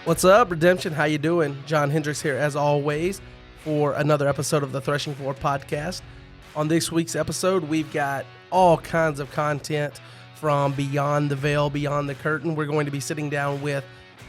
What's up, Redemption? How you doing? John Hendricks here, as always, for another episode of the Threshing Floor podcast. On this week's episode, we've got all kinds of content from beyond the veil, beyond the curtain. We're going to be sitting down with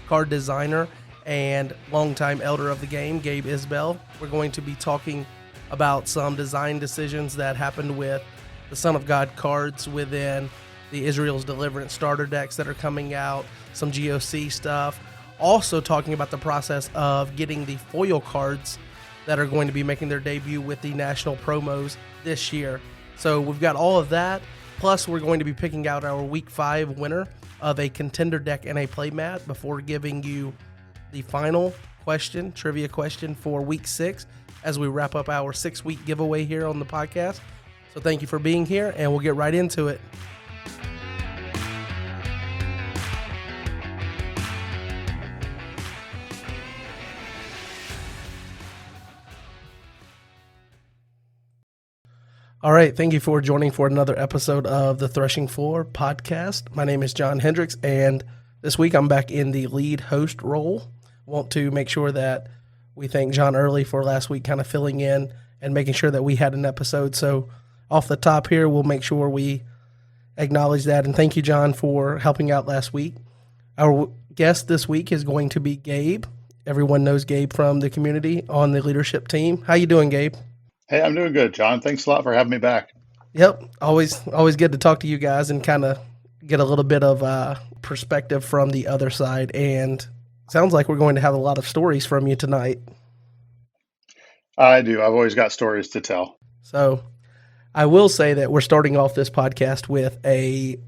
card designer and longtime elder of the game, Gabe Isbell. We're going to be talking about some design decisions that happened with the Son of God cards within the Israel's Deliverance starter decks that are coming out, some GOC stuff. Also talking about the process of getting the foil cards that are going to be making their debut with the national promos this year. So we've got all of that. Plus, we're going to be picking out our Week 5 winner of a Contender Deck and a playmat before giving you the final question, trivia question for Week 6 as we wrap up our 6-week giveaway here on the podcast. So thank you for being here, and we'll get right into it. All right, thank you for joining for another episode of the Threshing Floor podcast. My name is John Hendricks, and this week I'm back in the lead host role. Want to make sure that we thank John early for last week kind of filling in and making sure that we had an episode. So off the top here, we'll make sure we acknowledge that, and thank you, John, for helping out last week. Our guest this week is going to be Gabe. Everyone knows Gabe from the community on the leadership team. How you doing, Gabe? Hey, I'm doing good, John. Thanks a lot for having me back. Yep. Always good to talk to you guys and kind of get a little bit of perspective from the other side. And sounds like we're going to have a lot of stories from you tonight. I do. I've always got stories to tell. So I will say that we're starting off this podcast with a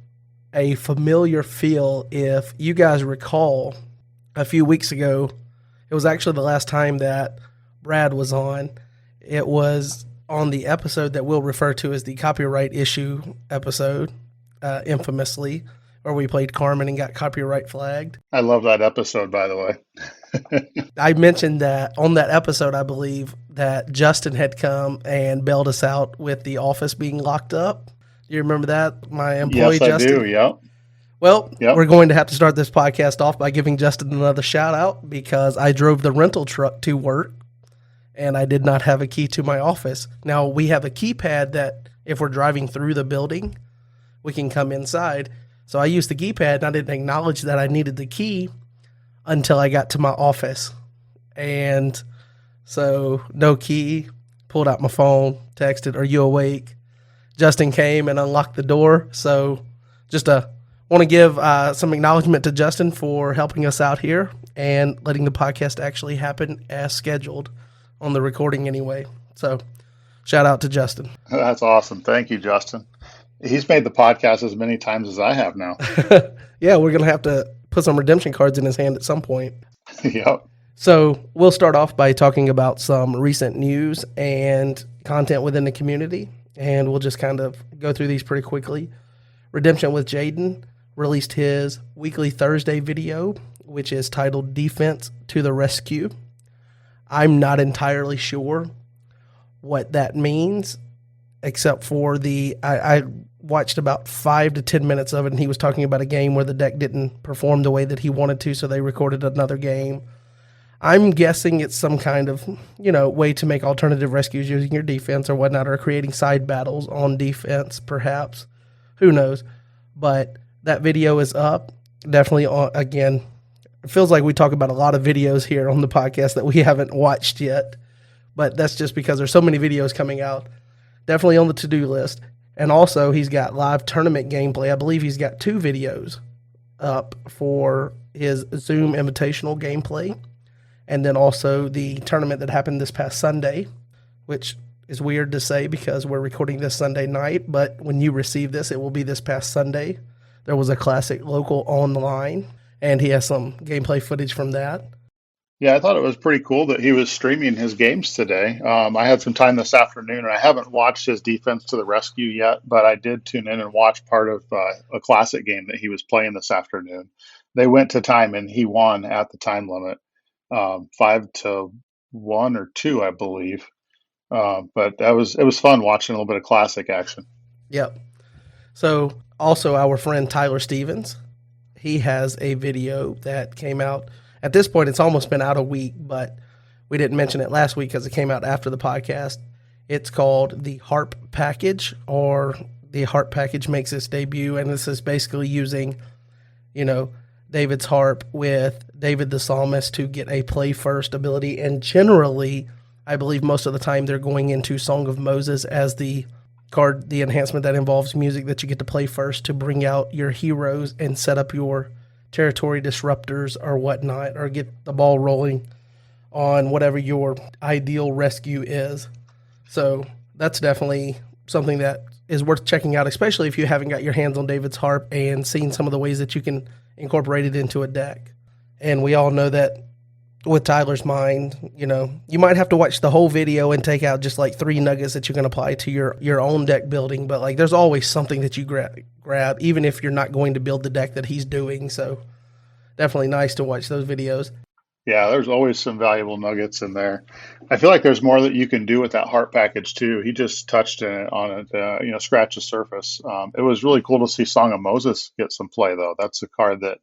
familiar feel. If you guys recall, a few weeks ago, it was actually the last time that Brad was on. It was on the episode that we'll refer to as the copyright issue episode, infamously, where we played Carmen and got copyright flagged. I love that episode, by the way. I mentioned that on that episode, I believe, that Justin had come and bailed us out with the office being locked up. Do you remember that? My employee, yes, Justin? I do, yep. Well, We're going to have to start this podcast off by giving Justin another shout out because I drove the rental truck to work. And I did not have a key to my office. Now, we have a keypad that if we're driving through the building, we can come inside. So I used the keypad, and I didn't acknowledge that I needed the key until I got to my office. And so no key, pulled out my phone, texted, "Are you awake?" Justin came and unlocked the door. So just want to give some acknowledgement to Justin for helping us out here and letting the podcast actually happen as scheduled. On the recording anyway. So shout out to Justin. That's awesome. Thank you, Justin. He's made the podcast as many times as I have now. Yeah, we're going to have to put some redemption cards in his hand at some point. Yep. So we'll start off by talking about some recent news and content within the community, and we'll just kind of go through these pretty quickly. Redemption with Jaden released his weekly Thursday video, which is titled Defense to the Rescue. I'm not entirely sure what that means, except for I watched about 5 to 10 minutes of it, and he was talking about a game where the deck didn't perform the way that he wanted to, so they recorded another game. I'm guessing it's some kind of, way to make alternative rescues using your defense or whatnot, or creating side battles on defense, perhaps. Who knows? But that video is up. Definitely, again, it feels like we talk about a lot of videos here on the podcast that we haven't watched yet, but that's just because there's so many videos coming out. Definitely on the to-do list. And also, he's got live tournament gameplay. I believe he's got 2 videos up for his Zoom Invitational gameplay, and then also the tournament that happened this past Sunday, which is weird to say because we're recording this Sunday night, but when you receive this, it will be this past Sunday. There was a classic local online, and he has some gameplay footage from that. Yeah, I thought it was pretty cool that he was streaming his games today. I had some time this afternoon, and I haven't watched his Defense to the Rescue yet, but I did tune in and watch part of a classic game that he was playing this afternoon. They went to time, and he won at the time limit, 5-1 or 2, I believe. But it was fun watching a little bit of classic action. Yep. So also our friend Tyler Stevens, he has a video that came out At this point, it's almost been out a week, but we didn't mention it last week because it came out after the podcast. It's called the Harp Package, or the Harp Package makes its debut, and this is basically using, David's harp with David the Psalmist to get a play first ability. And generally, I believe most of the time they're going into Song of Moses as the card, the enhancement that involves music that you get to play first to bring out your heroes and set up your territory disruptors or whatnot, or get the ball rolling on whatever your ideal rescue is. So that's definitely something that is worth checking out, especially if you haven't got your hands on David's harp and seen some of the ways that you can incorporate it into a deck. And we all know that with Tyler's mind, you might have to watch the whole video and take out just like 3 nuggets that you can apply to your own deck building. But like, there's always something that you grab, even if you're not going to build the deck that he's doing. So definitely nice to watch those videos. Yeah, there's always some valuable nuggets in there. I feel like there's more that you can do with that heart package too. He just touched on it, scratched the surface. It was really cool to see Song of Moses get some play, though. That's a card that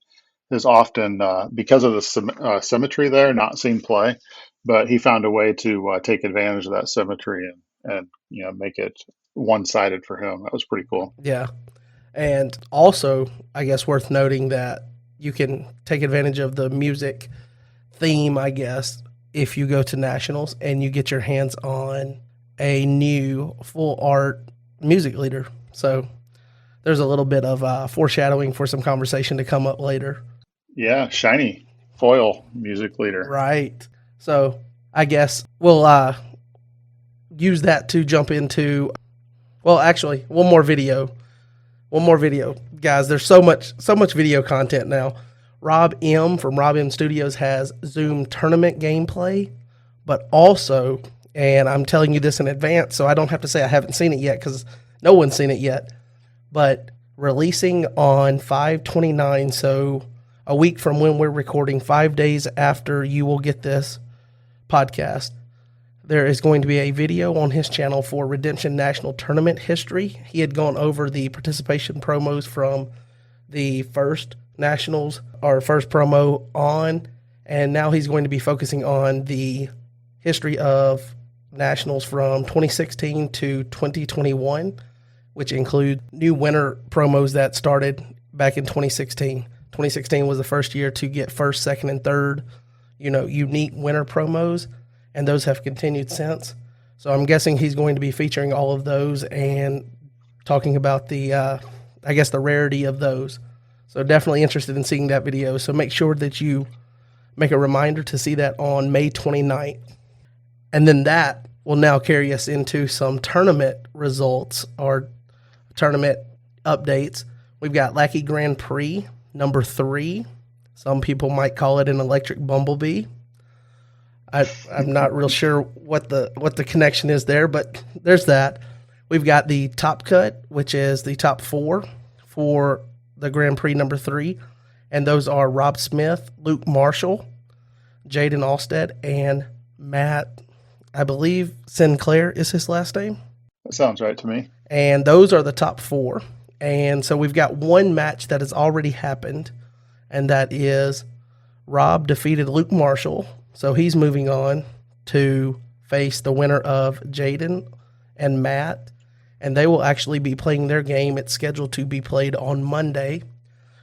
is often, because of the symmetry there, not seen play. But he found a way to take advantage of that symmetry and make it one-sided for him. That was pretty cool. Yeah. And also, I guess worth noting that you can take advantage of the music theme, I guess, if you go to Nationals and you get your hands on a new full art music leader. So there's a little bit of foreshadowing for some conversation to come up later. Yeah, shiny foil music leader. Right. So I guess we'll use that to jump into, well, actually, one more video. Guys, there's so much video content now. Rob M from Rob M Studios has Zoom tournament gameplay, but also, and I'm telling you this in advance, so I don't have to say I haven't seen it yet because no one's seen it yet, but releasing on 5/29, so a week from when we're recording, 5 days after you will get this podcast, there is going to be a video on his channel for Redemption National Tournament history. He had gone over the participation promos from the first Nationals, our first promo on, and now he's going to be focusing on the history of Nationals from 2016 to 2021, which include new winter promos that started back in 2016. 2016 was the first year to get first, second, and third, unique winter promos, and those have continued since. So I'm guessing he's going to be featuring all of those and talking about the rarity of those. So definitely interested in seeing that video. So make sure that you make a reminder to see that on May 29th. And then that will now carry us into some tournament results or tournament updates. We've got Lackey Grand Prix number 3. Some people might call it an electric bumblebee. I'm not real sure what the connection is there, but there's that. We've got the Top Cut, which is the top 4 for the Grand Prix number 3, and those are Rob Smith, Luke Marshall, Jaden Alstead, and Matt, I believe Sinclair is his last name. That sounds right to me. And those are the top 4. And so we've got one match that has already happened, and that is Rob defeated Luke Marshall, so he's moving on to face the winner of Jaden and Matt. And they will actually be playing their game. It's scheduled to be played on Monday.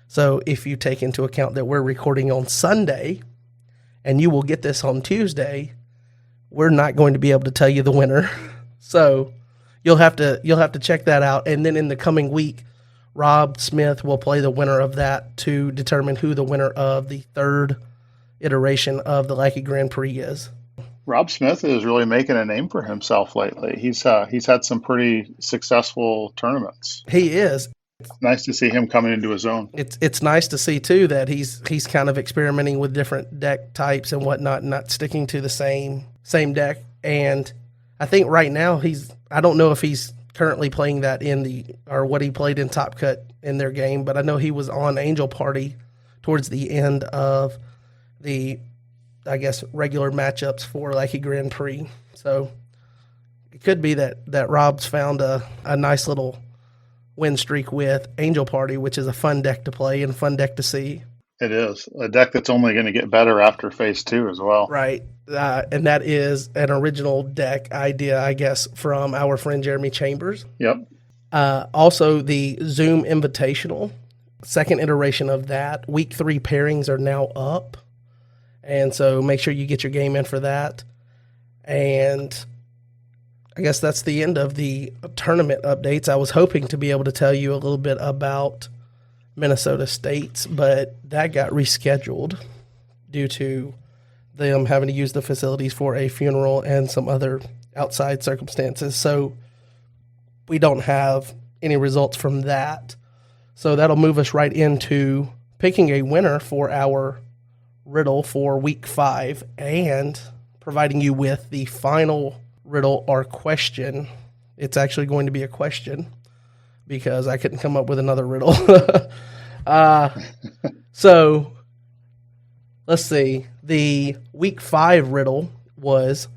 So if you take into account that we're recording on Sunday and you will get this on Tuesday, we're not going to be able to tell you the winner. So you'll have to check that out. And then in the coming week, Rob Smith will play the winner of that to determine who the winner of the 3rd iteration of the Lackey Grand Prix is. Rob Smith is really making a name for himself lately. He's had some pretty successful tournaments. He is. It's nice to see him coming into his own. It's nice to see too that he's kind of experimenting with different deck types and whatnot, not sticking to the same deck. And I think right now I don't know if he's currently playing that or what he played in Top Cut in their game, but I know he was on Angel Party towards the end of the, I guess, regular matchups for Lackey Grand Prix. So it could be that Rob's found a nice little win streak with Angel Party, which is a fun deck to play and a fun deck to see. It is a deck that's only going to get better after phase 2 as well. Right. And that is an original deck idea, I guess, from our friend Jeremy Chambers. Yep. Also, the Zoom Invitational, second iteration of that. Week 3 pairings are now up. And so make sure you get your game in for that. And I guess that's the end of the tournament updates. I was hoping to be able to tell you a little bit about Minnesota State's, but that got rescheduled due to them having to use the facilities for a funeral and some other outside circumstances. So we don't have any results from that. So that'll move us right into picking a winner for our riddle for week 5 and providing you with the final riddle or question. It's actually going to be a question because I couldn't come up with another riddle. So let's see. The week 5 riddle was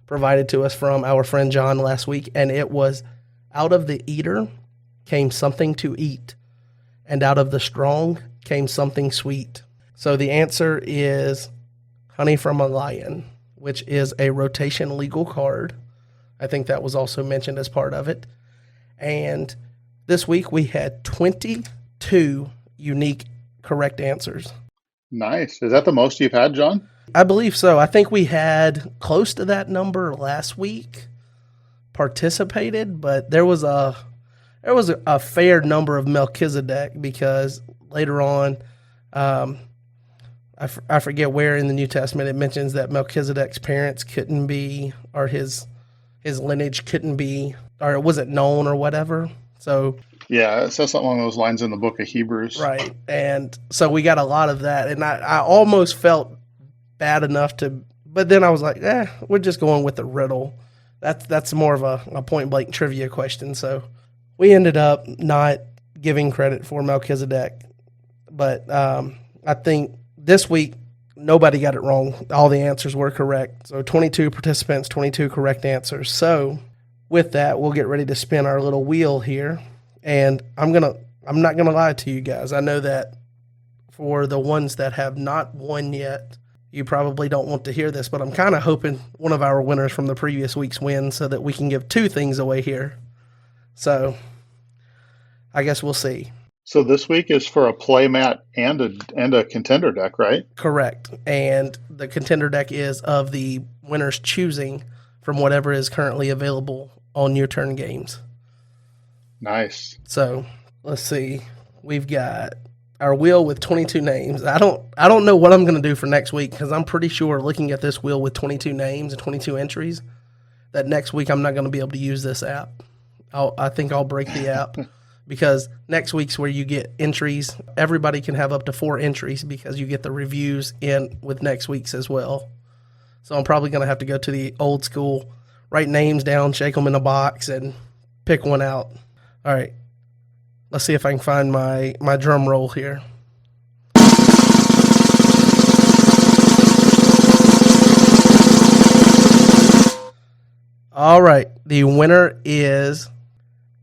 provided to us from our friend John last week, and it was, out of the eater came something to eat, and out of the strong came something sweet. So the answer is Honey from a Lion, which is a rotation legal card. I think that was also mentioned as part of it. And this week we had 22 unique correct answers. Nice. Is that the most you've had, John? I believe so. I think we had close to that number last week participated, but there was a fair number of Melchizedek because later on, I forget where in the New Testament it mentions that Melchizedek's parents couldn't be, or his lineage couldn't be, or it wasn't known or whatever. So yeah, it says something along those lines in the book of Hebrews. Right. And so we got a lot of that. And I almost felt bad enough to, but then I was like, we're just going with the riddle. That's more of a point blank trivia question. So we ended up not giving credit for Melchizedek. But I think this week, nobody got it wrong. All the answers were correct. So 22 participants, 22 correct answers. So with that, we'll get ready to spin our little wheel here. And I'm not gonna lie to you guys. I know that for the ones that have not won yet, you probably don't want to hear this, but I'm kind of hoping one of our winners from the previous week's wins so that we can give 2 things away here. So I guess we'll see. So this week is for a playmat and a contender deck, right? Correct. And the contender deck is of the winner's choosing from whatever is currently available on Your Turn Games. Nice. So let's see. We've got our wheel with 22 names. I don't know what I'm going to do for next week because I'm pretty sure looking at this wheel with 22 names and 22 entries that next week I'm not going to be able to use this app. I think I'll break the app because next week's where you get entries. Everybody can have up to 4 entries because you get the reviews in with next week's as well. So I'm probably going to have to go to the old school, write names down, shake them in a box, and pick one out. All right, let's see if I can find my drum roll here. All right, the winner is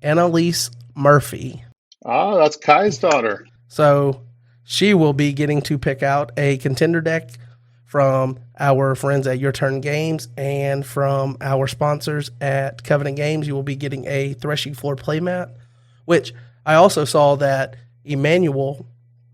Annalise Murphy. Ah, that's Kai's daughter. So she will be getting to pick out a contender deck from our friends at Your Turn Games and from our sponsors at Covenant Games. You will be getting a Threshing Floor playmat, which I also saw that Emmanuel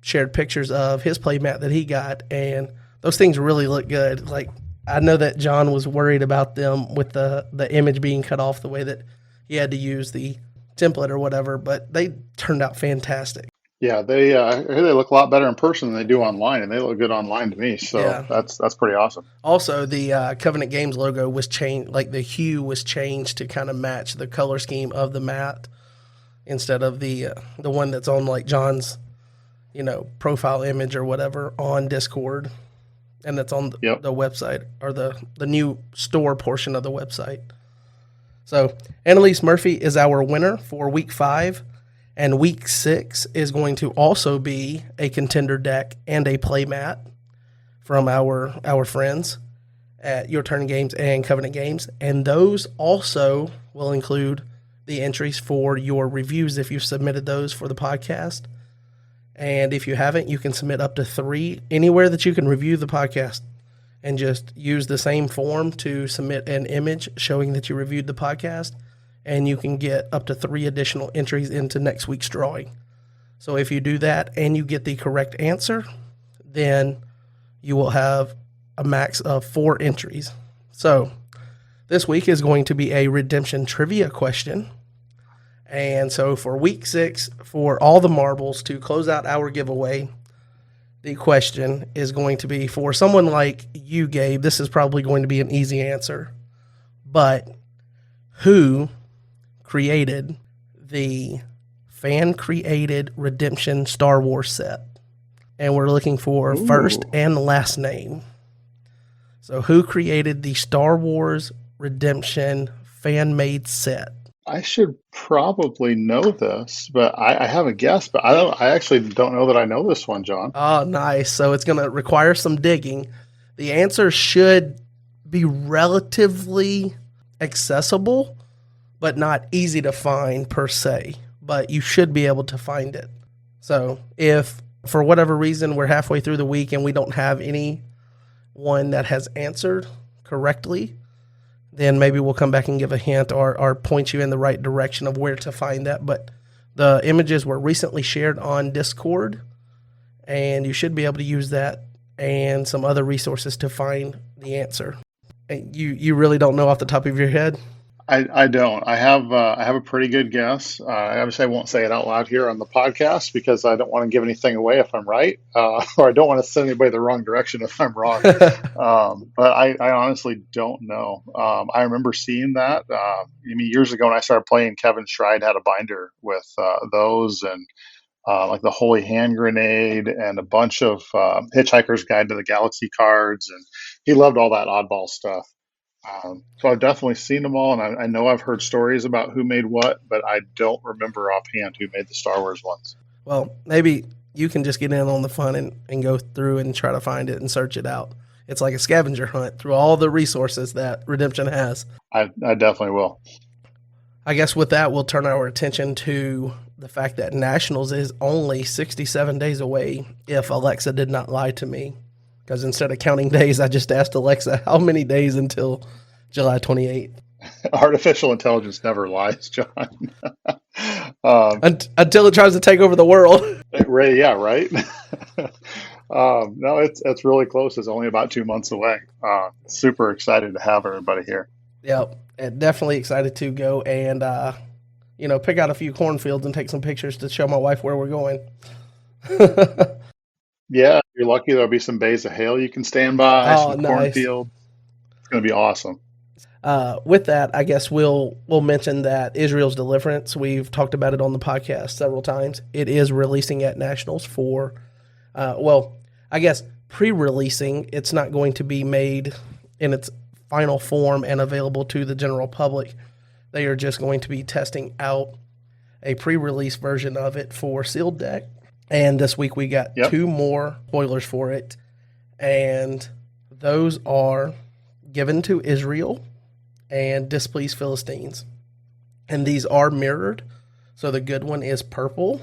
shared pictures of his playmat that he got, and those things really look good. Like, I know that John was worried about them with the image being cut off the way that he had to use the template or whatever, but they turned out fantastic. Yeah, they look a lot better in person than they do online, and they look good online to me. So yeah. That's pretty awesome. Also, the Covenant Games logo was changed, like the hue was changed to kind of match the color scheme of the mat instead of the one that's on like John's, profile image or whatever on Discord, and that's on the website or the new store portion of the website. So Annalise Murphy is our winner for week 5. And week 6 is going to also be a contender deck and a playmat from our friends at Your Turn Games and Covenant Games. And those also will include the entries for your reviews if you've submitted those for the podcast. And if you haven't, you can submit up to 3 anywhere that you can review the podcast, and just use the same form to submit an image showing that you reviewed the podcast, and you can get up to 3 additional entries into next week's drawing. So if you do that and you get the correct answer, then you will have a max of 4 entries. So this week is going to be a redemption trivia question. And so for week 6, for all the marbles to close out our giveaway, the question is going to be, for someone like you, Gabe, this is probably going to be an easy answer, but who created the fan-created Redemption Star Wars set? And we're looking for first and last name. So who created the Star Wars Redemption fan-made set? I should probably know this, but I have a guess, but I actually don't know that I know this one, John. Oh, nice. So it's going to require some digging. The answer should be relatively accessible, but not easy to find per se. But you should be able to find it. So if for whatever reason we're halfway through the week and we don't have any one that has answered correctly, then maybe we'll come back and give a hint or point you in the right direction of where to find that. But the images were recently shared on Discord, and you should be able to use that and some other resources to find the answer. And you really don't know off the top of your head? I don't. I have a pretty good guess. Obviously, I won't say it out loud here on the podcast because I don't want to give anything away if I'm right, or I don't want to send anybody the wrong direction if I'm wrong. But I honestly don't know. I remember seeing that. Years ago when I started playing, Kevin Schride had a binder with those and like the Holy Hand Grenade and a bunch of Hitchhiker's Guide to the Galaxy cards, and he loved all that oddball stuff. So I've definitely seen them all, and I know I've heard stories about who made what, but I don't remember offhand who made the Star Wars ones. Well, maybe you can just get in on the fun and go through and try to find it and search it out. It's like a scavenger hunt through all the resources that Redemption has. I definitely will. I guess with that, we'll turn our attention to the fact that Nationals is only 67 days away, if Alexa did not lie to me. Because instead of counting days, I just asked Alexa how many days until July 28th. Artificial intelligence never lies, John. Until it tries to take over the world. Right? Yeah, right. No, it's really close. It's only about 2 months away. Super excited to have everybody here. Yep, and definitely excited to go and pick out a few cornfields and take some pictures to show my wife where we're going. Yeah, you're lucky there'll be some bays of hail you can stand by, some nice. cornfield. It's going to be awesome. With that, I guess we'll mention that Israel's Deliverance, we've talked about it on the podcast several times. It is releasing at Nationals for, I guess pre-releasing. It's not going to be made in its final form and available to the general public. They are just going to be testing out a pre-release version of it for sealed deck. And this week we got 2 more spoilers for it. And those are Given to Israel and Displeased Philistines. And these are mirrored. So the good one is purple.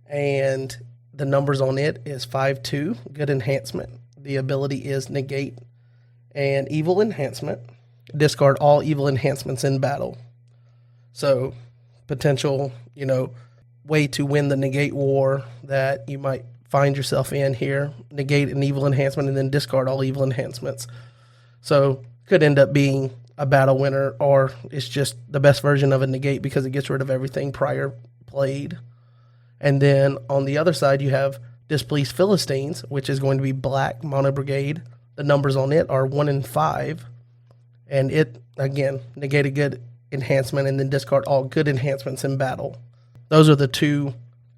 And the numbers on it is 5/2, good enhancement. The ability is negate and evil enhancement. Discard all evil enhancements in battle. So potential, way to win the negate war that you might find yourself in here. Negate an evil enhancement and then discard all evil enhancements. So could end up being a battle winner, or it's just the best version of a negate because it gets rid of everything prior played. And then on the other side, you have Displeased Philistines, which is going to be black mono brigade. The numbers on it are 1 and 5. And it, again, negate a good enhancement and then discard all good enhancements in battle. Those are the 2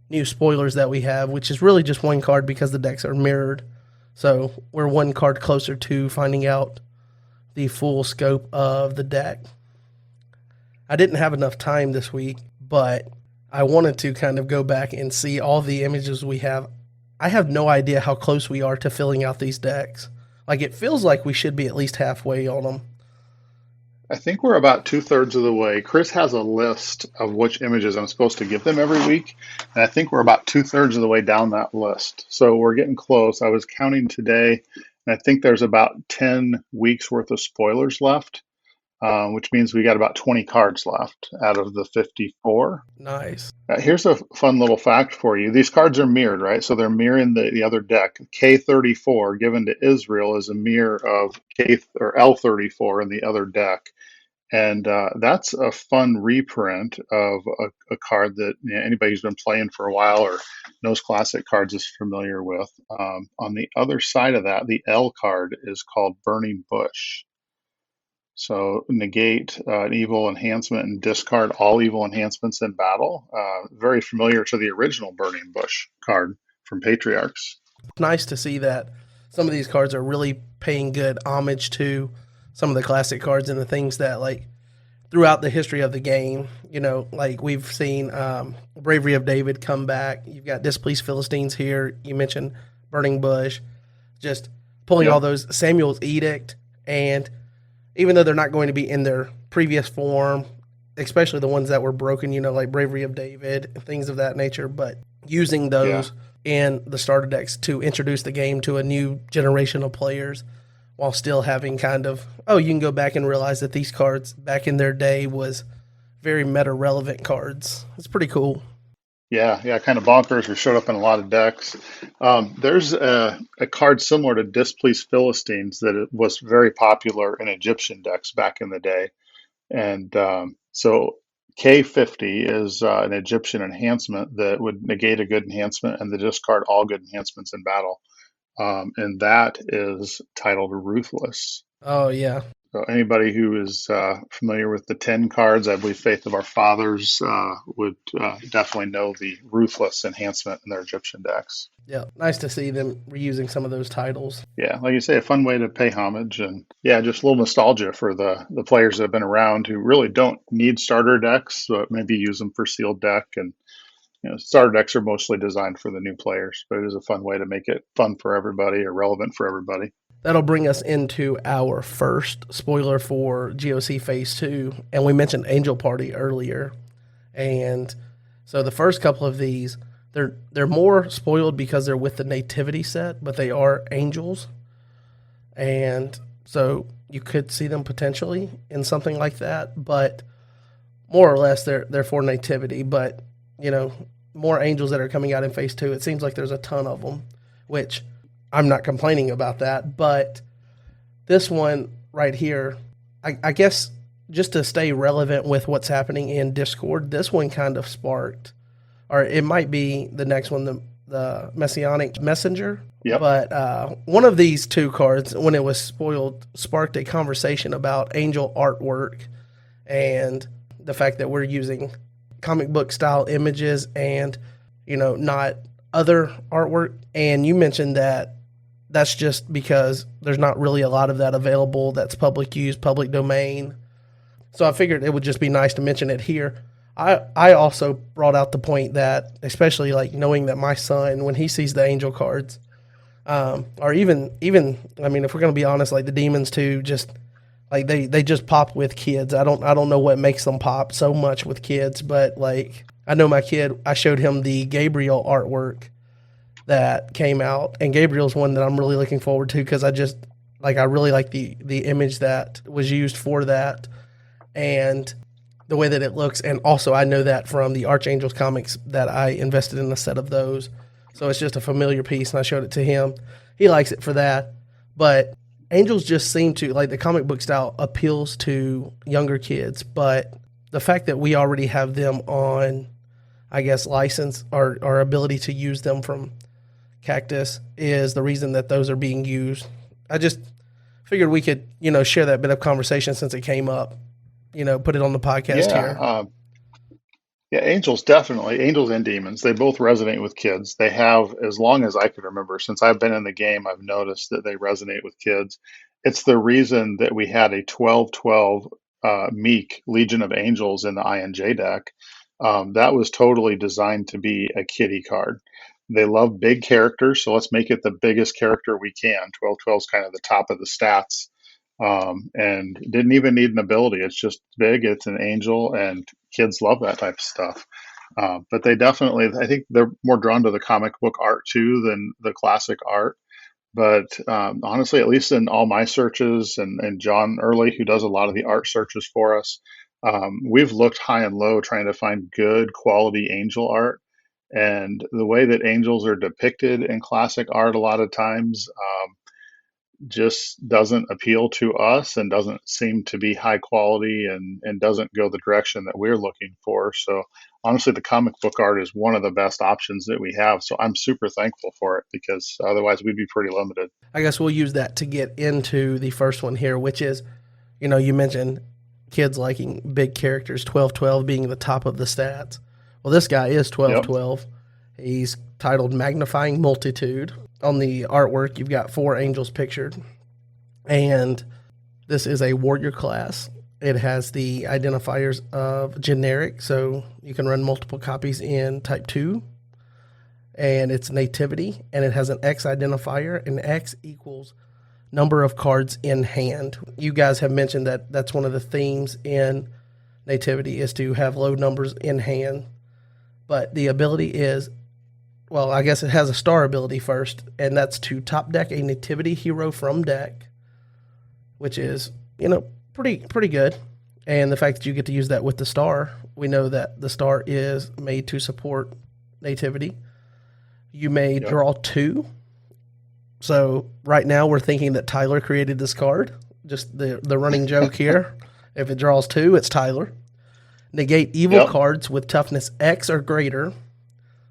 new spoilers that we have, which is really just 1 card because the decks are mirrored. So we're 1 card closer to finding out the full scope of the deck. I didn't have enough time this week, but I wanted to kind of go back and see all the images we have. I have no idea how close we are to filling out these decks. Like, it feels like we should be at least halfway on them. I think we're about two-thirds of the way. Chris has a list of which images I'm supposed to give them every week, and I think we're about two-thirds of the way down that list. So we're getting close. I was counting today, and I think there's about 10 weeks worth of spoilers left, which means we got about 20 cards left out of the 54. Nice. Here's a fun little fact for you. These cards are mirrored, right? So they're mirroring the other deck. K34 given to Israel is a mirror of K or L34 in the other deck. And that's a fun reprint of a card that anybody who's been playing for a while or knows classic cards is familiar with. On the other side of that, the L card is called Burning Bush. So negate an evil enhancement and discard all evil enhancements in battle. Very familiar to the original Burning Bush card from Patriarchs. Nice to see that some of these cards are really paying good homage to some of the classic cards and the things that like throughout the history of the game, like we've seen Bravery of David come back. You've got Displeased Philistines here. You mentioned Burning Bush, just pulling all those Samuel's Edict. And even though they're not going to be in their previous form, especially the ones that were broken, like Bravery of David and things of that nature, but using those in the starter decks to introduce the game to a new generation of players while still having kind of, you can go back and realize that these cards back in their day was very meta relevant cards. It's pretty cool. Yeah, kind of bonkers or showed up in a lot of decks. There's a card similar to Displeased Philistines that was very popular in Egyptian decks back in the day. And so K50 is an Egyptian enhancement that would negate a good enhancement and discard all good enhancements in battle. And that is titled Ruthless. Oh, yeah. So anybody who is familiar with the 10 cards, I believe Faith of Our Fathers would definitely know the Ruthless enhancement in their Egyptian decks. Yeah, nice to see them reusing some of those titles. Yeah, like you say, a fun way to pay homage, and just a little nostalgia for the players that have been around who really don't need starter decks, but maybe use them for sealed deck. And starter decks are mostly designed for the new players, but it is a fun way to make it fun for everybody or relevant for everybody. That'll bring us into our first spoiler for GOC Phase 2. And we mentioned Angel Party earlier. And so the first couple of these, they're more spoiled because they're with the nativity set, but they are angels. And so you could see them potentially in something like that. But more or less, they're for nativity. But, more angels that are coming out in Phase 2. It seems like there's a ton of them, which I'm not complaining about that, but this one right here, I guess just to stay relevant with what's happening in Discord, this one kind of sparked, or it might be the next one, the Messianic Messenger. Yep. But one of these two cards, when it was spoiled, sparked a conversation about angel artwork and the fact that we're using comic book style images and, not other artwork. And you mentioned that that's just because there's not really a lot of that available that's public use, public domain. So I figured it would just be nice to mention it here. I also brought out the point that, especially like knowing that my son, when he sees the angel cards, or even I mean, if we're going to be honest, like the demons too, just like they just pop with kids. I don't know what makes them pop so much with kids, but like I know my kid, I showed him the Gabriel artwork that came out, and Gabriel's one that I'm really looking forward to because I really like the image that was used for that and the way that it looks. And also I know that from the Archangels comics that I invested in a set of those. So it's just a familiar piece, and I showed it to him. He likes it for that. But angels just seem to, like, the comic book style appeals to younger kids, but the fact that we already have them on, I guess, license or our ability to use them from Cactus is the reason that those are being used. I just figured we could, share that bit of conversation since it came up, put it on the podcast here. Angels, definitely. Angels and demons, they both resonate with kids. They have, as long as I can remember, since I've been in the game, I've noticed that they resonate with kids. It's the reason that we had a 12-12 Meek Legion of Angels in the INJ deck. That was totally designed to be a kiddie card. They love big characters, so let's make it the biggest character we can. 12-12 is kind of the top of the stats and didn't even need an ability. It's just big. It's an angel, and kids love that type of stuff. But they definitely, I think they're more drawn to the comic book art too than the classic art. But honestly, at least in all my searches, and John Early, who does a lot of the art searches for us, we've looked high and low trying to find good quality angel art. And the way that angels are depicted in classic art, a lot of times, just doesn't appeal to us and doesn't seem to be high quality, and doesn't go the direction that we're looking for. So honestly, the comic book art is one of the best options that we have. So I'm super thankful for it, because otherwise we'd be pretty limited. I guess we'll use that to get into the first one here, which is, you mentioned kids liking big characters, 1212 being the top of the stats. Well, this guy is Yep. 1212. He's titled Magnifying Multitude. On the artwork, you've got 4 angels pictured. And this is a warrior class. It has the identifiers of generic, so you can run multiple copies in type 2. And it's nativity, and it has an X identifier, and X equals number of cards in hand. You guys have mentioned that that's one of the themes in nativity, is to have low numbers in hand. But the ability is, well, I guess it has a star ability first, and that's to top deck a nativity hero from deck, which is, pretty good. And the fact that you get to use that with the star, we know that the star is made to support nativity. You may Yep. draw 2. So right now we're thinking that Tyler created this card. Just the running joke here. If it draws 2, it's Tyler. Negate evil Yep. cards with toughness X or greater.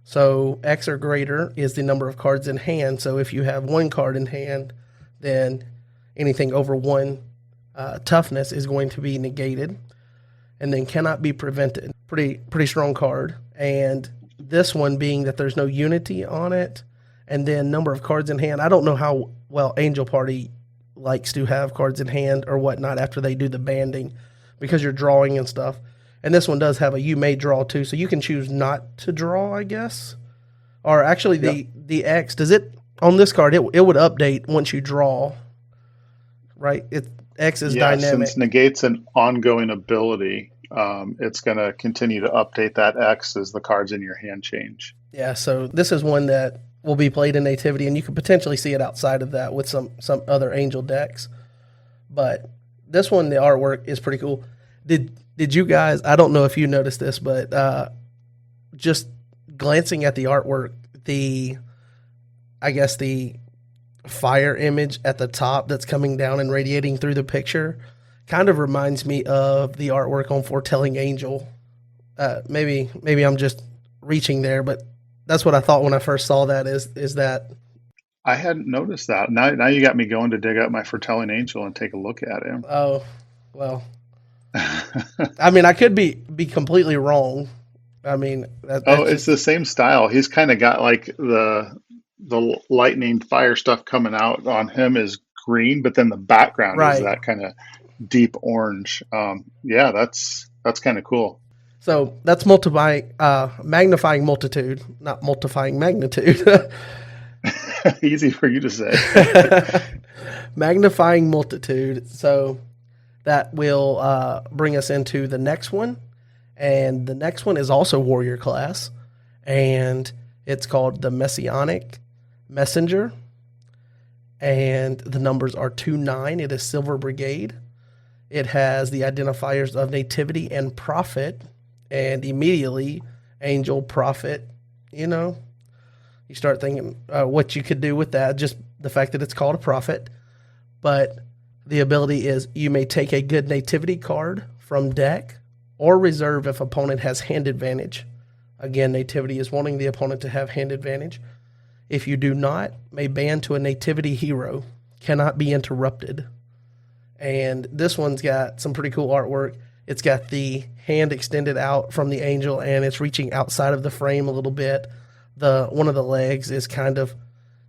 So X or greater is the number of cards in hand. So if you have 1 card in hand, then anything over 1 toughness is going to be negated. And then cannot be prevented. Pretty strong card. And this one being that there's no unity on it, and then number of cards in hand. I don't know how well Angel Party likes to have cards in hand or whatnot after they do the banding, because you're drawing and stuff. And this one does have a you may draw too, so you can choose not to draw, I guess. Or actually, Yep. the X, does it, on this card, it would update once you draw, right? X is Yeah, dynamic. since negate's an ongoing ability, it's going to continue to update that X as the cards in your hand change. Yeah, so this is one that will be played in nativity, and you could potentially see it outside of that with some other angel decks. But this one, the artwork is pretty cool. Did you guys? I don't know if you noticed this, but just glancing at the artwork, I guess the fire image at the top that's coming down and radiating through the picture kind of reminds me of the artwork on Foretelling Angel. Maybe I'm just reaching there, but that's what I thought when I first saw that. Is that I hadn't noticed that. Now you got me going to dig up my foretelling angel and take a look at him. oh well? I mean, I could be completely wrong. I mean, Oh, that's it's just the same style. He's kind of got like the lightning fire stuff coming out on him is green, but then the background is right. that kind of deep orange. Yeah, that's kind of cool. So that's magnifying multitude, not multiplying magnitude. Easy for you to say. Magnifying multitude. So that will bring us into the next one. And the next one is also warrior class. And it's called the Messianic Messenger. And the numbers are 2-9. It is Silver Brigade. It has the identifiers of nativity and prophet. And immediately, angel, prophet, you start thinking what you could do with that, just the fact that it's called a prophet. But the ability is you may take a good nativity card from deck or reserve if opponent has hand advantage. Again, nativity is wanting the opponent to have hand advantage. If you do not, may ban to a nativity hero, cannot be interrupted. And this one's got some pretty cool artwork. It's got the hand extended out from the angel, and it's reaching outside of the frame a little bit. One of the legs is kind of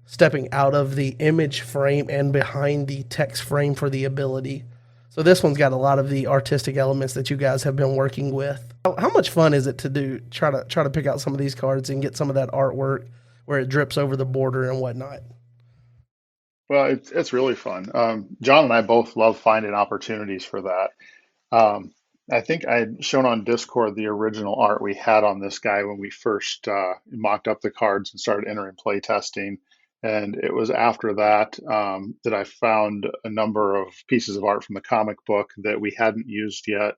stepping out of the image frame and behind the text frame for the ability. So this one's got a lot of the artistic elements that you guys have been working with. How much fun is it to try to pick out some of these cards and get some of that artwork where it drips over the border and whatnot? Well, it's really fun. John and I both love finding opportunities for that. Um, I think I had shown on Discord the original art we had on this guy when we first mocked up the cards and started entering play testing. And it was after that that I found a number of pieces of art from the comic book that we hadn't used yet.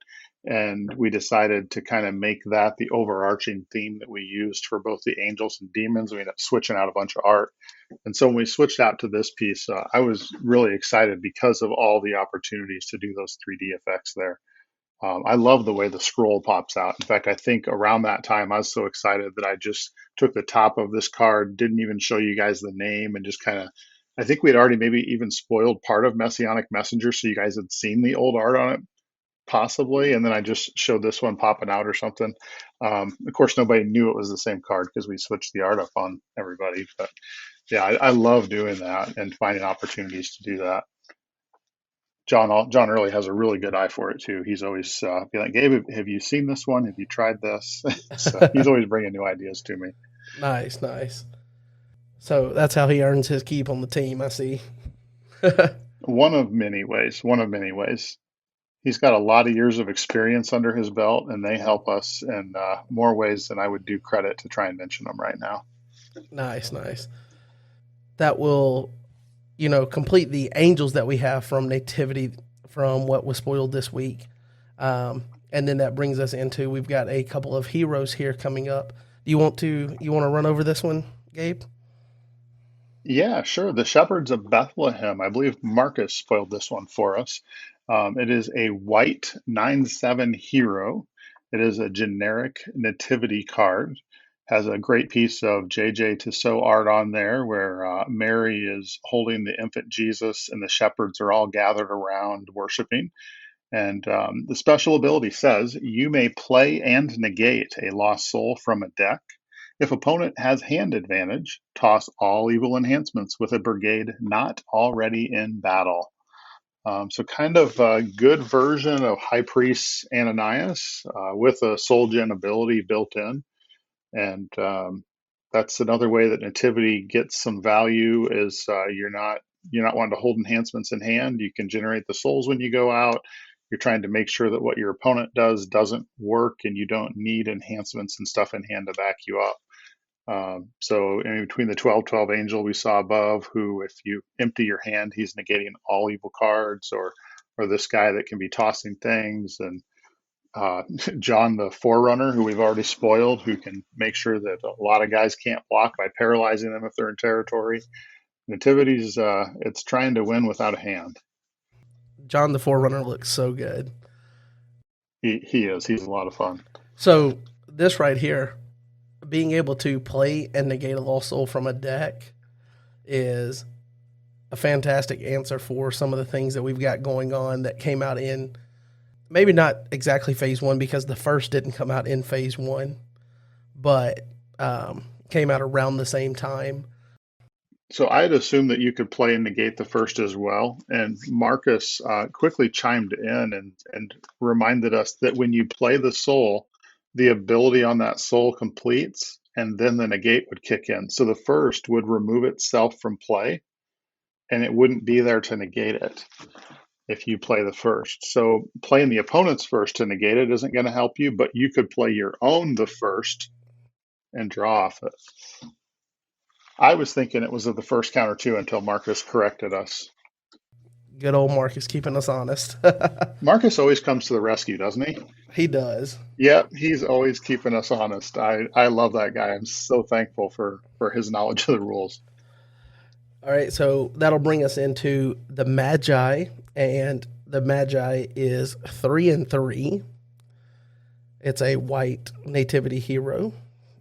And we decided to kind of make that the overarching theme that we used for both the angels and demons. We ended up switching out a bunch of art. And so when we switched out to this piece, I was really excited because of all the opportunities to do those 3D effects there. I love the way the scroll pops out. In fact, I think around that time, I was so excited that I just took the top of this card, didn't even show you guys the name, and just kind of, I think we had already maybe even spoiled part of Messianic Messenger, so you guys had seen the old art on it, possibly, and then I just showed this one popping out or something. Of course, nobody knew it was the same card because we switched the art up on everybody. But yeah, I love doing that and finding opportunities to do that. John really has a really good eye for it too. He's always be like, Gabe, have you seen this one? Have you tried this? So he's always bringing new ideas to me. Nice, nice. So that's how he earns his keep on the team, I see. One of many ways. One of many ways. He's got a lot of years of experience under his belt, and they help us in more ways than I would do credit to try and mention them right now. Nice, nice. That will, complete the angels that we have from Nativity from what was spoiled this week. And then that brings us into we've got a couple of heroes here coming up. You want to run over this one, Gabe? Yeah, sure. The Shepherds of Bethlehem. I believe Marcus spoiled this one for us. It is a white 9/7 hero. It is a generic nativity card. Has a great piece of JJ Tissot art on there where Mary is holding the infant Jesus and the shepherds are all gathered around worshiping. And the special ability says you may play and negate a lost soul from a deck. If opponent has hand advantage, toss all evil enhancements with a brigade not already in battle. So kind of a good version of High Priest Ananias with a soul gen ability built in. And that's another way that nativity gets some value is you're not wanting to hold enhancements in hand. You can generate the souls when you go out. You're trying to make sure that what your opponent does doesn't work, and you don't need enhancements and stuff in hand to back you up. So in between the 12/12 angel we saw above, who if you empty your hand, he's negating all evil cards, or this guy that can be tossing things, and uh, John the Forerunner, who we've already spoiled, who can make sure that a lot of guys can't block by paralyzing them if they're in territory. Nativity's it's trying to win without a hand. John the Forerunner looks so good. He is. He's a lot of fun. So this right here, being able to play and negate a lost soul from a deck is a fantastic answer for some of the things that we've got going on that came out in maybe not exactly phase one because the first didn't come out in phase one, but came out around the same time. So I had assumed that you could play and negate the first as well. And Marcus quickly chimed in and reminded us that when you play the soul, the ability on that soul completes, and then the negate would kick in. So the first would remove itself from play, and it wouldn't be there to negate it if you play the first. So playing the opponent's first to negate it isn't going to help you, but you could play your own the first and draw off it. I was thinking it was of the first counter too until Marcus corrected us. Good old Marcus keeping us honest. Marcus always comes to the rescue, doesn't he? He does. Yep, he's always keeping us honest. I love that guy. I'm so thankful for his knowledge of the rules. All right, so that'll bring us into the Magi, and the Magi is 3/3. It's a white nativity hero.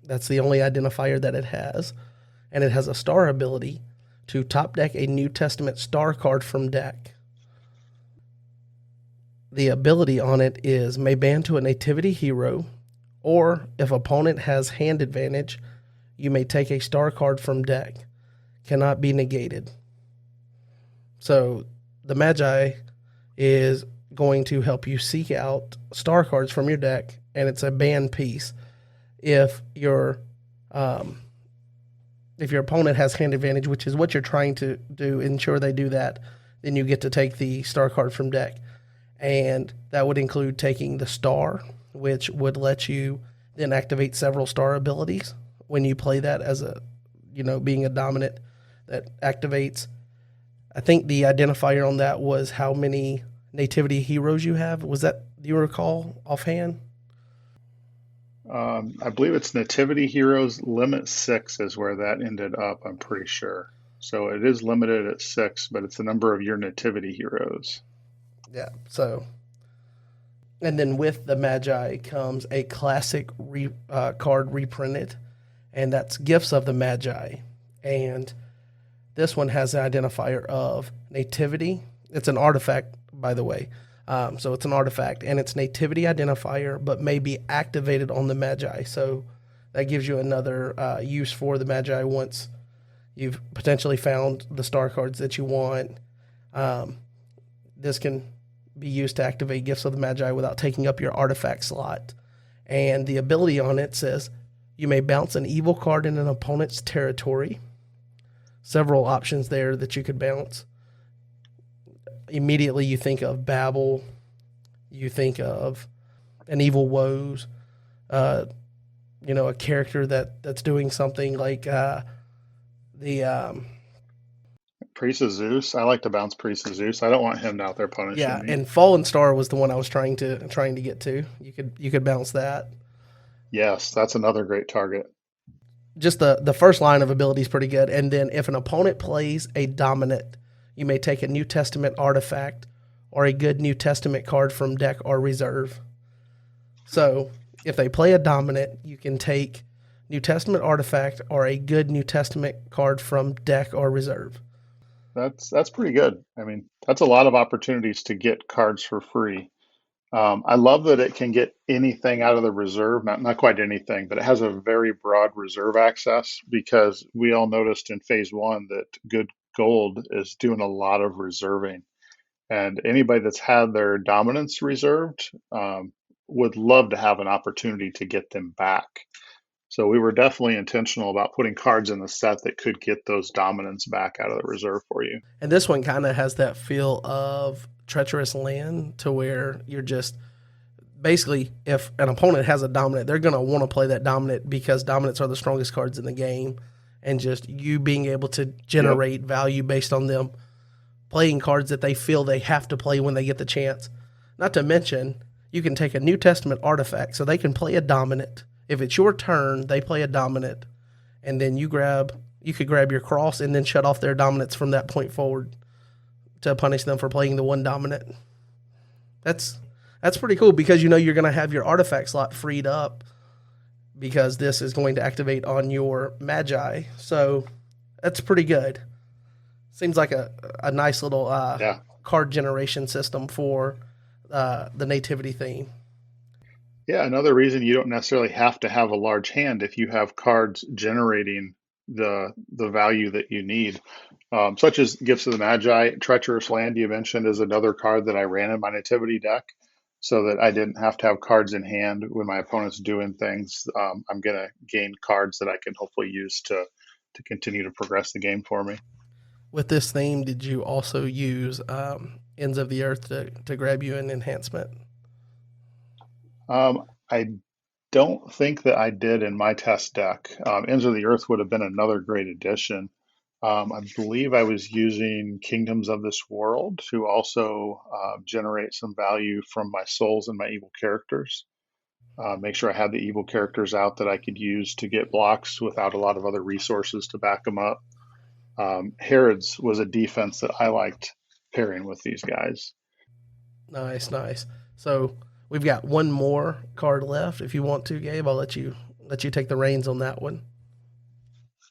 That's the only identifier that it has. And it has a star ability to top deck a New Testament star card from deck. The ability on it is may ban to a nativity hero, or if opponent has hand advantage, you may take a star card from deck. Cannot be negated. So the Magi is going to help you seek out star cards from your deck, and it's a ban piece. If your If your opponent has hand advantage, which is what you're trying to do, ensure they do that, then you get to take the star card from deck. And that would include taking the star, which would let you then activate several star abilities when you play that as a, being a dominant that activates. I think the identifier on that was how many nativity heroes you have. Was that, do you recall offhand? I believe it's Nativity Heroes limit 6 is where that ended up, I'm pretty sure. So it is limited at 6, but it's the number of your Nativity Heroes. Yeah. So, and then with the Magi comes a classic card reprinted, and that's Gifts of the Magi. And this one has an identifier of nativity. It's an artifact, by the way. So it's an artifact, and it's nativity identifier, but may be activated on the Magi. So that gives you another use for the Magi once you've potentially found the star cards that you want. This can be used to activate Gifts of the Magi without taking up your artifact slot. And the ability on it says you may bounce an evil card in an opponent's territory. Several options there that you could bounce. Immediately you think of Babel, you think of an evil woes, a character that's doing something like the Priest of Zeus. I like to bounce Priest of Zeus. I don't want him out there punishing yeah, me. and Fallen Star was the one I was trying to get to. You could bounce that. Yes, that's another great target. Just the first line of ability is pretty good. And then if an opponent plays a dominant, you may take a New Testament artifact or a good New Testament card from deck or reserve. So if they play a dominant, you can take New Testament artifact or a good New Testament card from deck or reserve. That's pretty good. I mean, that's a lot of opportunities to get cards for free. I love that it can get anything out of the reserve, not quite anything, but it has a very broad reserve access because we all noticed in phase one that good gold is doing a lot of reserving. And anybody that's had their dominance reserved would love to have an opportunity to get them back. So we were definitely intentional about putting cards in the set that could get those dominants back out of the reserve for you. And this one kind of has that feel of Treacherous Land to where you're just basically, if an opponent has a dominant, they're going to want to play that dominant because dominants are the strongest cards in the game. And just you being able to generate value based on them playing cards that they feel they have to play when they get the chance. Not to mention, you can take a New Testament artifact so they can play a dominant. If it's your turn, they play a dominant, and then you could grab your cross and then shut off their dominance from that point forward to punish them for playing the one dominant. That's pretty cool because you're going to have your artifact slot freed up because this is going to activate on your Magi. So that's pretty good. Seems like a nice little card generation system for the nativity theme. Yeah, another reason you don't necessarily have to have a large hand if you have cards generating the value that you need, such as Gifts of the Magi. Treacherous Land you mentioned is another card that I ran in my nativity deck, so that I didn't have to have cards in hand when my opponent's doing things. I'm gonna gain cards that I can hopefully use to continue to progress the game for me. With this theme, did you also use Ends of the Earth to grab you an enhancement? I don't think that I did in my test deck. Ends of the Earth would have been another great addition. I believe I was using Kingdoms of this World to also generate some value from my souls and my evil characters. Make sure I had the evil characters out that I could use to get blocks without a lot of other resources to back them up. Herod's was a defense that I liked pairing with these guys. Nice, nice. So we've got one more card left. If you want to, Gabe, I'll let you take the reins on that one.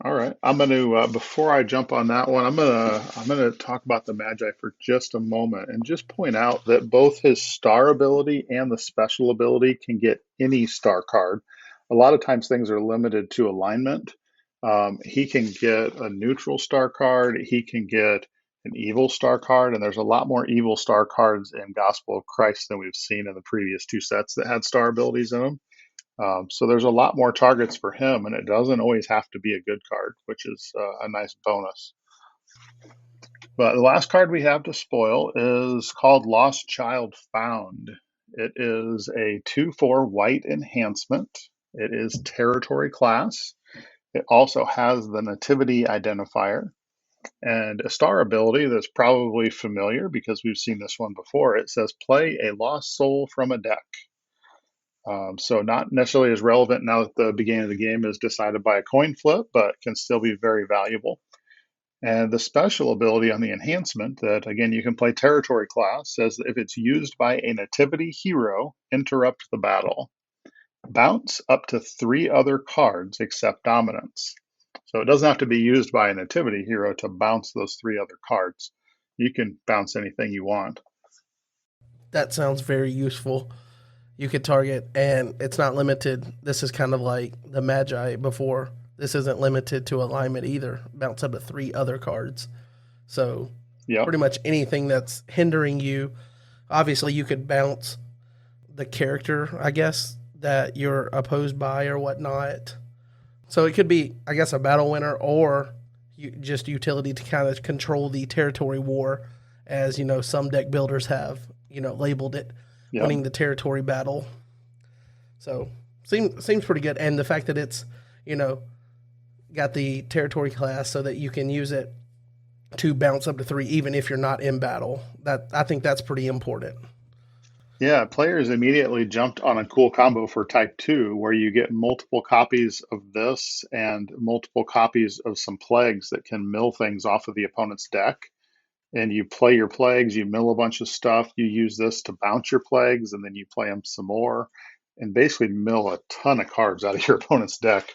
All right, I'm going to before I jump on that one, I'm gonna talk about the Magi for just a moment and just point out that both his star ability and the special ability can get any star card. A lot of times things are limited to alignment. He can get a neutral star card. He can get an evil star card, and there's a lot more evil star cards in Gospel of Christ than we've seen in the previous two sets that had star abilities in them. So there's a lot more targets for him, and it doesn't always have to be a good card, which is a nice bonus. But the last card we have to spoil is called Lost Child Found. It is a 2/4 white enhancement. It is territory class. It also has the nativity identifier and a star ability that's probably familiar because we've seen this one before. It says play a lost soul from a deck. So not necessarily as relevant now that the beginning of the game is decided by a coin flip, but can still be very valuable. And the special ability on the enhancement that, again, you can play territory class says that if it's used by a nativity hero, interrupt the battle. Bounce up to 3 other cards except dominance. So it doesn't have to be used by a nativity hero to bounce those 3 other cards. You can bounce anything you want. That sounds very useful. You could target, and it's not limited. This is kind of like the Magi before. This isn't limited to alignment either. Bounce up to 3 other cards. So Yep. pretty much anything that's hindering you. Obviously, you could bounce the character, I guess, that you're opposed by or whatnot. So it could be, I guess, a battle winner or just utility to kind of control the territory war, as you know, some deck builders have, labeled it, Yep. winning the territory battle. So seems pretty good, and the fact that it's, got the territory class so that you can use it to bounce up to 3 even if you're not in battle. That I think that's pretty important. Yeah, players immediately jumped on a cool combo for Type 2 where you get multiple copies of this and multiple copies of some plagues that can mill things off of the opponent's deck. And you play your plagues, you mill a bunch of stuff, you use this to bounce your plagues, and then you play them some more and basically mill a ton of cards out of your opponent's deck.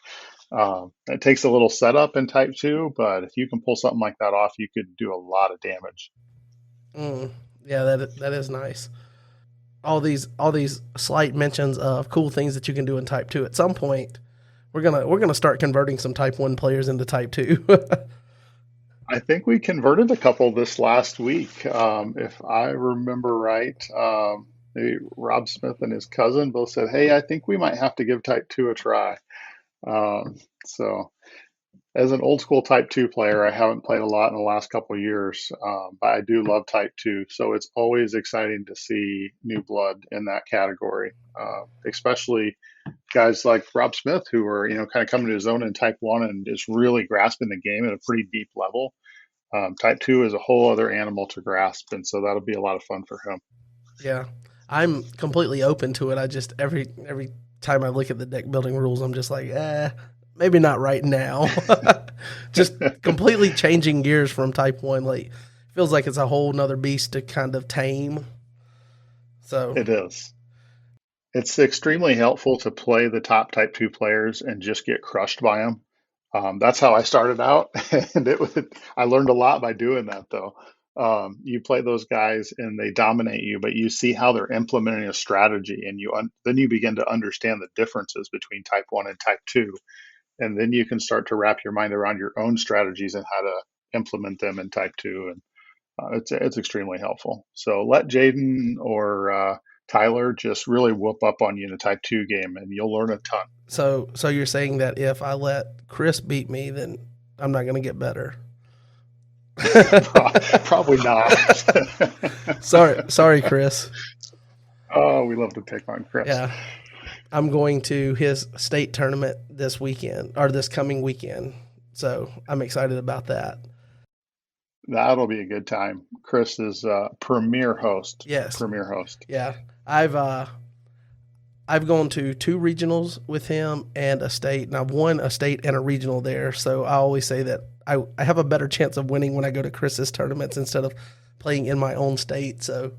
It takes a little setup in Type 2, but if you can pull something like that off, you could do a lot of damage. Yeah, that is nice. All these slight mentions of cool things that you can do in Type 2. At some point, we're gonna start converting some Type 1 players into Type 2. I think we converted a couple this last week, if I remember right. Maybe Rob Smith and his cousin both said, "Hey, I think we might have to give Type 2 a try." So as an old school Type 2 player, I haven't played a lot in the last couple of years, but I do love Type 2. So it's always exciting to see new blood in that category, especially guys like Rob Smith, who are, kind of coming to his own in Type 1 and is really grasping the game at a pretty deep level. Type 2 is a whole other animal to grasp. And so that'll be a lot of fun for him. Yeah, I'm completely open to it. I just every time I look at the deck building rules, I'm just like, maybe not right now. Just completely changing gears from Type 1. Like, feels like it's a whole nother beast to kind of tame. So It is. It's extremely helpful to play the top Type 2 players and just get crushed by them. That's how I started out, and I learned a lot by doing that, though. You play those guys and they dominate you, but you see how they're implementing a strategy, and then you begin to understand the differences between Type 1 and Type 2, and then you can start to wrap your mind around your own strategies and how to implement them in Type 2, and it's extremely helpful. So let Jaden or Tyler just really whoop up on you in a Type 2 game, and you'll learn a ton. so you're saying that if I let Chris beat me, then I'm not going to get better. Probably not. Sorry, Chris. Oh, we love to pick on Chris. Yeah, I'm going to his state tournament this weekend or this coming weekend, so I'm excited about that. That'll be a good time. Chris is premier host. Yes. Premier host. Yeah, I've gone to 2 regionals with him and a state, and I've won a state and a regional there. So I always say that I have a better chance of winning when I go to Chris's tournaments instead of playing in my own state. So,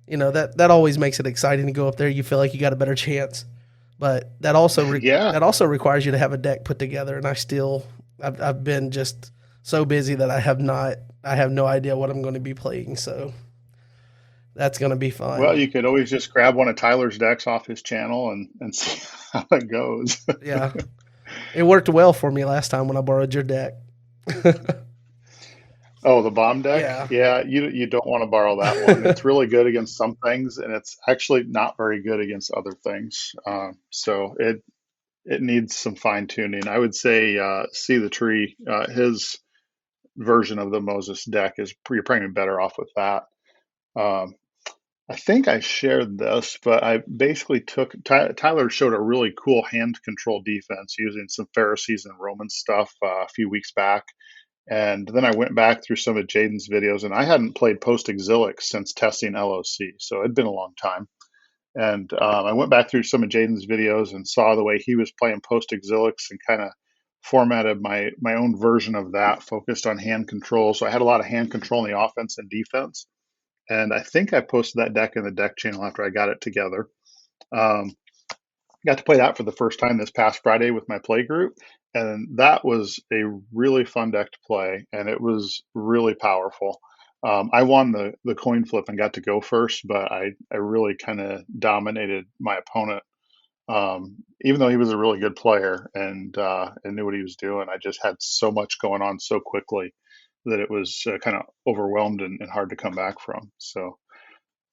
that always makes it exciting to go up there. You feel like you got a better chance, but that also that also requires you to have a deck put together. And I've been just so busy that I have no idea what I'm going to be playing. So that's going to be fun. Well, you could always just grab one of Tyler's decks off his channel and see how it goes. Yeah. It worked well for me last time when I borrowed your deck. Oh, the bomb deck? Yeah, Yeah, you don't want to borrow that one. It's really good against some things, and it's actually not very good against other things. So it needs some fine tuning. I would say See the Tree, his version of the Moses deck is you're probably better off with that. Um, I think I shared this, but I basically took Tyler showed a really cool hand control defense using some Pharisees and Roman stuff a few weeks back. And then I went back through some of Jaden's videos, and I hadn't played post exilic since testing LOC, so it'd been a long time. And I went back through some of Jaden's videos and saw the way he was playing post exilics and kind of formatted my own version of that, focused on hand control. So I had a lot of hand control in the offense and defense. And I think I posted that deck in the deck channel after I got it together. Um, got to play that for the first time this past Friday with my play group, and that was a really fun deck to play, and it was really powerful. I won the coin flip and got to go first, but I really kind of dominated my opponent. Even though he was a really good player and knew what he was doing, I just had so much going on so quickly that it was kind of overwhelmed and hard to come back from. So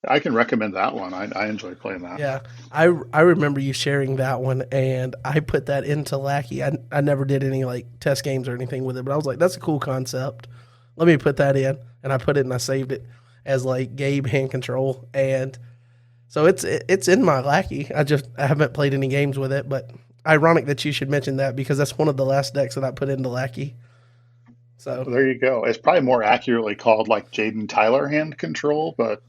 I can recommend that one. I enjoy playing that. yeah. I remember you sharing that one, and I put that into Lackey. I never did any like test games or anything with it, but I was like, that's a cool concept. Let me put that in, and I put it and I saved it as like Gabe hand control, and so it's in my Lackey. I haven't played any games with it, but ironic that you should mention that because that's one of the last decks that I put into Lackey. So Well, there you go. It's probably more accurately called like Jaden Tyler hand control, but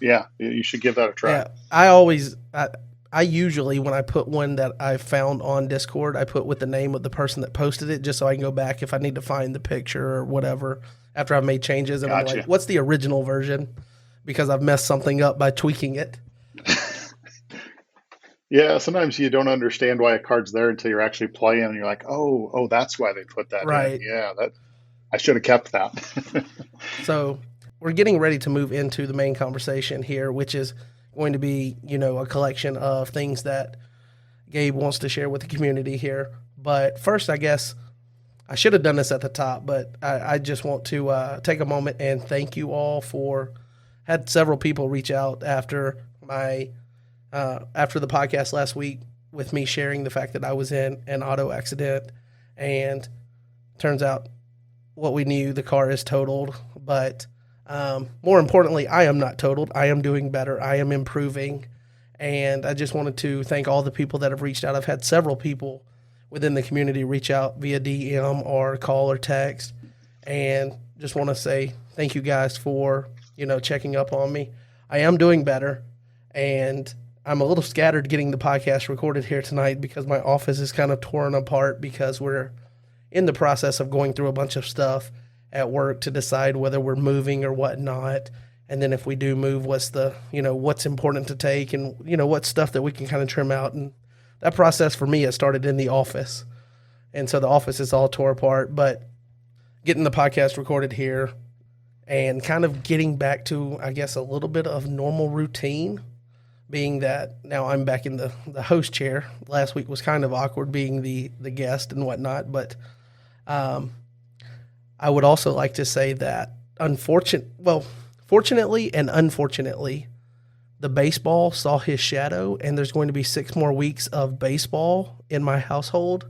yeah, you should give that a try. yeah, I usually when I put one that I found on Discord, I put with the name of the person that posted it, just so I can go back if I need to find the picture or whatever after I've made changes, and I'm Gotcha. like, what's the original version? Because I've messed something up by tweaking it. Yeah, sometimes you don't understand why a card's there until you're actually playing, and you're like, oh, that's why they put that in. Right. Yeah, that I should have kept that. So we're getting ready to move into the main conversation here, which is going to be, a collection of things that Gabe wants to share with the community here. But first, I guess I should have done this at the top, but I just want to take a moment and thank you all for had several people reach out after after the podcast last week with me sharing the fact that I was in an auto accident, and turns out what we knew, the car is totaled, but more importantly, I am not totaled. I am doing better. I am improving. And I just wanted to thank all the people that have reached out. I've had several people within the community reach out via DM or call or text. And just want to say thank you guys for, checking up on me. I am doing better. And I'm a little scattered getting the podcast recorded here tonight because my office is kind of torn apart because we're in the process of going through a bunch of stuff at work to decide whether we're moving or whatnot. And then if we do move, what's important to take and, what stuff that we can kind of trim out. And that process for me has started in the office. And so the office is all tore apart, but getting the podcast recorded here and kind of getting back to, I guess, a little bit of normal routine, being that now I'm back in the host chair. Last week was kind of awkward being the guest and whatnot, but I would also like to say that fortunately and unfortunately, the baseball saw his shadow, and there's going to be 6 more weeks of baseball in my household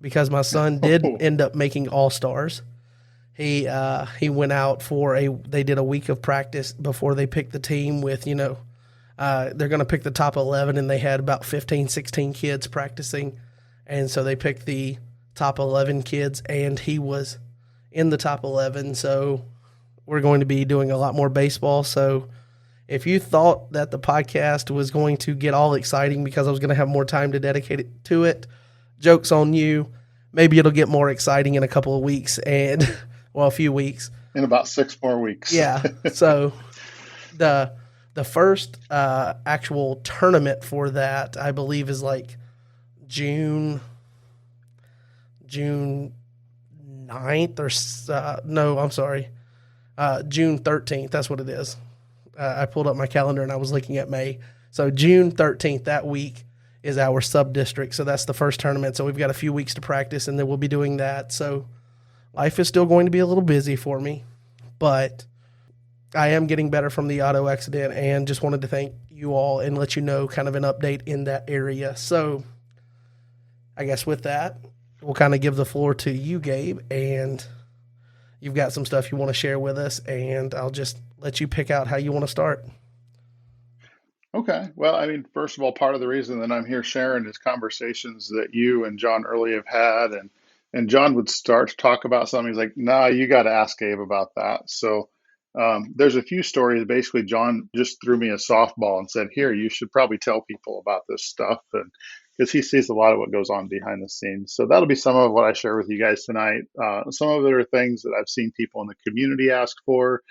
because my son did end up making All-Stars. He went out they did a week of practice before they picked the team with, they're going to pick the top 11, and they had about 15, 16 kids practicing. And so they picked the top 11 kids, and he was in the top 11. So we're going to be doing a lot more baseball. So if you thought that the podcast was going to get all exciting because I was going to have more time to dedicate it to it, joke's on you. Maybe it'll get more exciting in a couple of weeks a few weeks. In about 6 more weeks. Yeah. So the first actual tournament for that, I believe, is like June 9th or no, I'm sorry, June 13th. That's what it is. I pulled up my calendar and I was looking at May. So June 13th, that week, is our sub-district. So that's the first tournament. So we've got a few weeks to practice, and then we'll be doing that. So life is still going to be a little busy for me. but I am getting better from the auto accident and just wanted to thank you all and let you know kind of an update in that area. So I guess with that, we'll kind of give the floor to you, Gabe, and you've got some stuff you want to share with us, and I'll just let you pick out how you want to start. Okay. Well, I mean, first of all, part of the reason that I'm here sharing is conversations that you and John early have had, and John would start to talk about something. He's like, "Nah, you got to ask Gabe about that." So there's a few stories. Basically, John just threw me a softball and said, "Here, you should probably tell people about this stuff," and because he sees a lot of what goes on behind the scenes. So that'll be some of what I share with you guys tonight. Some of it are things that I've seen people in the community ask for,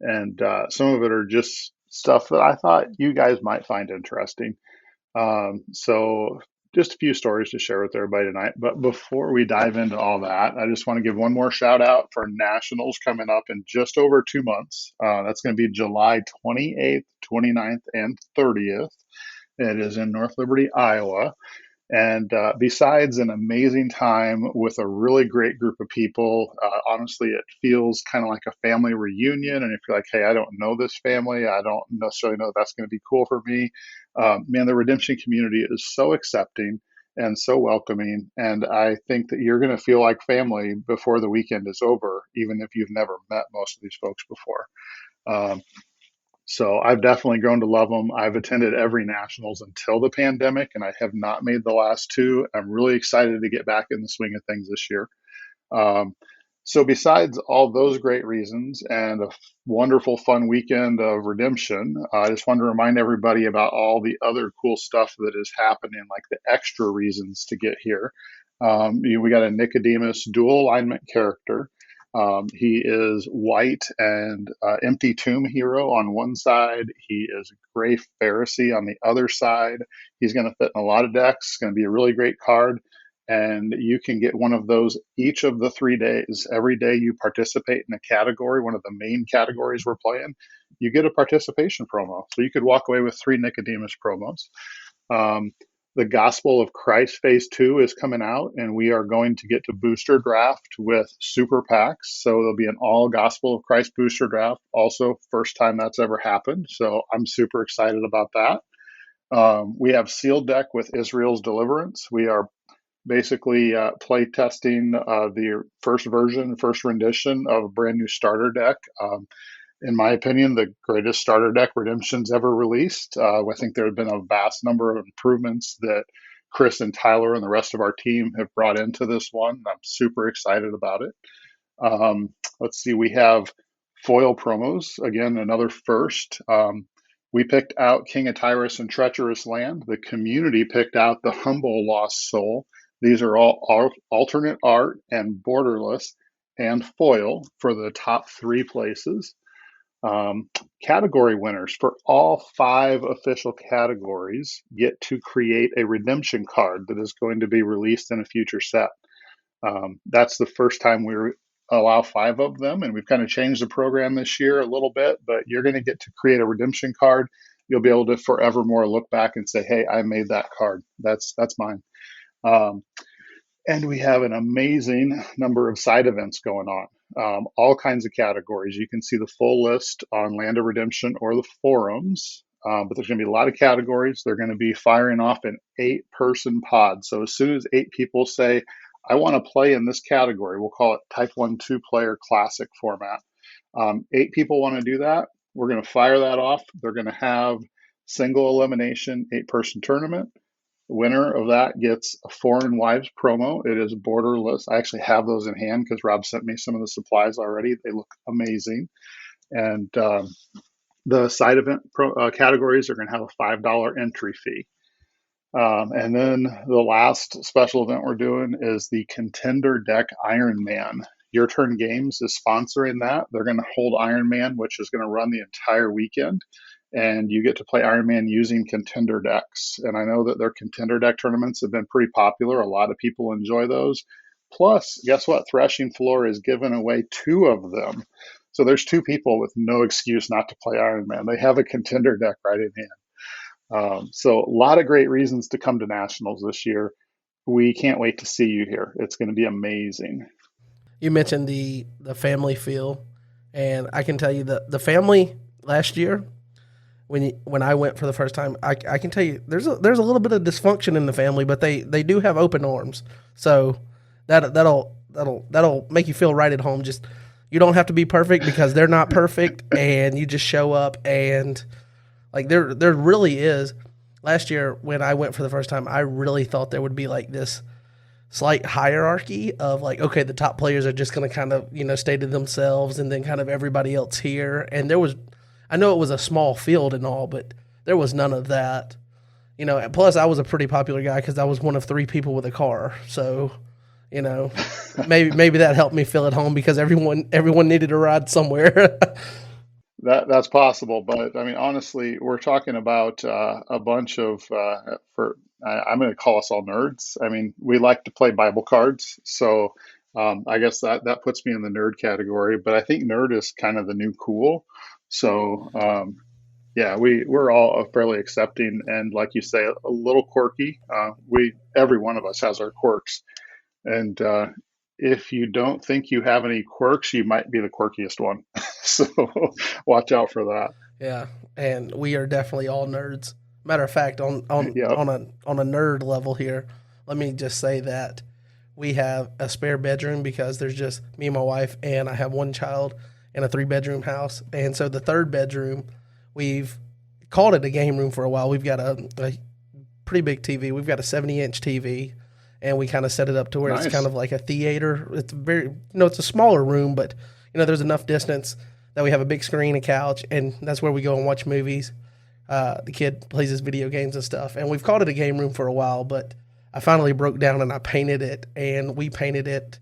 and some of it are just stuff that I thought you guys might find interesting. So just a few stories to share with everybody tonight. But before we dive into all that, I just want to give one more shout out for nationals coming up in just over 2 months. That's going to be July 28th, 29th, and 30th. It is in North Liberty, Iowa. And besides an amazing time with a really great group of people, honestly, it feels kind of like a family reunion. And if you're like, hey, I don't know this family, I don't necessarily know if that's going to be cool for me. Man, the redemption community is so accepting and so welcoming. And I think that you're going to feel like family before the weekend is over, even if you've never met most of these folks before. Um, so I've definitely grown to love them. I've attended every nationals until the pandemic, and I have not made the last two. I'm really excited to get back in the swing of things this year. Um, so besides all those great reasons and a wonderful, fun weekend of redemption, I just wanted to remind everybody about all the other cool stuff that is happening, like the extra reasons to get here. We got a Nicodemus dual alignment character. He is white and empty tomb hero on one side. He is gray Pharisee on the other side. He's going to fit in a lot of decks. It's going to be a really great card. And you can get one of those each of the 3 days. Every day you participate in a category, one of the main categories we're playing, you get a participation promo. So you could walk away with 3 Nicodemus promos. Um, the Gospel of Christ Phase 2 is coming out, and we are going to get to booster draft with super packs. So there'll be an all Gospel of Christ booster draft. Also, first time that's ever happened. So I'm super excited about that. We have sealed deck with Israel's Deliverance. We are basically play testing the first version, first rendition of a brand new starter deck. In my opinion, the greatest starter deck Redemption's ever released. I think there have been a vast number of improvements that Chris and Tyler and the rest of our team have brought into this one. I'm super excited about it. Let's see, we have foil promos. Again, another first. We picked out King of Tyrus and Treacherous Land. The community picked out the Humble Lost Soul. These are all alternate art and borderless and foil for the top 3 places. Category winners for all 5 official categories get to create a redemption card that is going to be released in a future set. That's the first time we allow 5 of them, and we've kind of changed the program this year a little bit, but you're going to get to create a redemption card. You'll be able to forevermore look back and say, hey, I made that card. That's mine. And we have an amazing number of side events going on, all kinds of categories. You can see the full list on Land of Redemption or the forums, but there's going to be a lot of categories. They're going to be firing off an 8-person pod. So as soon as 8 people say, I want to play in this category, we'll call it Type 1 2-player classic format. 8 people want to do that. We're going to fire that off. They're going to have single elimination 8-person tournament. The winner of that gets a Foreign Wives promo. It is borderless. I actually have those in hand because Rob sent me some of the supplies already. They look amazing. And the side event categories are going to have a $5 entry fee. And then the last special event we're doing is the Contender Deck Iron Man. Your Turn Games is sponsoring that. They're going to hold Iron Man, which is going to run the entire weekend. And you get to play Iron Man using contender decks. And I know that their contender deck tournaments have been pretty popular. A lot of people enjoy those. Plus, guess what? Threshing Floor is giving away 2 of them. So there's 2 people with no excuse not to play Iron Man. They have a contender deck right in hand. So a lot of great reasons to come to Nationals this year. We can't wait to see you here. It's going to be amazing. You mentioned the family feel, And I can tell you the family last year when I went for the first time, I can tell you there's a little bit of dysfunction in the family, but they do have open arms, so that'll make you feel right at home. Just you don't have to be perfect because they're not perfect, and you just show up and like there really is. Last year when I went for the first time, I really thought there would be like this slight hierarchy of like, okay, the top players are just going to kind of, stay to themselves and then kind of everybody else here. And I know it was a small field and all, but there was none of that. Plus I was a pretty popular guy because I was one of three people with a car. So, you know, maybe that helped me feel at home because everyone needed a ride somewhere. That's possible, but I mean, honestly, we're talking about a bunch of I'm going to call us all nerds. I mean, we like to play Bible cards, so I guess that puts me in the nerd category. But I think nerd is kind of the new cool. So yeah, we're all fairly accepting, and like you say, a little quirky. We every one of us has our quirks, and if you don't think you have any quirks, you might be the quirkiest one. So watch out for that. Yeah, and we are definitely all nerds. Matter of fact, Yep. on a nerd level here, let me just say that we have a spare bedroom because there's just me and my wife, and I have one child in a three-bedroom house, and so the third bedroom, we've called it a game room for a while. We've got a pretty big TV. We've got a 70-inch TV, and we kind of set it up to where it's kind Nice. of like a theater. It's very, it's a smaller room, but there's enough distance that we have a big screen, a couch, and that's where we go and watch movies. The kid plays his video games and stuff, and we've called it a game room for a while, but I finally broke down and I painted it, and we painted it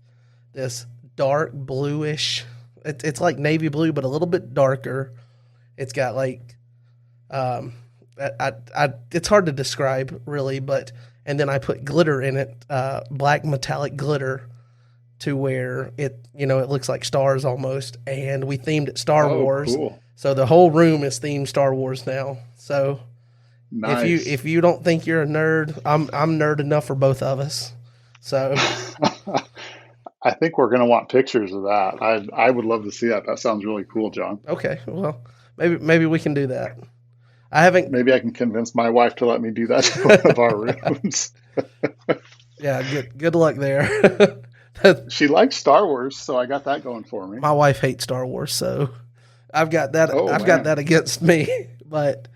this dark bluish. It's like navy blue, but a little bit darker. It's got like um, it's hard to describe really, but and then I put glitter in it, black metallic glitter, to where it looks like stars almost, and we themed it Star Oh, Wars. cool. So the whole room is themed Star Wars now. So Nice. if you don't think you're a nerd, I'm nerd enough for both of us. So I think we're going to want pictures of that. I would love to see that. That sounds really cool, John. okay, well maybe we can do that. I haven't. Maybe I can convince my wife to let me do that to one of our rooms. Yeah, good luck there. She likes Star Wars, so I got that going for me. My wife hates Star Wars, so I've got that. Oh I've got man. that against me. But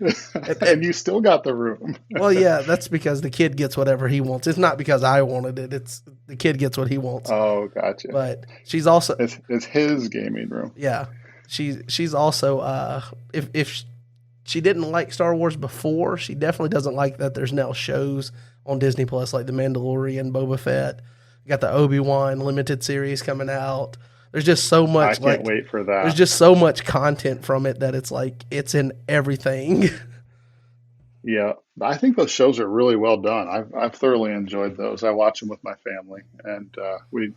And you still got the room. well, yeah, that's because the kid gets whatever he wants. It's not because I wanted it. It's the kid gets what he wants. Oh, gotcha. But she's also, It's his gaming room. yeah, she's also if she didn't like Star Wars before, she definitely doesn't like that there's now shows on Disney Plus like The Mandalorian, Boba Fett. You got the Obi-Wan limited series coming out. There's just so I much can't like wait for there's that. just so much content from it that it's like it's in everything. Yeah, I think those shows are really well done. I've thoroughly enjoyed those. I watch them with my family, and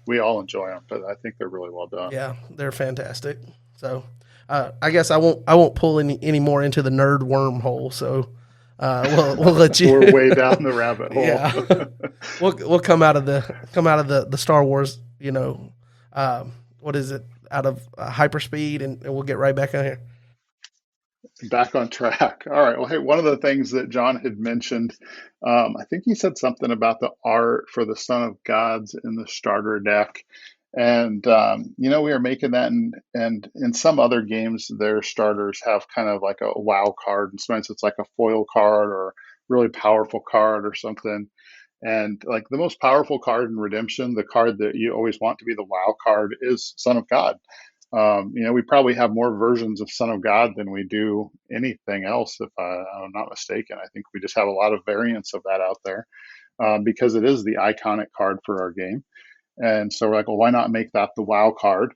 we all enjoy them. But I think they're really well done. Yeah, they're fantastic. So I guess I won't pull any more into the nerd wormhole. So we'll let you. We're way down the rabbit hole. Yeah, we'll come out of the Star Wars. What is it? Out of hyperspeed, and we'll get right back on here. Back on track. All right. Well, hey, one of the things that John had mentioned, I think he said something about the art for the Son of Gods in the starter deck. And we are making that, and in some other games, their starters have kind of like a wow card, and sometimes it's like a foil card or a really powerful card or something. And like the most powerful card in Redemption, the card that you always want to be the wow card is Son of God. We probably have more versions of Son of God than we do anything else, if I'm not mistaken. I think we just have a lot of variants of that out there because it is the iconic card for our game. And so we're like, well, why not make that the WoW card?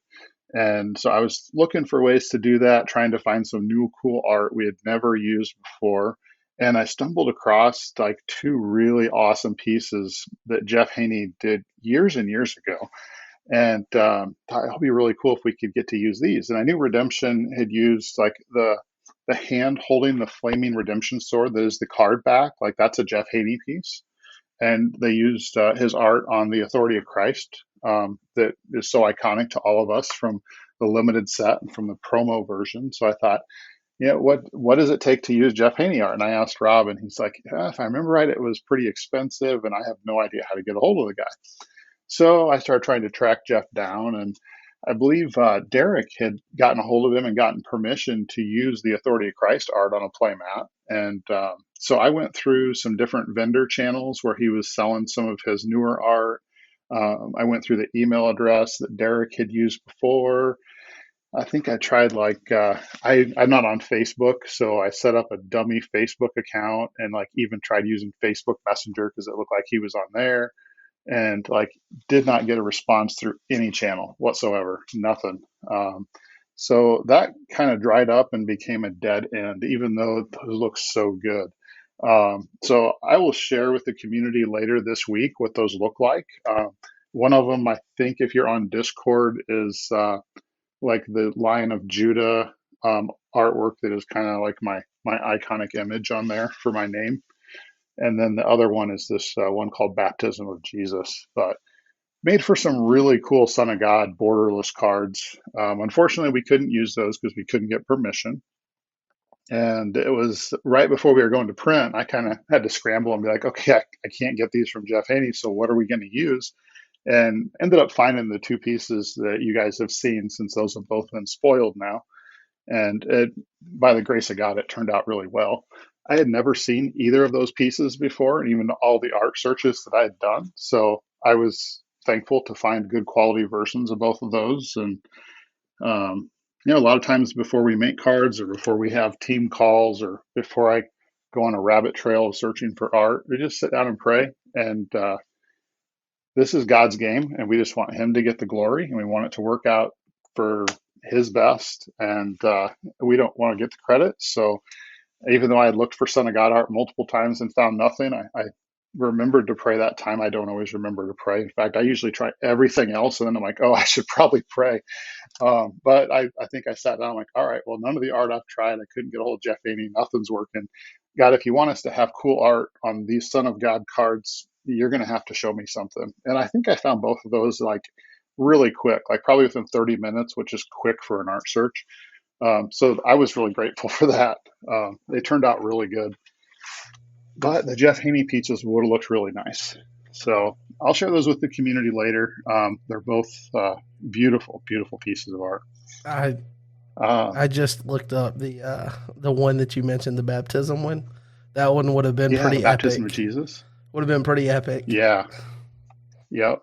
And so I was looking for ways to do that, trying to find some new cool art we had never used before. And I stumbled across like two really awesome pieces that Jeff Haney did years and years ago, and thought it'll be really cool if we could get to use these. And I knew Redemption had used like the hand holding the flaming Redemption sword that is the card back, like that's a Jeff Haney piece. and they used his art on the Authority of Christ, that is so iconic to all of us from the limited set and from the promo version. So I thought, yeah, what does it take to use Jeff Haney art? And I asked Rob, and he's like, yeah, if I remember right, it was pretty expensive, and I have no idea how to get a hold of the guy. So I started trying to track Jeff down, and I believe Derek had gotten a hold of him and gotten permission to use the Authority of Christ art on a playmat. And so I went through some different vendor channels where he was selling some of his newer art. I went through the email address that Derek had used before. I think I tried I'm not on Facebook, so I set up a dummy Facebook account and like even tried using Facebook Messenger because it looked like he was on there, and like did not get a response through any channel whatsoever, nothing. So that kind of dried up and became a dead end, even though it looks so good. So I will share with the community later this week what those look like. One of them, I think, if you're on Discord, is like the Lion of Judah artwork that is kind of like my iconic image on there for my name. And then the other one is this one called Baptism of Jesus, but made for some really cool Son of God borderless cards. Unfortunately, we couldn't use those because we couldn't get permission. And it was right before we were going to print. I kind of had to scramble and be like, okay, I can't get these from Jeff Haney. So what are we going to use? And ended up finding the two pieces that you guys have seen, since those have both been spoiled now. And by the grace of God, it turned out really well. I had never seen either of those pieces before, and even all the art searches that I had done. So I was thankful to find good quality versions of both of those. And a lot of times before we make cards, or before we have team calls, or before I go on a rabbit trail of searching for art, we just sit down and pray. And this is God's game, and we just want Him to get the glory, and we want it to work out for His best, and we don't want to get the credit. So even though I had looked for Son of God art multiple times and found nothing, I remembered to pray that time. I don't always remember to pray. In fact, I usually try everything else, and then I'm like, oh, I should probably pray. But I think I sat down, I'm like, all right, well, none of the art I've tried, I couldn't get a hold of Jeff Haney. Nothing's working. God, if you want us to have cool art on these Son of God cards, you're going to have to show me something. And I think I found both of those like really quick, like probably within 30 minutes, which is quick for an art search. So I was really grateful for that. They turned out really good. But the Jeff Haney pizzas would have looked really nice. So I'll share those with the community later. They're both beautiful, beautiful pieces of art. I Uh, I just looked up the one that you mentioned, the baptism one. That one would have been yeah, the pretty baptism of epic. Jesus. Would have been pretty epic. Yeah, yep.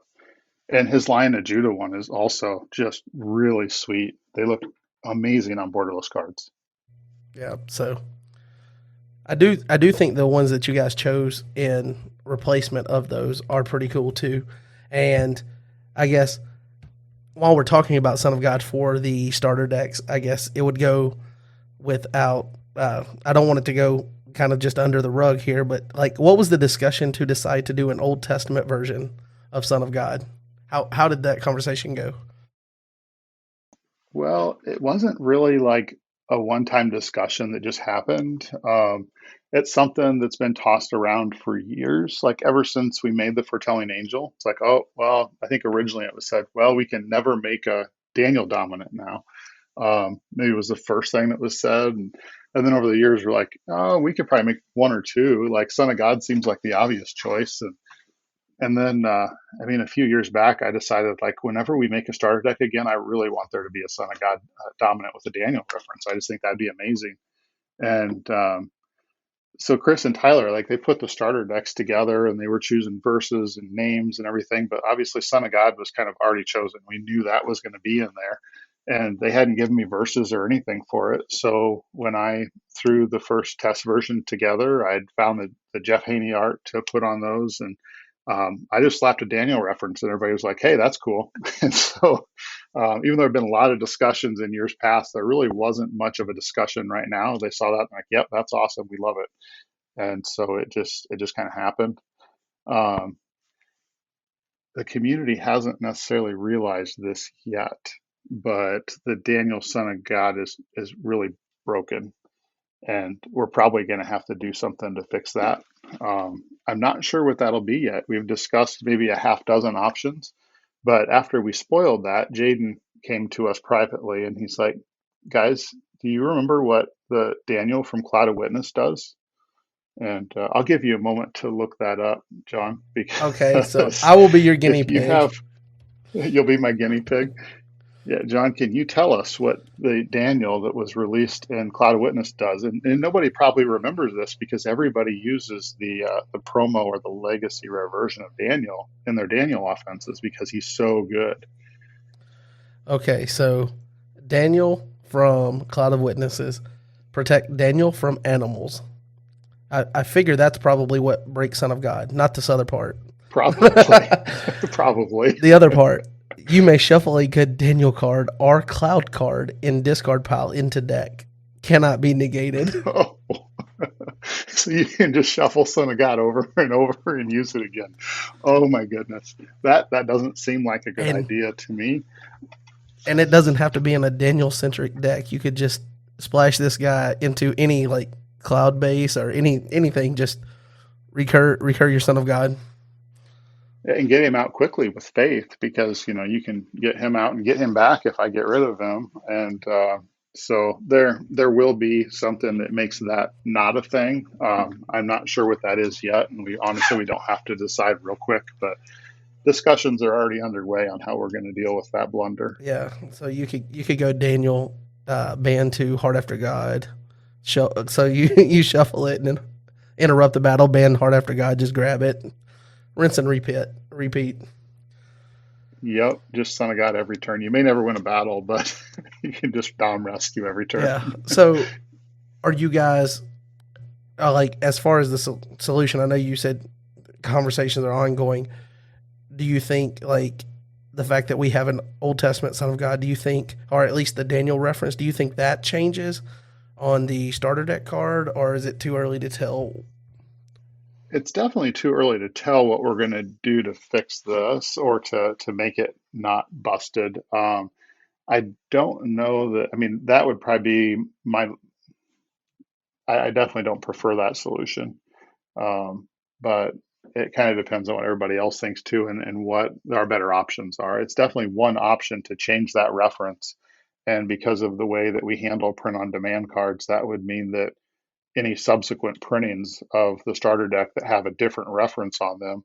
And his Lion of Judah one is also just really sweet. They look amazing on borderless cards. Yeah. So I do think the ones that you guys chose in replacement of those are pretty cool too. And I guess while we're talking about Son of God for the starter decks, I guess it would go without. I don't want it to go kind of just under the rug here, but like, what was the discussion to decide to do an Old Testament version of Son of God? How did that conversation go? Well, it wasn't really like a one-time discussion that just happened. It's something that's been tossed around for years, like ever since we made the foretelling angel. It's like, oh, well, I think originally it was said, well, we can never make a Daniel dominant now. Maybe it was the first thing that was said. And then over the years, we're like, oh, we could probably make one or two. Like Son of God seems like the obvious choice. And then, a few years back, I decided like whenever we make a starter deck again, I really want there to be a Son of God dominant with a Daniel reference. I just think that'd be amazing. And so Chris and Tyler, like they put the starter decks together and they were choosing verses and names and everything. But obviously, Son of God was kind of already chosen. We knew that was going to be in there. And they hadn't given me verses or anything for it. So when I threw the first test version together, I'd found the Jeff Haney art to put on those. And I just slapped a Daniel reference, and everybody was like, hey, that's cool. And so even though there have been a lot of discussions in years past, there really wasn't much of a discussion right now. They saw that and like, yep, that's awesome. We love it. And so it just kind of happened. Um, the community hasn't necessarily realized this yet, but the Daniel Son of God is really broken, and we're probably going to have to do something to fix that. I'm not sure what that'll be yet. We've discussed maybe a half dozen options, but after we spoiled that, Jaden came to us privately and he's like, guys, do you remember what the Daniel from Cloud of Witness does? And I'll give you a moment to look that up, John, Okay, so because I will be your guinea if you pig. have, you'll be my guinea pig. Yeah, John, can you tell us what the Daniel that was released in Cloud of Witness does? And nobody probably remembers this because everybody uses the promo or the legacy rare version of Daniel in their Daniel offenses because he's so good. Okay, so Daniel from Cloud of Witnesses protect Daniel from animals. I figure that's probably what breaks Son of God, not this other part. Probably, probably. The other part, you may shuffle a good Daniel card or Cloud card in discard pile into deck. Cannot be negated. Oh. So you can just shuffle Son of God over and over and use it again. Oh my goodness, that doesn't seem like a good And idea to me. and it doesn't have to be in a Daniel centric deck. You could just splash this guy into any like cloud base or anything. Just recur your Son of God. And get him out quickly with faith because you can get him out and get him back if I get rid of him. And so there will be something that makes that not a thing. I'm not sure what that is yet, and we don't have to decide real quick, but discussions are already underway on how we're going to deal with that blunder. Yeah. So you could go Daniel ban to Heart After God. So you shuffle it and then interrupt the battle. Ban Heart After God. Just grab it. Rinse and repeat. Repeat. Yep, just Son of God every turn. You may never win a battle, but you can just down rescue every turn. Yeah. So are you guys like as far as the solution? I know you said conversations are ongoing. Do you think like the fact that we have an Old Testament Son of God? Do you think, or at least the Daniel reference, do you think that changes on the starter deck card, or is it too early to tell? It's definitely too early to tell what we're going to do to fix this or to make it not busted. I don't know that. I mean, that would probably be my. I definitely don't prefer that solution, but it kind of depends on what everybody else thinks too, and what our better options are. It's definitely one option to change that reference, and because of the way that we handle print on demand cards, that would mean that any subsequent printings of the starter deck that have a different reference on them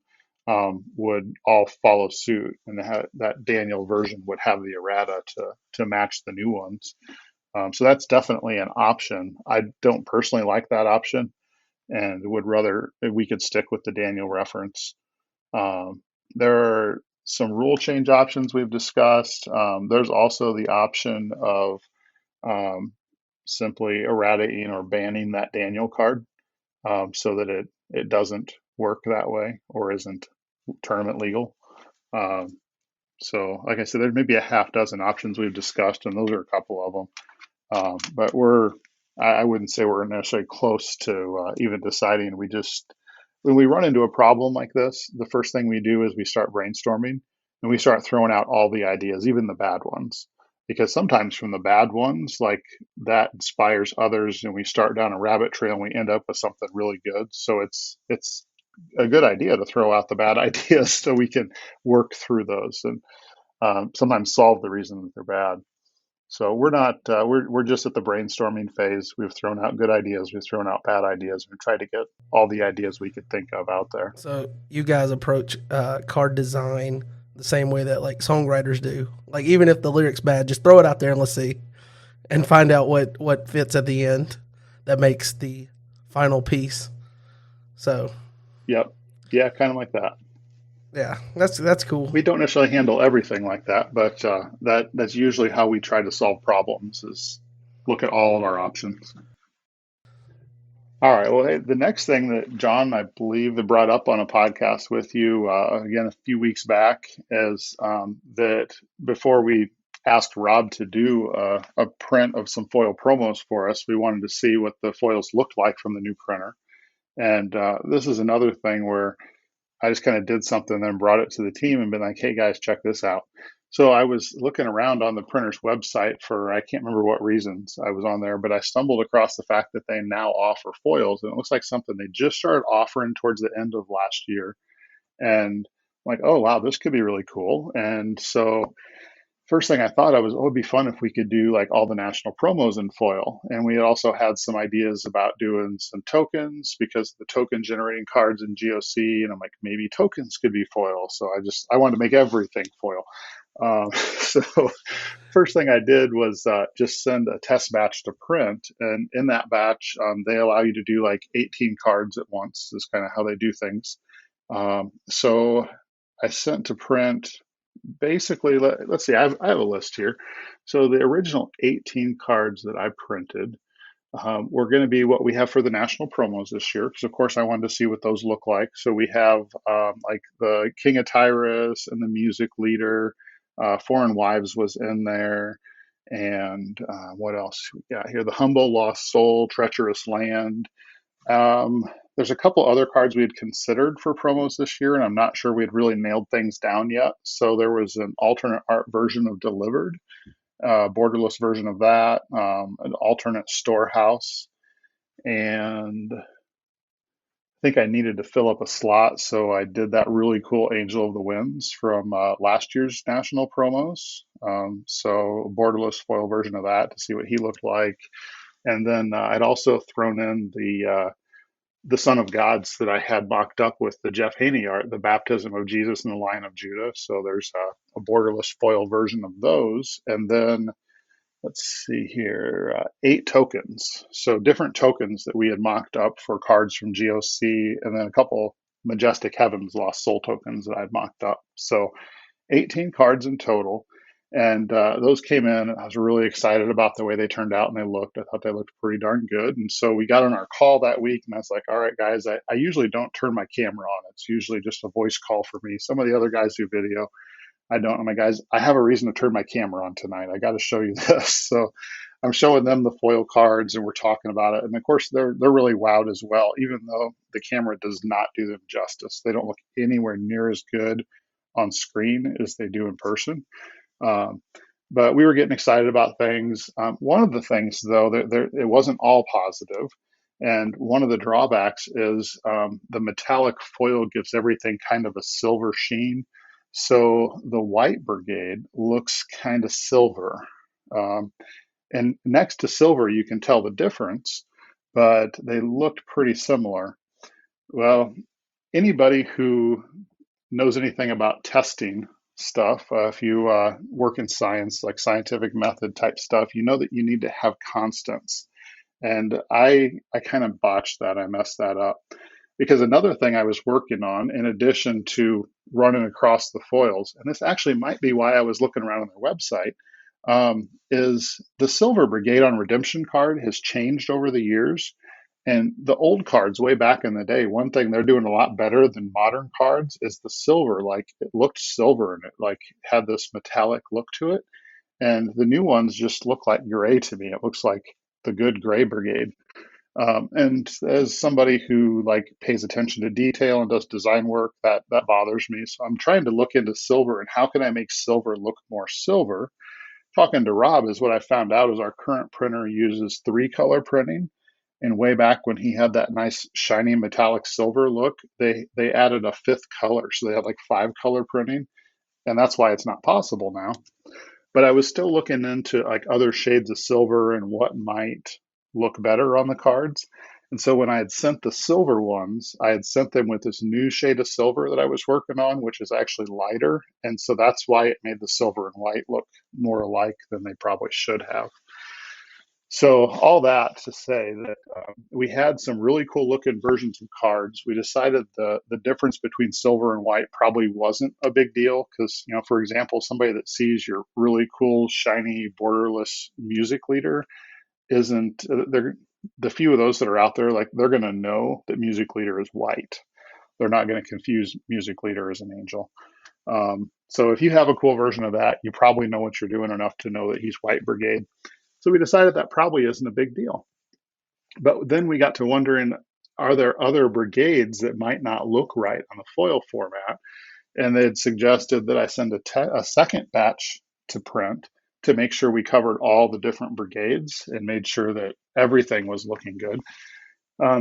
would all follow suit, and that Daniel version would have the errata to match the new ones. So that's definitely an option. I don't personally like that option, and would rather we could stick with the Daniel reference. There are some rule change options we've discussed. There's also the option of um, simply errataing or banning that Daniel card so that it doesn't work that way or isn't tournament legal. Um, so, like I said, there's maybe a half dozen options we've discussed, and those are a couple of them. But I wouldn't say we're necessarily close to even deciding. When we run into a problem like this, the first thing we do is we start brainstorming and we start throwing out all the ideas, even the bad ones. Because sometimes from the bad ones, like that inspires others, and we start down a rabbit trail and we end up with something really good. So it's a good idea to throw out the bad ideas so we can work through those and sometimes solve the reason that they're bad. So we're not we're just at the brainstorming phase. We've thrown out good ideas, we've thrown out bad ideas, we've tried to get all the ideas we could think of out there. So you guys approach card design the same way that like songwriters do. Like even if the lyrics bad, just throw it out there and let's see, and find out what fits at the end that makes the final piece. So Yep. Yeah, kind of like that. yeah, that's cool. We don't necessarily handle everything like that, but that's usually how we try to solve problems is look at all of our options. All right. Well, hey, the next thing that John, I believe, that brought up on a podcast with you again a few weeks back is that before we asked Rob to do a print of some foil promos for us, we wanted to see what the foils looked like from the new printer. And this is another thing where I just kind of did something and then brought it to the team and been like, hey guys, check this out. So I was looking around on the printer's website for, I can't remember what reasons I was on there, but I stumbled across the fact that they now offer foils, and it looks like something they just started offering towards the end of last year. And I'm like, oh wow, this could be really cool. And so first thing I thought of was, oh, it'd be fun if we could do like all the national promos in foil. And we also had some ideas about doing some tokens because the token generating cards in GOC, and I'm like, maybe tokens could be foil. So I wanted to make everything foil. So first thing I did was just send a test batch to print, and in that batch, they allow you to do like 18 cards at once. Is kind of how they do things. So I sent to print basically. Let's see, I have a list here. So the original 18 cards that I printed were going to be what we have for the national promos this year. Because of course I wanted to see what those look like. So we have like the King of Tyrus and the Music Leader. Foreign Wives was in there. And what else we got here? The Humble Lost Soul, Treacherous Land. Um, there's a couple other cards we had considered for promos this year, and I'm not sure we had really nailed things down yet. So there was an alternate art version of Delivered, borderless version of that, an alternate Storehouse, and I think I needed to fill up a slot, so I did that really cool Angel of the Winds from last year's national promos. So borderless foil version of that to see what he looked like, and then I'd also thrown in the Son of Gods that I had mocked up with the Jeff Haney art, the Baptism of Jesus and the Lion of Judah. So there's a borderless foil version of those. And then let's see here, 8 tokens. So different tokens that we had mocked up for cards from GOC, and then a couple Majestic Heavens Lost Soul tokens that I'd mocked up. So 18 cards in total. And those came in. I was really excited about the way they turned out and they looked. I thought they looked pretty darn good. And so we got on our call that week, and I was like, all right, guys, I usually don't turn my camera on. It's usually just a voice call for me. Some of the other guys do video. I don't. I'm like, guys, I have a reason to turn my camera on tonight. I got to show you this. So I'm showing them the foil cards and we're talking about it. And of course, they're really wowed as well, even though the camera does not do them justice. They don't look anywhere near as good on screen as they do in person. Um, but we were getting excited about things. One of the things, though, it wasn't all positive. And one of the drawbacks is the metallic foil gives everything kind of a silver sheen. So the white brigade looks kind of silver. Um, and next to silver, you can tell the difference, but they looked pretty similar. Well, anybody who knows anything about testing stuff, if you work in science, like scientific method type stuff, you know that you need to have constants. And I kind of botched that. I messed that up because another thing I was working on, in addition to running across the foils, and this actually might be why I was looking around on their website, is the Silver Brigade on Redemption card has changed over the years. And the old cards way back in the day, one thing they're doing a lot better than modern cards is the silver. Like it looked silver and it like had this metallic look to it. And the new ones just look like gray to me. It looks like the good gray brigade. And as somebody who like pays attention to detail and does design work, that bothers me. So I'm trying to look into silver and how can I make silver look more silver. Talking to Rob is what I found out is our current printer uses 3-color printing. And way back when he had that nice shiny metallic silver look, they added a 5th color. So they had like 5-color printing. And that's why it's not possible now. But I was still looking into like other shades of silver and what might look better on the cards. And so when I had sent the silver ones, I had sent them with this new shade of silver that I was working on, which is actually lighter. And so that's why it made the silver and white look more alike than they probably should have. So all that to say that we had some really cool looking versions of cards. We decided the difference between silver and white probably wasn't a big deal because, you know, for example, somebody that sees your really cool shiny borderless music leader isn't they're the few of those that are out there, like they're going to know that music leader is white. They're not going to confuse music leader as an angel. So if you have a cool version of that, you probably know what you're doing enough to know that he's white brigade. So we decided that probably isn't a big deal. But then we got to wondering, are there other brigades that might not look right on the foil format? and they had suggested that I send a second batch to print to make sure we covered all the different brigades and made sure that everything was looking good.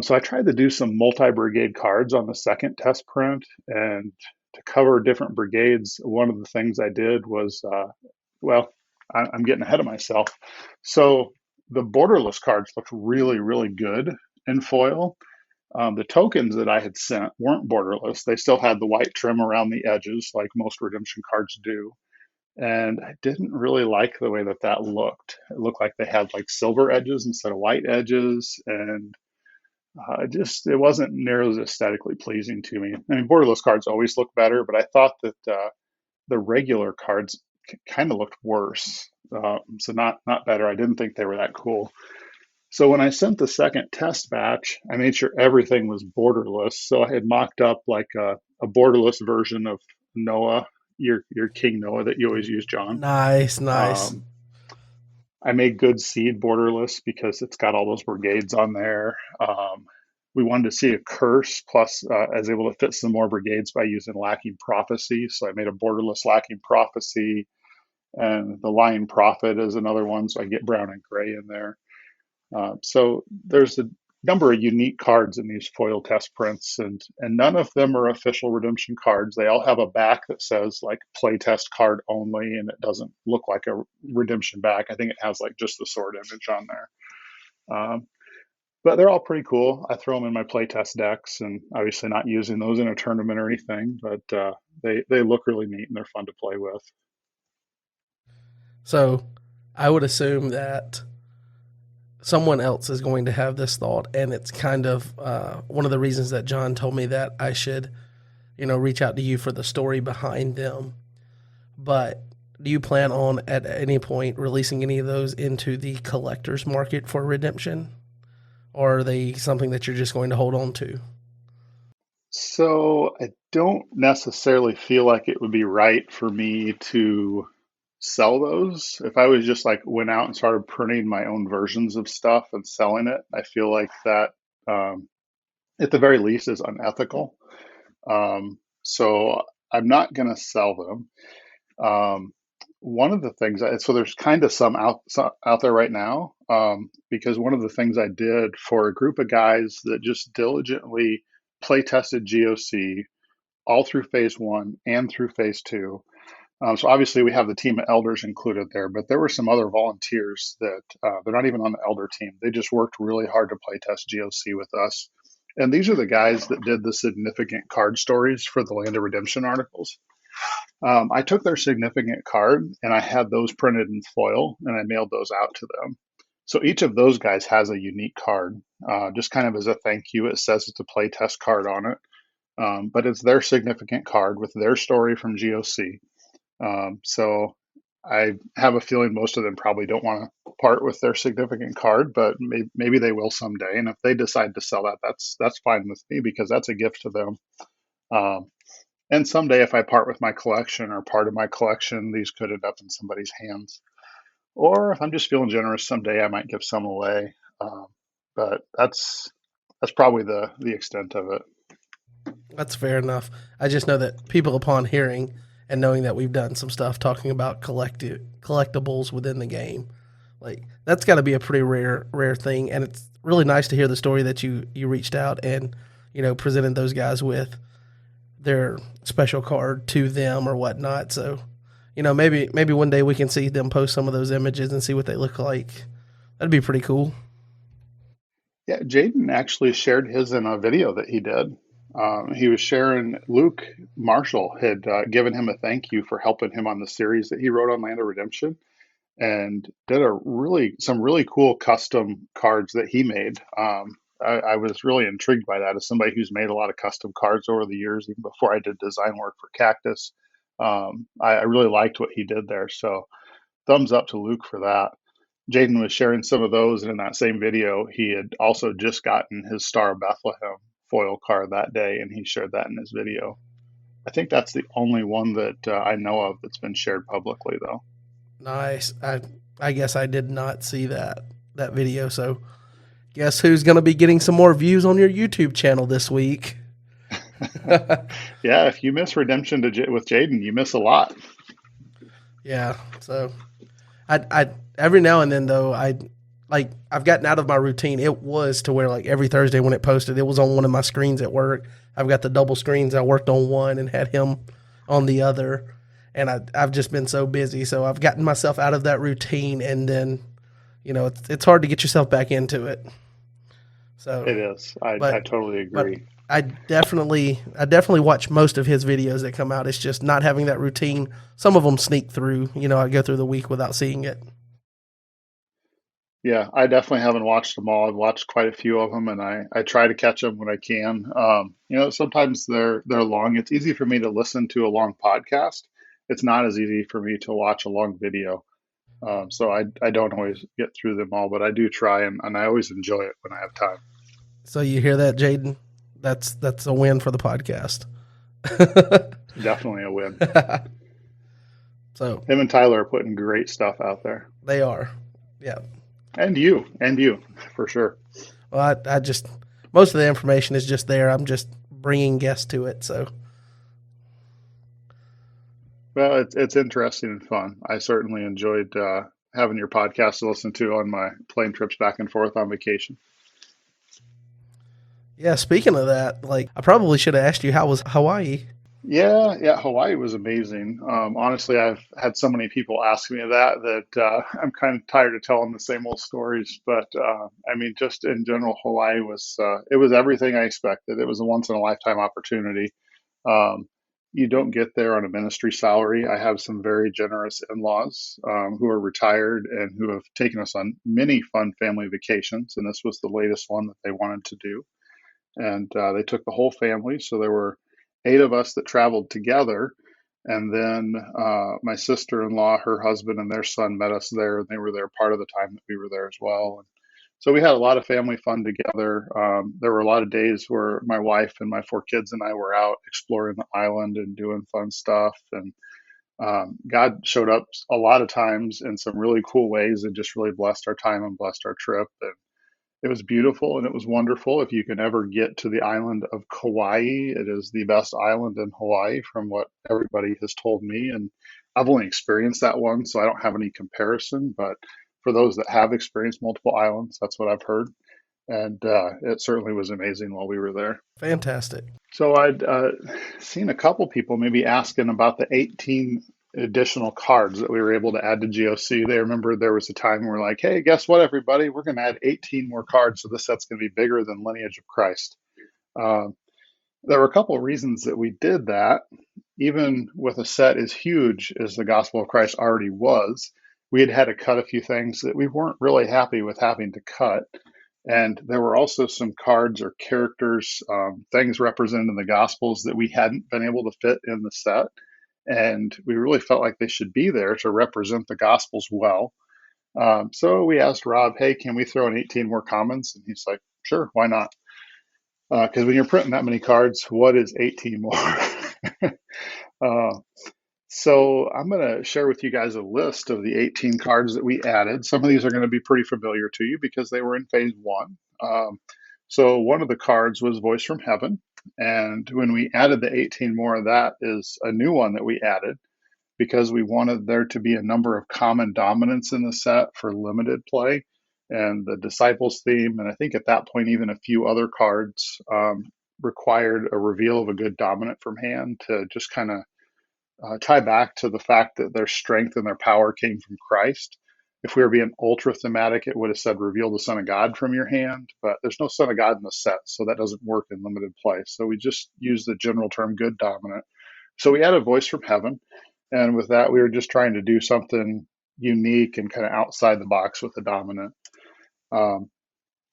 So I tried to do some multi-brigade cards on the second test print, and to cover different brigades, one of the things I did was, well, I'm getting ahead of myself. So the borderless cards looked really, really good in foil. The tokens that I had sent weren't borderless. They still had the white trim around the edges, like most redemption cards do. And I didn't really like the way that that looked. It looked like they had like silver edges instead of white edges, and it wasn't nearly as aesthetically pleasing to me. I mean, borderless cards always look better, but I thought that the regular cards kind of looked worse. So not better. I didn't think they were that cool. So when I sent the second test batch, I made sure everything was borderless. So I had mocked up like a borderless version of Noah, your King Noah that you always use, John. Nice, nice. Um, I made good seed borderless because it's got all those brigades on there. We wanted to see a curse, plus I was able to fit some more brigades by using lacking prophecy. So I made a borderless lacking prophecy, and the lying prophet is another one. So I get brown and gray in there. So there's a number of unique cards in these foil test prints, and none of them are official redemption cards. They all have a back that says like playtest card only, and it doesn't look like a redemption back. I think it has like just the sword image on there. But they're all pretty cool. I throw them in my playtest decks, and obviously not using those in a tournament or anything, but they look really neat and they're fun to play with. So I would assume that someone else is going to have this thought, and it's kind of one of the reasons that John told me that I should, reach out to you for the story behind them. But do you plan on at any point releasing any of those into the collector's market for redemption, or are they something that you're just going to hold on to? So I don't necessarily feel like it would be right for me to sell those. If I was just like went out and started printing my own versions of stuff and selling it, I feel like that um, at the very least is unethical. So I'm not going to sell them. Um, One of the things, so there's kind of some out there right now, because one of the things I did for a group of guys that just diligently play tested GOC all through phase one and through phase two. So obviously we have the team of elders included there, but there were some other volunteers that they're not even on the elder team. They just worked really hard to play test GOC with us. And these are the guys that did the significant card stories for the Land of Redemption articles. I took their significant card and I had those printed in foil and I mailed those out to them. So each of those guys has a unique card, just kind of as a thank you. It says it's a playtest card on it, but it's their significant card with their story from GOC. So I have a feeling most of them probably don't want to part with their significant card, but maybe they will someday. And if they decide to sell that, that's fine with me because that's a gift to them. Um, and someday, if I part with my collection or part of my collection, these could end up in somebody's hands. Or if I'm just feeling generous, someday I might give some away. But that's probably the extent of it. That's fair enough. I just know that people, upon hearing and knowing that we've done some stuff talking about collectibles within the game, like that's got to be a pretty rare thing. And it's really nice to hear the story that you reached out and presented those guys with their special card to them or whatnot. So maybe one day we can see them post some of those images and see what they look like. That'd be pretty cool. Yeah, Jaden actually shared his in a video that he did. He was sharing Luke Marshall had given him a thank you for helping him on the series that he wrote on Land of Redemption, and did some really cool custom cards that he made. I was really intrigued by that as somebody who's made a lot of custom cards over the years, even before I did design work for Cactus. I really liked what he did there. So thumbs up to Luke for that. Jaden was sharing some of those, and in that same video, he had also just gotten his Star of Bethlehem foil card that day, and he shared that in his video. I think that's the only one that I know of that's been shared publicly, though. Nice. I guess I did not see that video. So guess who's going to be getting some more views on your YouTube channel this week? Yeah, if you miss Redemption with Jaden, you miss a lot. Yeah. So I every now and then though I've gotten out of my routine. It was to where like every Thursday when it posted, it was on one of my screens at work. I've got the double screens. I worked on one and had him on the other, and I've just been so busy. So I've gotten myself out of that routine, and then it's hard to get yourself back into it. So, It is. I but totally but agree. I definitely watch most of his videos that come out. It's just not having that routine. Some of them sneak through. I go through the week without seeing it. Yeah, I definitely haven't watched them all. I've watched quite a few of them, and I try to catch them when I can. Sometimes they're long. It's easy for me to listen to a long podcast. It's not as easy for me to watch a long video. So I don't always get through them all, but I do try, and I always enjoy it when I have time. So you hear that, Jaden? That's a win for the podcast. Definitely a win. So Him and Tyler are putting great stuff out there, they are, yeah. and you, for sure. Well, I just most of the information is just there. I'm just bringing guests to it. So Well, it's interesting and fun. I certainly enjoyed having your podcast to listen to on my plane trips back and forth on vacation. yeah. Speaking of that, like I probably should have asked you how was Hawaii. Yeah, yeah, Hawaii was amazing. Honestly, I've had so many people ask me that I'm kind of tired of telling the same old stories. But I mean, just in general, Hawaii was it was everything I expected. It was a once in a lifetime opportunity. Um, you don't get there on a ministry salary. I have some very generous in-laws who are retired and who have taken us on many fun family vacations, and this was the latest one that they wanted to do. And they took the whole family. So there were 8 of us that traveled together. And then my sister-in-law, her husband, and their son met us there, and they were there part of the time that we were there as well. And so we had a lot of family fun together. There were a lot of days where my wife and my 4 kids and I were out exploring the island and doing fun stuff. And God showed up a lot of times in some really cool ways and just really blessed our time and blessed our trip. And it was beautiful and it was wonderful. If you can ever get to the island of Kauai, it is the best island in Hawaii from what everybody has told me. And I've only experienced that one, so I don't have any comparison. But for those that have experienced multiple islands, that's what I've heard. And it certainly was amazing while we were there. Fantastic. So I'd seen a couple people maybe asking about the 18 additional cards that we were able to add to GOC. They remember there was a time we were like, hey, guess what, everybody? We're going to add 18 more cards, so this set's going to be bigger than Lineage of Christ. Um, there were a couple of reasons that we did that. Even with a set as huge as the Gospel of Christ already was, we had had to cut a few things that we weren't really happy with having to cut. And there were also some cards or characters, things represented in the Gospels that we hadn't been able to fit in the set. And we really felt like they should be there to represent the Gospels well. So we asked Rob, hey, can we throw in 18 more commons? And he's like, sure, why not? Because when you're printing that many cards, what is 18 more? uh, so I'm going to share with you guys a list of the 18 cards that we added. Some of these are going to be pretty familiar to you because they were in phase one. So one of the cards was Voice from Heaven. And when we added the 18 more, that is a new one that we added because we wanted there to be a number of common dominants in the set for limited play and the Disciples theme. And I think at that point, even a few other cards required a reveal of a good dominant from hand to just kind of tie back to the fact that their strength and their power came from Christ. If we were being ultra thematic, it would have said reveal the Son of God from your hand, but there's no Son of God in the set, so that doesn't work in limited play. So we just use the general term good dominant. So we added Voice from Heaven, and with that, we were just trying to do something unique and kind of outside the box with the dominant. Um,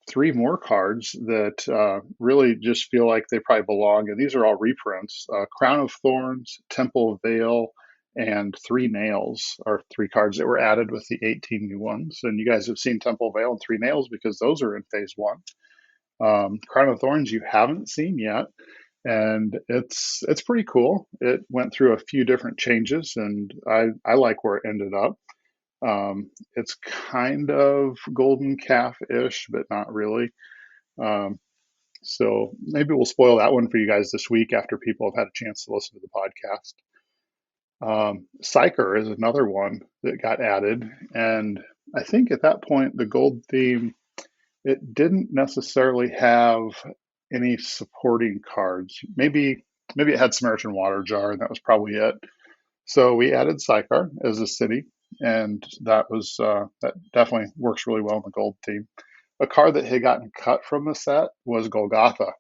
3 more cards that really just feel like they probably belong, and these are all reprints. Crown of Thorns, Temple Veil, and 3 Nails are 3 cards that were added with the 18 new ones. And you guys have seen Temple Veil and 3 Nails because those are in phase one. Crown of Thorns you haven't seen yet, and it's pretty cool. It went through a few different changes, and I like where it ended up. It's kind of golden calf ish, but not really. Um, So maybe we'll spoil that one for you guys this week after people have had a chance to listen to the podcast. Psyker is another one that got added, and I think at that point the gold theme, it didn't necessarily have any supporting cards. Maybe it had Samaritan Water Jar, and that was probably it. So we added Psyker as a city, and that definitely works really well in the gold theme. A card that had gotten cut from the set was Golgotha.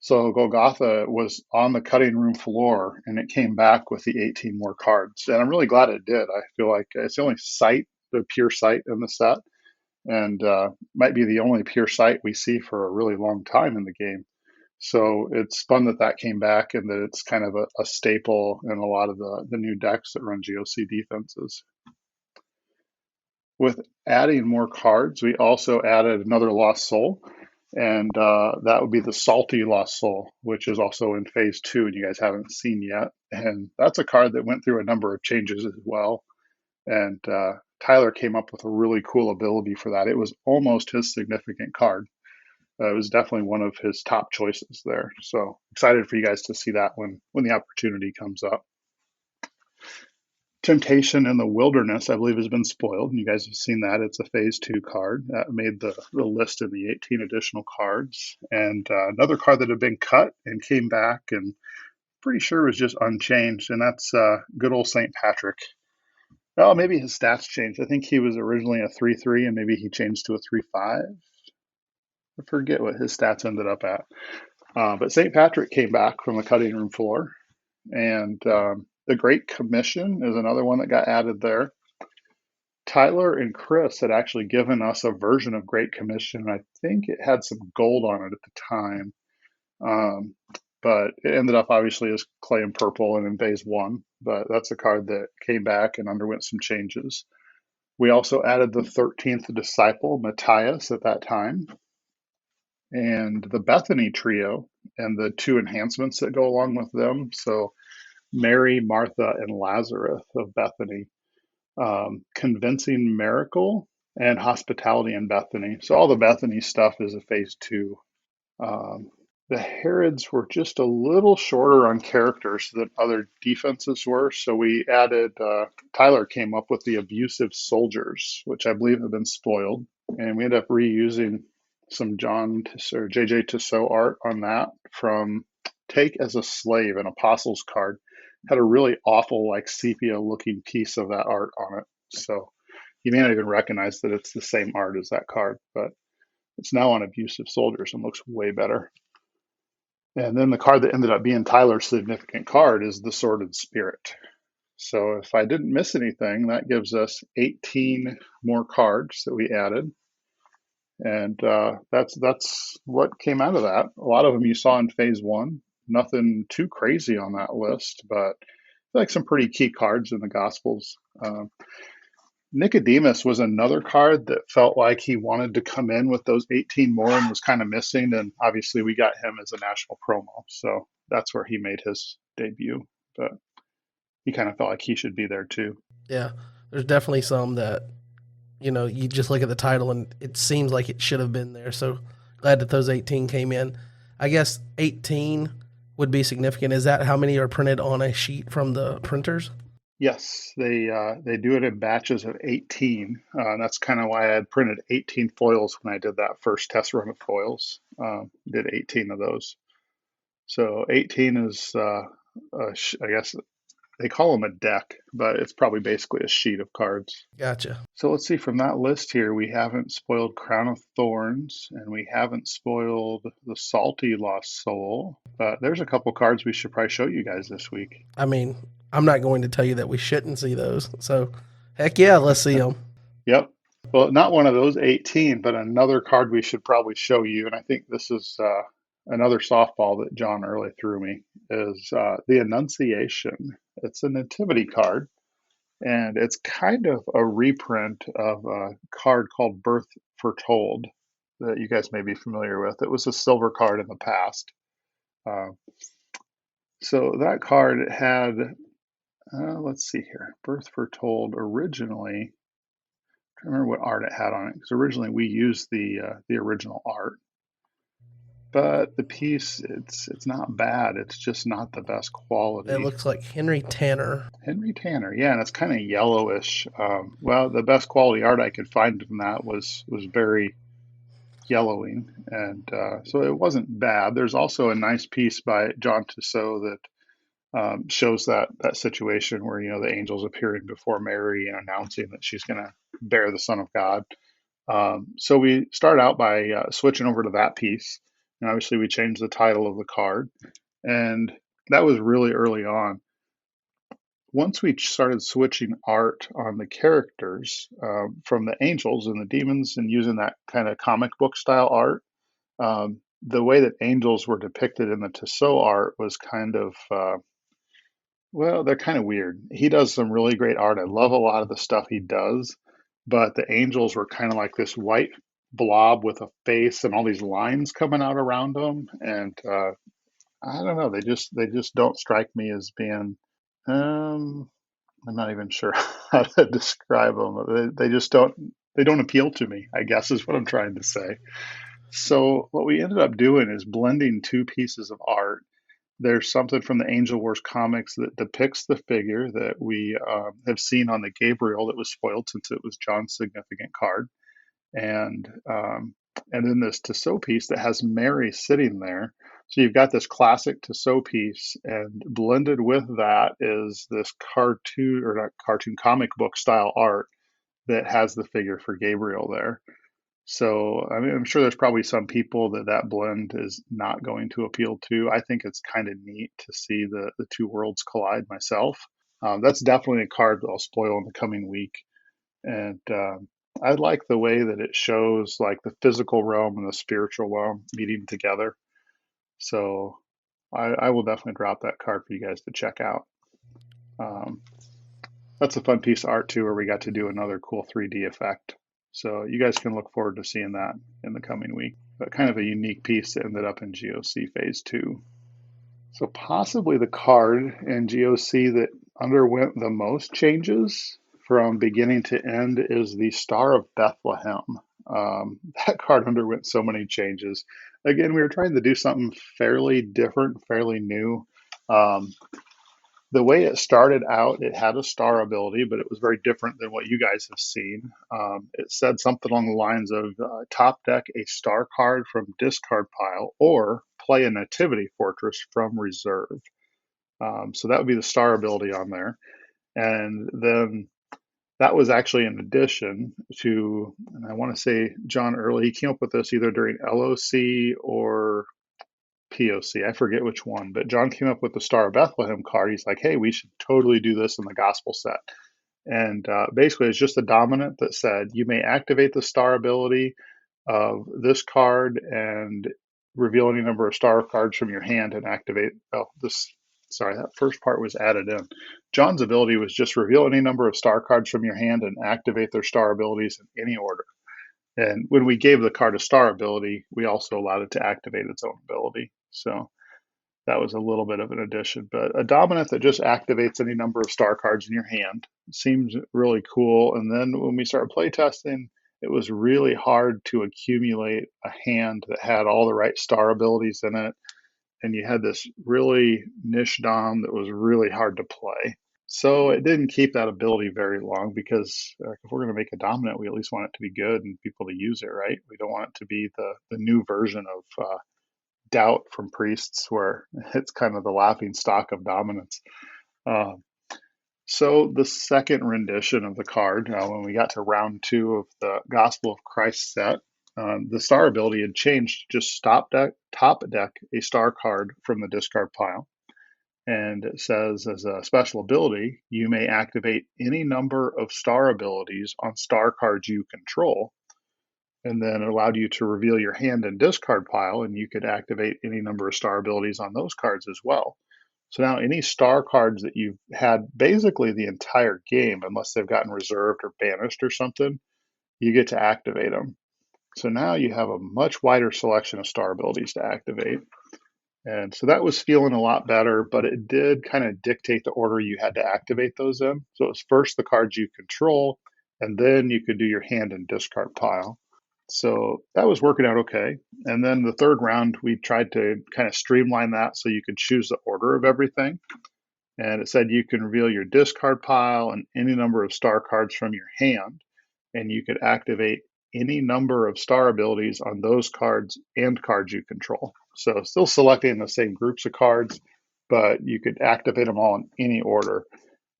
So Golgotha was on the cutting room floor, and it came back with the 18 more cards. And I'm really glad it did. I feel like it's the only sight, the pure sight in the set, and might be the only pure sight we see for a really long time in the game. So it's fun that that came back and that it's kind of a staple in a lot of the new decks that run GOC defenses. With adding more cards, we also added another Lost Soul, and that would be the Salty Lost Soul, which is also in Phase 2, and you guys haven't seen yet. And that's a card that went through a number of changes as well. And Tyler came up with a really cool ability for that. It was almost his significant card. It was definitely one of his top choices there. So excited for you guys to see that when the opportunity comes up. Temptation in the Wilderness, I believe, has been spoiled. And you guys have seen that. It's a Phase 2 card that made the list in the 18 additional cards. And another card that had been cut and came back and pretty sure was just unchanged. And that's good old St. Patrick. Oh, maybe his stats changed. I think he was originally a 3-3 and maybe he changed to a 3-5. I forget what his stats ended up at. But St. Patrick came back from the cutting room floor. And the Great Commission is another one that got added there. Tyler and Chris had actually given us a version of Great Commission. I think it had some gold on it at the time. But it ended up obviously as clay and purple and in Phase 1. But that's a card that came back and underwent some changes. We also added the 13th disciple, Matthias, at that time, and the Bethany trio and the two enhancements that go along with them. So Mary, Martha, and Lazarus of Bethany, Convincing Miracle, and Hospitality in Bethany. So all the Bethany stuff is a Phase 2. The Herods were just a little shorter on characters than other defenses were, so we added, Tyler came up with the Abusive Soldiers, which I believe have been spoiled, and we ended up reusing some John or JJ Tissot art on that from Take as a Slave, an Apostles card. Had a really awful, like sepia looking piece of that art on it, so you may not even recognize that it's the same art as that card, but it's now on Abusive Soldiers and looks way better. And then the card that ended up being Tyler's significant card is the Sordid Spirit. So if I didn't miss anything, that gives us 18 more cards that we added. And that's what came out of that. A lot of them you saw in Phase 1. Nothing too crazy on that list, but like some pretty key cards in the Gospels. Nicodemus was another card that felt like he wanted to come in with those 18 more and was kind of missing. And obviously, we got him as a national promo. So that's where he made his debut. But he kind of felt like he should be there too. Yeah, there's definitely some that you just look at the title and it seems like it should have been there. So glad that those 18 came in. I guess 18 would be significant. Is that how many are printed on a sheet from the printers? Yes, they do it in batches of 18. That's kind of why I had printed 18 foils when I did that first test run of foils. Did 18 of those. So 18 is, I guess, they call them a deck, but it's probably basically a sheet of cards. Gotcha. So let's see, from that list here, we haven't spoiled Crown of Thorns, and we haven't spoiled the Salty Lost Soul, but there's a couple cards we should probably show you guys this week. I mean, I'm not going to tell you that we shouldn't see those. So, heck yeah, let's see them. Yep. Well, not one of those 18, but another card we should probably show you, and I think this is another softball that John early threw me, is the Annunciation. It's a nativity card, and it's kind of a reprint of a card called Birth Foretold that you guys may be familiar with. It was a silver card in the past. Uh, so that card had, let's see here, Birth Foretold originally. I remember what art it had on it because originally we used the original art. but the piece, it's not bad. It's just not the best It quality. looks like Henry Tanner. Henry Tanner, yeah, and it's kind of yellowish. Well, the best quality art I could find from that was very yellowing, and so it wasn't bad. There's also a nice piece by John Tissot that shows that situation where the angels appearing before Mary and announcing that she's going to bear the Son of God. So we start out by switching over to that piece, and obviously we changed the title of the card, and that was really early on. Once we started switching art on the characters from the angels and the demons and using that kind of comic book style art, the way that angels were depicted in the Tissot art was kind of well, they're kind of weird. He does some really great art. I love a lot of the stuff he does, but the angels were kind of like this white blob with a face and all these lines coming out around them, and I don't know. They just don't strike me as being. Um, I'm not even sure how to describe them. They just don't. They don't appeal to me, I guess, is what I'm trying to say. So what we ended up doing is blending two pieces of art. There's something from the Angel Wars comics that depicts the figure that we have seen on the Gabriel that was spoiled since it was John's significant card, and um, and then this Tissot piece that has Mary sitting there. So you've got this classic Tissot piece, and blended with that is this cartoon or not cartoon comic book style art that has the figure for Gabriel there. So, I mean, I'm sure there's probably some people that blend is not going to appeal to. I think it's kind of neat to see the two worlds collide myself. That's definitely a card that I'll spoil in the coming week. And I like the way that it shows like the physical realm and the spiritual realm meeting together. So I will definitely drop that card for you guys to check out. Um, that's a fun piece of art too, where we got to do another cool 3D effect. So you guys can look forward to seeing that in the coming week. But kind of a unique piece that ended up in GOC Phase 2. So possibly the card in GOC that underwent the most changes from beginning to end is the Star of Bethlehem. That card underwent so many changes. Again, we were trying to do something fairly different, fairly new. Um, the way it started out, it had a star ability, but it was very different than what you guys have seen. It said something along the lines of top deck a star card from discard pile or play a nativity fortress from reserve. So that would be the star ability on there. And then that was actually in addition to, and I want to say John Early, he came up with this either during LOC or POC. I forget which one, but John came up with the Star of Bethlehem card. He's like, hey, we should totally do this in the gospel set. And basically, it's just a dominant that said you may activate the star ability of this card and reveal any number of star cards from your hand and activate. Oh, this. Sorry, that first part was added in. John's ability was just reveal any number of star cards from your hand and activate their star abilities in any order. And when we gave the card a star ability, we also allowed it to activate its own ability. So that was a little bit of an addition. But a dominant that just activates any number of star cards in your hand seems really cool. And then when we started playtesting, it was really hard to accumulate a hand that had all the right star abilities in it. And you had this really niche dom that was really hard to play. So it didn't keep that ability very long because if we're going to make a dominant, we at least want it to be good and people to use it, right? We don't want it to be the new version of doubt from priests where it's kind of the laughing stock of dominance. Uh, so the second rendition of the card, when we got to round 2 of the Gospel of Christ set, the star ability had changed to just top deck a star card from the discard pile. And it says, as a special ability, you may activate any number of star abilities on star cards you control, and then it allowed you to reveal your hand and discard pile, and you could activate any number of star abilities on those cards as well. So now any star cards that you've had basically the entire game, unless they've gotten reserved or banished or something, you get to activate them. So now you have a much wider selection of star abilities to activate. And so that was feeling a lot better, but it did kind of dictate the order you had to activate those in. So it was first the cards you control, and then you could do your hand and discard pile. So that was working out okay. And then the third round, we tried to kind of streamline that so you could choose the order of everything. And it said you can reveal your discard pile and any number of star cards from your hand, and you could activate any number of star abilities on those cards and cards you control. So still selecting the same groups of cards, but you could activate them all in any order.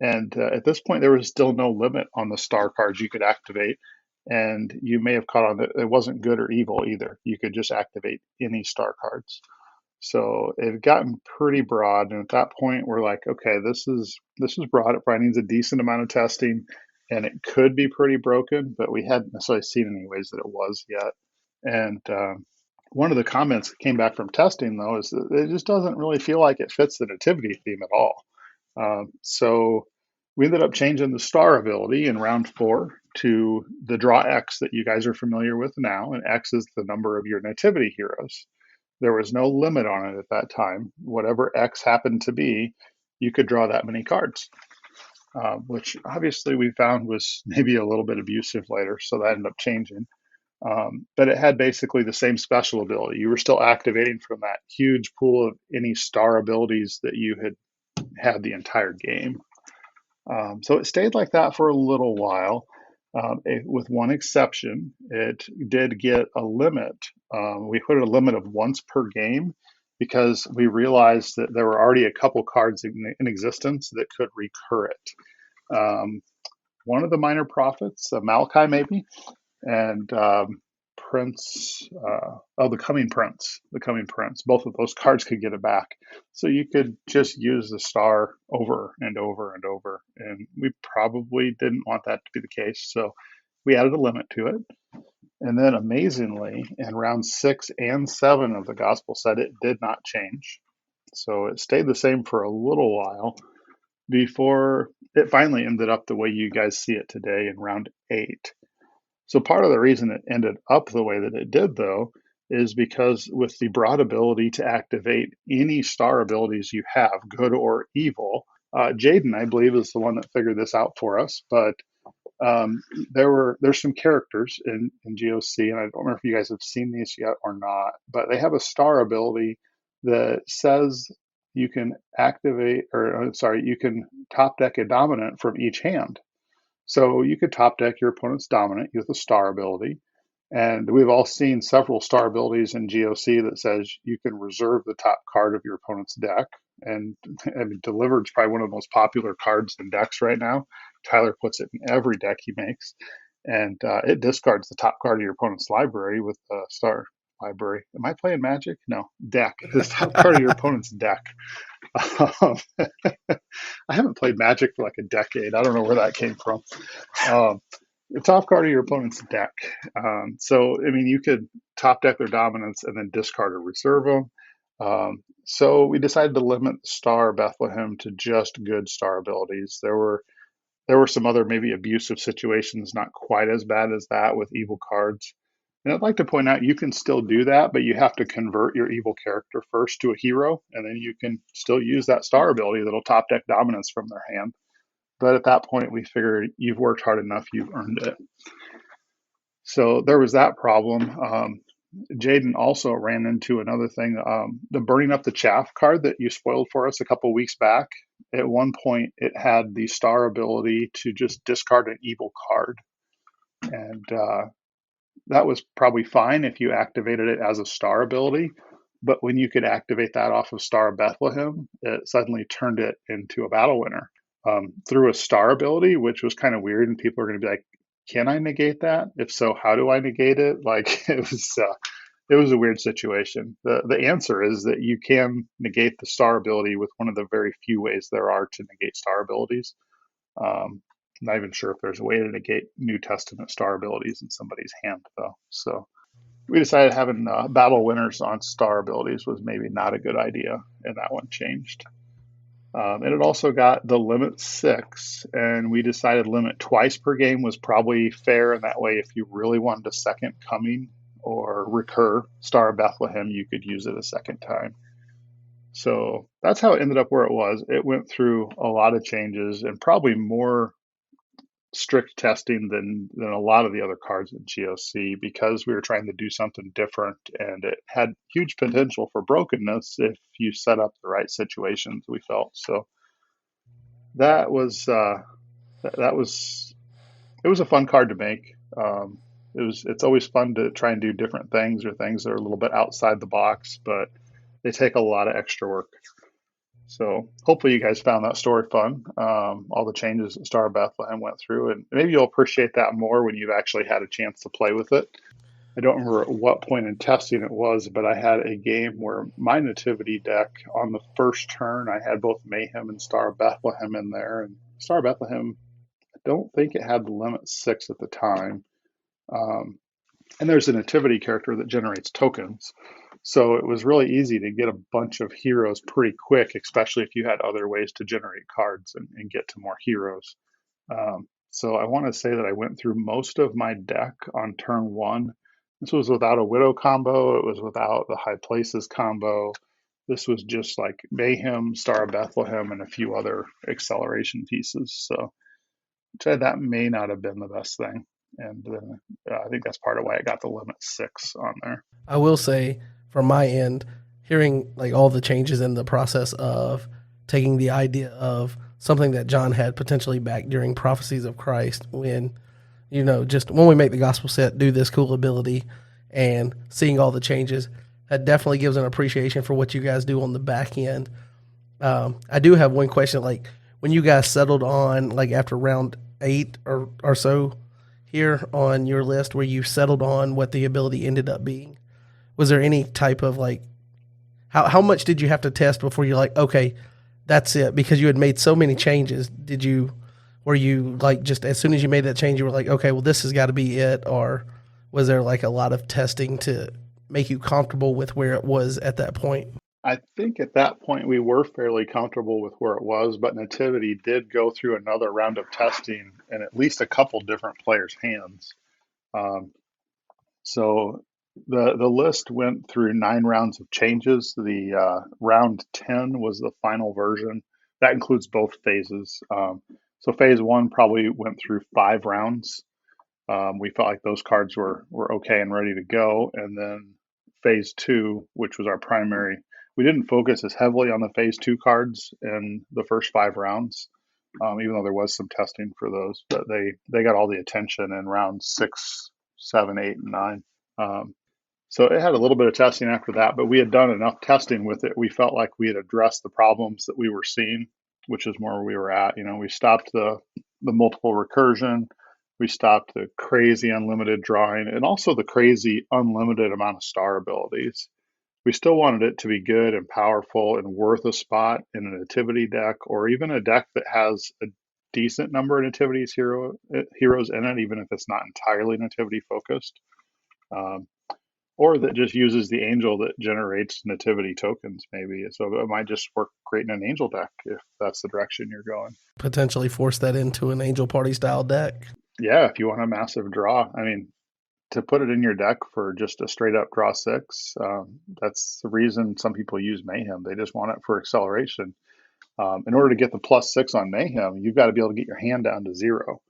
And at this point, there was still no limit on the star cards you could activate. And you may have caught on that it wasn't good or evil either. You could just activate any star cards. So it had gotten pretty broad, and at that point, we're like, okay, this is broad. It probably needs a decent amount of testing, and it could be pretty broken, but we hadn't necessarily seen any ways that it was yet. And one of the comments that came back from testing, though, is that it just doesn't really feel like it fits the nativity theme at all. So we ended up changing the star ability in round 4 to the draw X that you guys are familiar with now, and X is the number of your nativity heroes. There was no limit on it at that time. Whatever X happened to be, you could draw that many cards, which obviously we found was maybe a little bit abusive later, so that ended up changing. But it had basically the same special ability. You were still activating from that huge pool of any star abilities that you had the entire game. So it stayed like that for a little while. With one exception, it did get a limit. We put a limit of once per game because we realized that there were already a couple cards in existence that could recur it. One of the minor prophets, Malachi maybe, and Prince, the Coming Prince. Both of those cards could get it back. So you could just use the star over and over and over. And we probably didn't want that to be the case. So we added a limit to it. And then amazingly, in round 6 and 7 of the gospel set, it did not change. So it stayed the same for a little while before it finally ended up the way you guys see it today in round 8. So part of the reason it ended up the way that it did, though, is because with the broad ability to activate any star abilities you have, good or evil, Jaden, I believe, is the one that figured this out for us. But there's some characters in GOC, and I don't remember if you guys have seen these yet or not, but they have a star ability that says you can activate, or sorry, you can top deck a dominant from each hand. So you could top deck your opponent's dominant with a star ability. And we've all seen several star abilities in GOC that says you can reserve the top card of your opponent's deck. And I mean, Deliverance is probably one of the most popular cards in decks right now. Tyler puts it in every deck he makes. And it discards the top card of your opponent's library with the star library. Am I playing Magic? No, deck. The top card of your opponent's deck. Um, I haven't played Magic for like a decade. I don't know where that came from. Um, the top card of your opponent's deck. So, I mean, you could top deck their dominance and then discard or reserve them. So we decided to limit Star Bethlehem to just good star abilities. There were some other maybe abusive situations, not quite as bad as that with evil cards. And I'd like to point out you can still do that, but you have to convert your evil character first to a hero, and then you can still use that star ability that'll top deck dominance from their hand. But at that point, we figured you've worked hard enough, you've earned it. So there was that problem. Jaden also ran into another thing, the burning up the chaff card that you spoiled for us a couple weeks back. At one point, it had the star ability to just discard an evil card. And that was probably fine if you activated it as a star ability. But when you could activate that off of Star of Bethlehem, it suddenly turned it into a battle winner through a star ability, which was kind of weird. And people are going to be like, can I negate that? If so, how do I negate it? Like it was a weird situation. The answer is that you can negate the star ability with one of the very few ways there are to negate star abilities. I'm not even sure if there's a way to negate New Testament star abilities in somebody's hand, though. So we decided having battle winners on star abilities was maybe not a good idea, and that one changed. And it also got the limit 6, and we decided limit twice per game was probably fair. And that way, if you really wanted a second coming or recur Star of Bethlehem, you could use it a second time. So that's how it ended up where it was. It went through a lot of changes and probably more strict testing than a lot of the other cards in GOC because we were trying to do something different, and it had huge potential for brokenness if you set up the right situations. We felt so that was that was it was a fun card to make. It's always fun to try and do different things or things that are a little bit outside the box, but they take a lot of extra work. So hopefully you guys found that story fun. All the changes that Star of Bethlehem went through, and maybe you'll appreciate that more when you've actually had a chance to play with it. I don't remember at what point in testing it was, but I had a game where my nativity deck on the first turn, I had both Mayhem and Star of Bethlehem in there. And Star of Bethlehem, I don't think it had the limit 6 at the time. Um, and there's a nativity character that generates tokens. So it was really easy to get a bunch of heroes pretty quick, especially if you had other ways to generate cards and get to more heroes. So I want to say that I went through most of my deck on turn one. This was without a Widow combo. It was without the High Places combo. This was just like Mayhem, Star of Bethlehem, and a few other acceleration pieces. So that may not have been the best thing. And I think that's part of why I got the limit 6 on there. I will say, from my end, hearing like all the changes in the process of taking the idea of something that John had potentially back during Prophecies of Christ, when just when we make the gospel set, do this cool ability, and seeing all the changes, that definitely gives an appreciation for what you guys do on the back end. I do have one question, like when you guys settled on, like after round 8 or so here on your list, where you settled on what the ability ended up being, was there any type of like, how much did you have to test before you're like, okay, that's it? Because you had made so many changes. Were you like, just as soon as you made that change, you were like, okay, well, this has got to be it? Or was there like a lot of testing to make you comfortable with where it was at that point? I think at that point we were fairly comfortable with where it was, but Nativity did go through another round of testing in at least a couple different players' hands. Um, so the list went through 9 rounds of changes. The round 10 was the final version. That includes both phases. So phase one probably went through 5 rounds. We felt like those cards were okay and ready to go. And then phase two, which was our primary, we didn't focus as heavily on the phase two cards in the first 5 rounds, even though there was some testing for those. But they got all the attention in round 6, 7, 8, and 9. So it had a little bit of testing after that, but we had done enough testing with it. We felt like we had addressed the problems that we were seeing, which is more where we were at. We stopped the multiple recursion. We stopped the crazy unlimited drawing and also the crazy unlimited amount of star abilities. We still wanted it to be good and powerful and worth a spot in a nativity deck, or even a deck that has a decent number of nativities heroes in it, even if it's not entirely nativity focused. Or that just uses the angel that generates nativity tokens, maybe. So it might just work great in an angel deck if that's the direction you're going. Potentially force that into an angel party style deck. Yeah, if you want a massive draw. I mean, to put it in your deck for just a straight up draw 6, that's the reason some people use Mayhem. They just want it for acceleration. In order to get the +6 on Mayhem, you've got to be able to get your hand down to 0.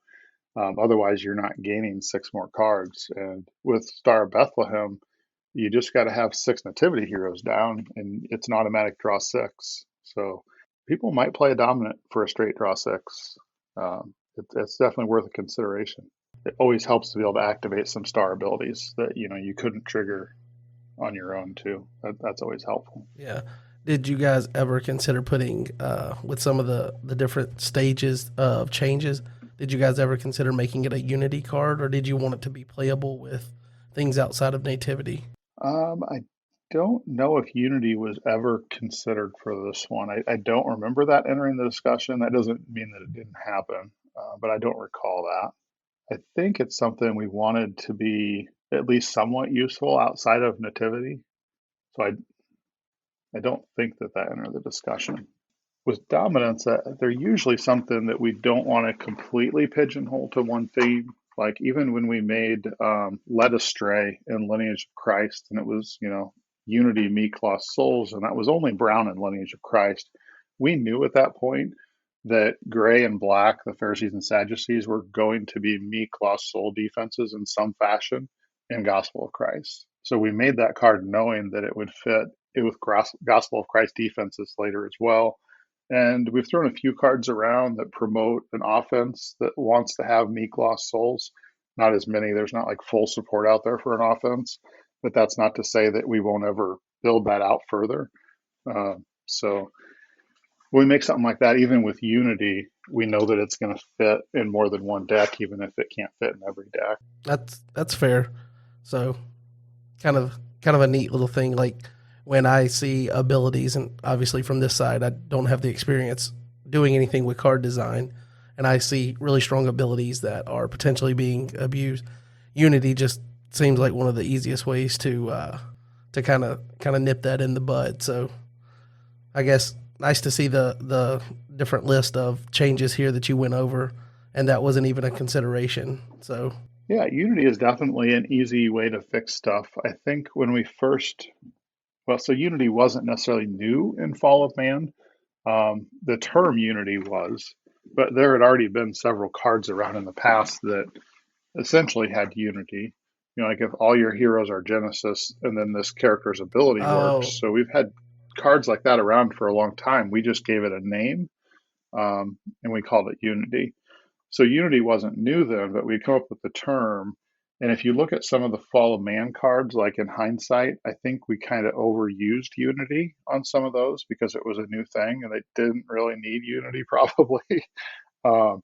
Otherwise, you're not gaining 6 more cards. And with Star of Bethlehem, you just got to have 6 nativity heroes down, and it's an automatic draw 6. So people might play a dominant for a straight draw 6. It's definitely worth a consideration. It always helps to be able to activate some star abilities that you couldn't trigger on your own too. That's always helpful. Yeah. Did you guys ever consider putting, with some of the different stages of changes, did you guys ever consider making it a unity card, or did you want it to be playable with things outside of nativity? I don't know if Unity was ever considered for this one. I don't remember that entering the discussion. That doesn't mean that it didn't happen, but I don't recall that. I think it's something we wanted to be at least somewhat useful outside of nativity. So I don't think that entered the discussion. With dominance, they're usually something that we don't want to completely pigeonhole to one theme. Like even when we made Led Astray in Lineage of Christ, and it was, Unity, Meek, Lost Souls, and that was only brown in Lineage of Christ, we knew at that point that gray and black, the Pharisees and Sadducees, were going to be meek, lost soul defenses in some fashion in Gospel of Christ. So we made that card knowing that it would fit it with Gospel of Christ defenses later as well. And we've thrown a few cards around that promote an offense that wants to have meek, lost souls. Not as many. There's not like full support out there for an offense, but that's not to say that we won't ever build that out further. So when we make something like that, even with Unity, we know that it's going to fit in more than one deck, even if it can't fit in every deck. That's fair. So kind of a neat little thing. Like when I see abilities, and obviously from this side, I don't have the experience doing anything with card design, and I see really strong abilities that are potentially being abused. Unity just seems like one of the easiest ways to kind of nip that in the bud. So I guess nice to see the different list of changes here that you went over, and that wasn't even a consideration. So Yeah, Unity is definitely an easy way to fix stuff. I think when we first, well, so Unity wasn't necessarily new in Fall of Man. The term Unity was, but there had already been several cards around in the past that essentially had Unity. You know, like if all your heroes are Genesis and then this character's ability oh, works. So we've had cards like that around for a long time. We just gave it a name, and we called it Unity. So Unity wasn't new then, but we come up with the term. And if you look at some of the Fall of Man cards, like in hindsight, I think we kind of overused Unity on some of those because it was a new thing and they didn't really need Unity probably. um,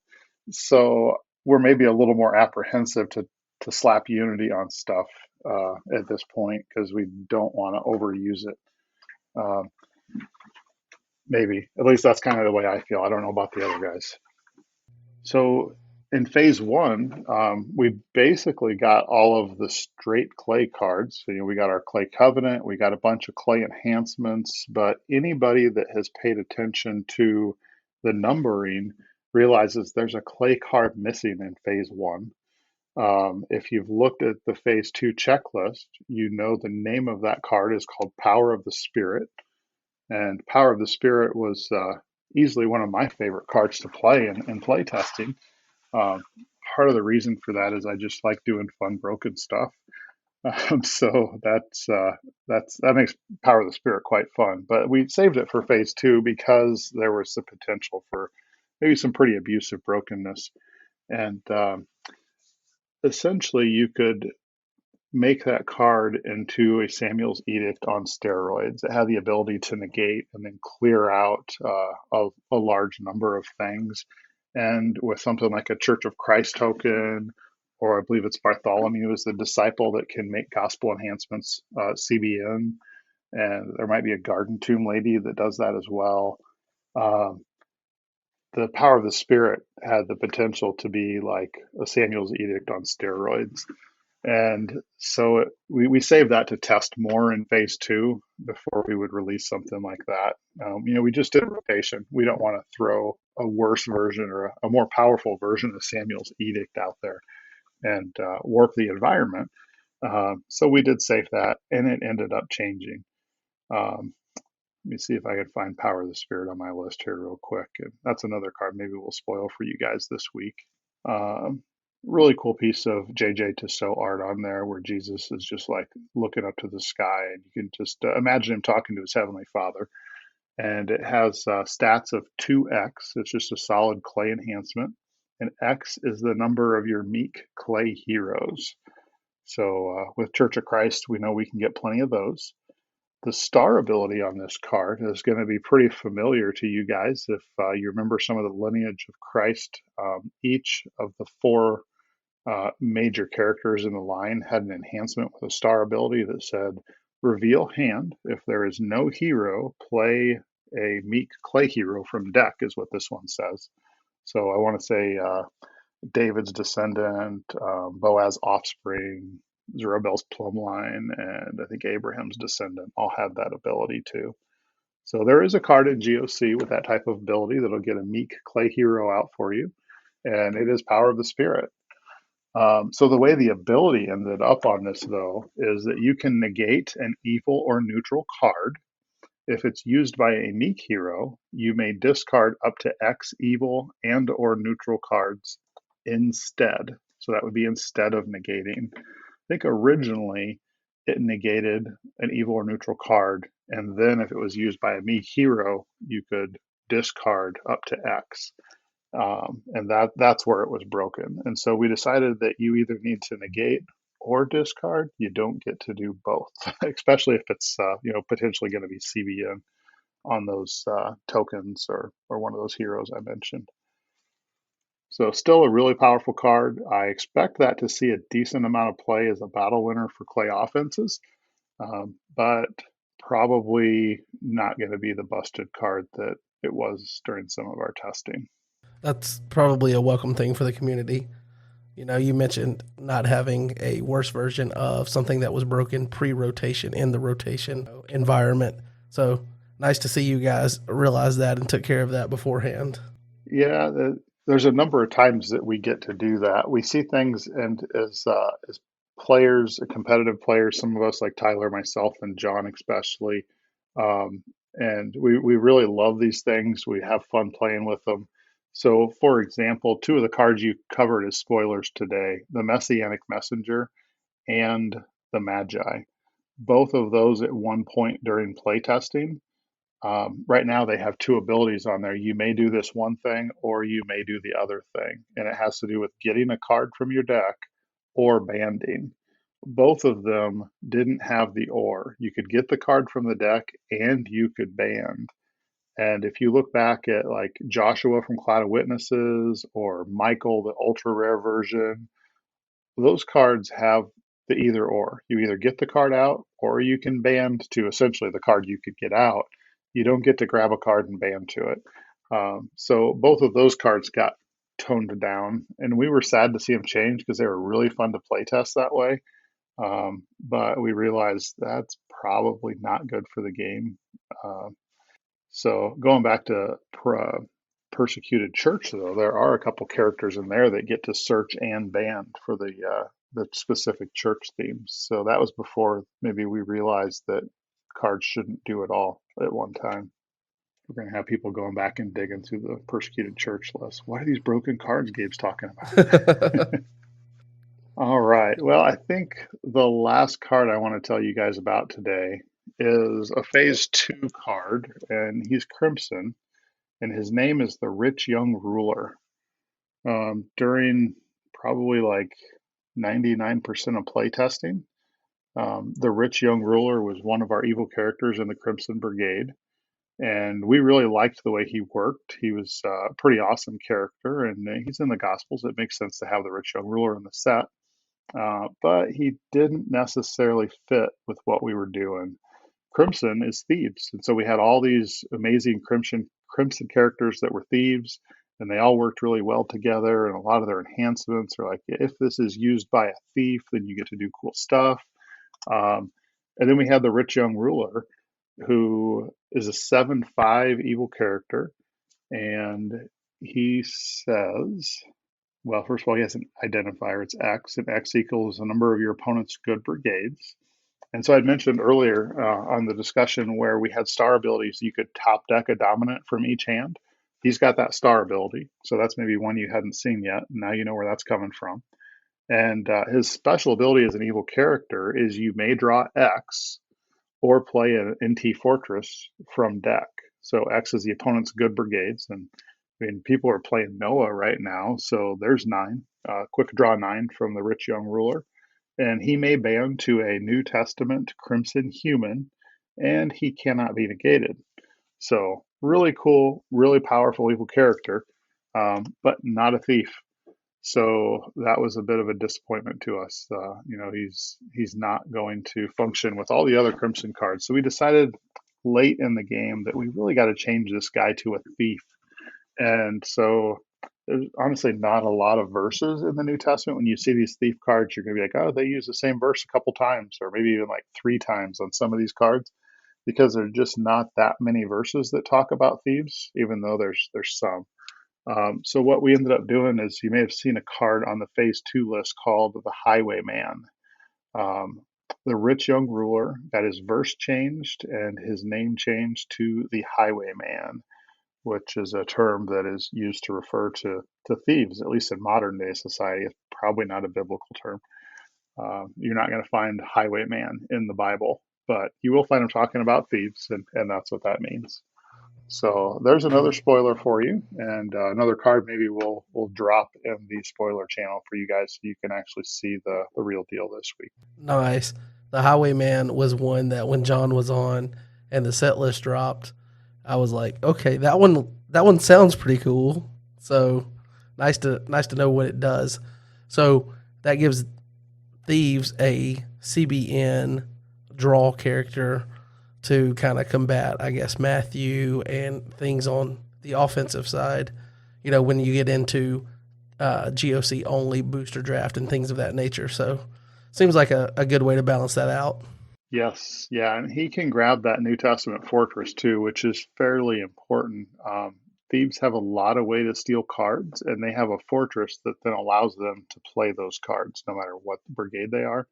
so we're maybe a little more apprehensive to slap Unity on stuff at this point because we don't want to overuse it. Um, Maybe at least that's kind of the way I feel. I don't know about the other guys. So in phase one, we basically got all of the straight clay cards. So, you know, we got our clay covenant, we got a bunch of clay enhancements, but anybody that has paid attention to the numbering realizes there's a clay card missing in phase one. If you've looked at the phase two checklist, you know the name of that card is called Power of the Spirit. And Power of the Spirit was easily one of my favorite cards to play in play testing. um, Part of the reason for that is I just like doing fun broken stuff. So that makes Power of the Spirit quite fun. But we saved it for phase two because there was the potential for maybe some pretty abusive brokenness. And essentially, you could make that card into a Samuel's Edict on steroids. It had the ability to negate and then clear out a large number of things. And with something like a Church of Christ token, or I believe it's Bartholomew is the disciple that can make gospel enhancements CBN. And there might be a Garden Tomb lady that does that as well. Um, the Power of the Spirit had the potential to be like a Samuel's Edict on steroids. And so we saved that to test more in phase two before we would release something like that. You know, we just did a rotation. We don't want to throw a worse version or a more powerful version of Samuel's Edict out there and warp the environment. So we did save that, and it ended up changing. Um, Let me see if I can find Power of the Spirit on my list here real quick. And that's another card maybe we'll spoil for you guys this week. Um, Really cool piece of JJ Tissot art on there where Jesus is just like looking up to the sky, and you can just imagine him talking to his heavenly Father. And it has stats of 2x. It's just a solid clay enhancement. And X is the number of your meek clay heroes. So with Church of Christ, we know we can get plenty of those. The star ability on this card is going to be pretty familiar to you guys if you remember some of the lineage of Christ. Each of the four major characters in the line had an enhancement with a star ability that said, reveal hand. If there is no hero, play a meek clay hero from deck, is what this one says. So I want to say David's descendant, Boaz's offspring, Zerubbabel's plumb line, and I think Abraham's descendant all had that ability too. So there is a card in GOC with that type of ability that'll get a meek clay hero out for you, and it is Power of the Spirit. So the way the ability ended up on this, though, is that you can negate an evil or neutral card, If it's used by a meek hero, you may discard up to X evil and or neutral cards instead. So that would be instead of negating. I think originally it negated an evil or neutral card, and then if it was used by a meek hero, you could discard up to X. And that's where it was broken. And so we decided that you either need to negate or discard. You don't get to do both, especially if it's potentially going to be CBN on those tokens or one of those heroes I mentioned. So still a really powerful card. I expect that to see a decent amount of play as a battle winner for clay offenses, but probably not going to be the busted card that it was during some of our testing. That's probably a welcome thing for the community. You mentioned not having a worse version of something that was broken pre-rotation in the rotation environment. So nice to see you guys realize that and took care of that beforehand. Yeah, there's a number of times that we get to do that. We see things, and as players, competitive players, some of us like Tyler, myself, and John especially, um, and we really love these things. We have fun playing with them. So, for example, two of the cards you covered as spoilers today, the Messianic Messenger and the Magi. Both of those at one point during playtesting. Right now, they have two abilities on there. You may do this one thing or you may do the other thing. And it has to do with getting a card from your deck or banding. Both of them didn't have the or. You could get the card from the deck and you could band. And if you look back at like Joshua from Cloud of Witnesses or Michael, the ultra rare version, those cards have the either or. You either get the card out or you can band to essentially the card you could get out. You don't get to grab a card and band to it. So both of those cards got toned down, and we were sad to see them change because they were really fun to play test that way. But we realized that's probably not good for the game. Uh, so going back to persecuted church, though, there are a couple characters in there that get to search and ban for the specific church themes. So that was before maybe we realized that cards shouldn't do it all at one time. We're going to have people going back and digging through the persecuted church list. What are these broken cards Gabe's talking about? All right. Well, I think the last card I want to tell you guys about today is a phase two card, and he's Crimson, and his name is the Rich Young Ruler. During probably like 99% of playtesting, the Rich Young Ruler was one of our evil characters in the Crimson Brigade, and we really liked the way he worked. He was a pretty awesome character, and he's in the Gospels. It makes sense to have the Rich Young Ruler in the set, but he didn't necessarily fit with what we were doing. Crimson is thieves, and so we had all these amazing crimson characters that were thieves, and they all worked really well together. And a lot of their enhancements are like, if this is used by a thief, then you get to do cool stuff. Um, and then we had the Rich Young Ruler, who is a 7/5 evil character, and he says, well, first of all, he has an identifier. It's X, and X equals the number of your opponent's good brigades. And so I'd mentioned earlier on the discussion where we had star abilities, you could top deck a dominant from each hand. He's got that star ability. So that's maybe one you hadn't seen yet. Now you know where that's coming from. And his special ability as an evil character is you may draw X or play an NT Fortress from deck. So X is the opponent's good brigades. And I mean, people are playing Noah right now. So there's 9. Quick draw 9 from the Rich Young Ruler, and he may ban to a New Testament Crimson human, and he cannot be negated. So really cool, really powerful evil character, but not a thief. So that was a bit of a disappointment to us. He's not going to function with all the other Crimson cards. So we decided late in the game that we really got to change this guy to a thief. And so there's honestly not a lot of verses in the New Testament. When you see these thief cards, you're going to be like, oh, they use the same verse a couple times, or maybe even like 3 times on some of these cards, because there's just not that many verses that talk about thieves, even though there's some. So what we ended up doing is, you may have seen a card on the phase 2 list called the Highwayman. The rich young ruler got his verse changed and his name changed to the highwayman, which is a term that is used to refer to thieves, at least in modern day society. It's probably not a biblical term. You're not going to find highwayman in the Bible, but you will find him talking about thieves, and that's what that means. So there's another spoiler for you, and another card maybe we'll drop in the spoiler channel for you guys so you can actually see the real deal this week. Nice. The Highwayman was one that when John was on and the set list dropped, I was like, okay, that one sounds pretty cool. So nice to know what it does. So that gives Thieves a CBN draw character to kind of combat, I guess, Matthew and things on the offensive side. When you get into GOC only booster draft and things of that nature. So seems like a good way to balance that out. Yes, yeah, and he can grab that New Testament fortress too, which is fairly important. Thieves have a lot of way to steal cards, and they have a fortress that then allows them to play those cards no matter what brigade they are.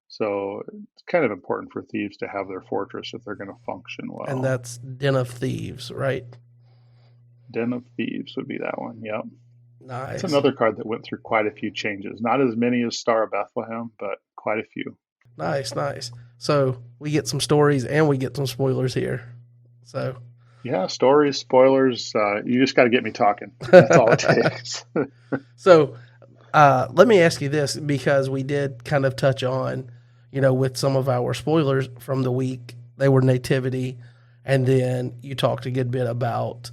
So it's kind of important for thieves to have their fortress if they're going to function And well. that's Den of Thieves, right? Den of Thieves would be that one. Yep. It's Nice. another card that went through quite a few changes. Not as many as Star of Bethlehem, but quite a few. Nice, nice. So we get some stories and we get some spoilers here. So Yeah, stories, spoilers. You just got to get me talking. That's all it takes. so let me ask you this because we did kind of touch on, with some of our spoilers from the week, they were nativity, and then you talked a good bit about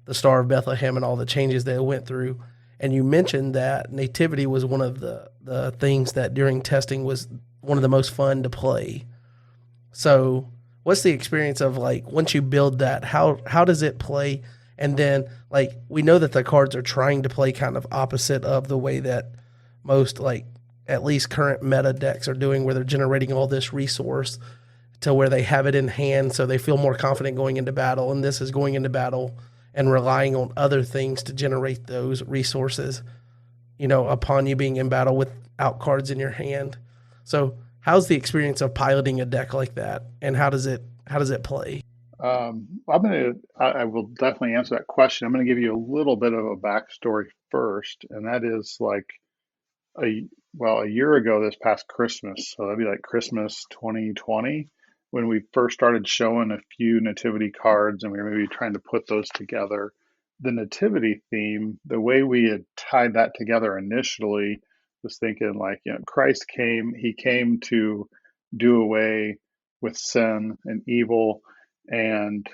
the Star of Bethlehem and all the changes they went through. And you mentioned that nativity was one of the things that during testing was one of the most fun to play. So, what's the experience of like once you build that? How does it play? And then like we know that the cards are trying to play kind of opposite of the way that most like at least current meta decks are doing, where they're generating all this resource to where they have it in hand, so they feel more confident going into battle. And this is going into battle and relying on other things to generate those resources, upon you being in battle without cards in your hand. So how's the experience of piloting a deck like that, and how does it play? I will definitely answer that question. I'm going to give you a little bit of a backstory first, and that is like a year ago this past Christmas, so that'd be like Christmas 2020, when we first started showing a few nativity cards and we were maybe trying to put those together. The nativity theme, the way we had tied that together initially was thinking like, Christ came, he came to do away with sin and evil. And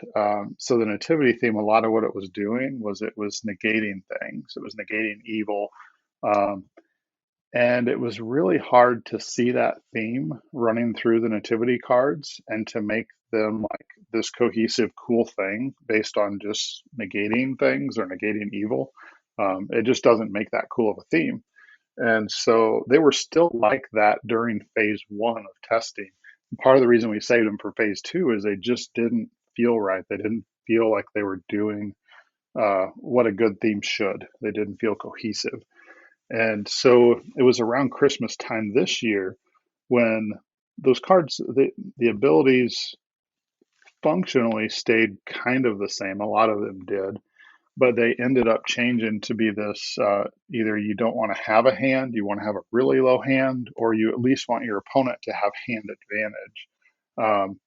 so the nativity theme, a lot of what it was doing was it was negating things. It was negating evil. Um, and it was really hard to see that theme running through the nativity cards and to make them like this cohesive, cool thing based on just negating things or negating evil. It just doesn't make that cool of a theme. And so they were still like that during phase one of testing. And part of the reason we saved them for phase two is they just didn't feel right. They didn't feel like they were doing what a good theme should. They didn't feel cohesive. And so it was around Christmas time this year when those cards, the abilities functionally stayed kind of the same. A lot of them did, but they ended up changing to be this either you don't want to have a hand, you want to have a really low hand, or you at least want your opponent to have hand advantage. Um,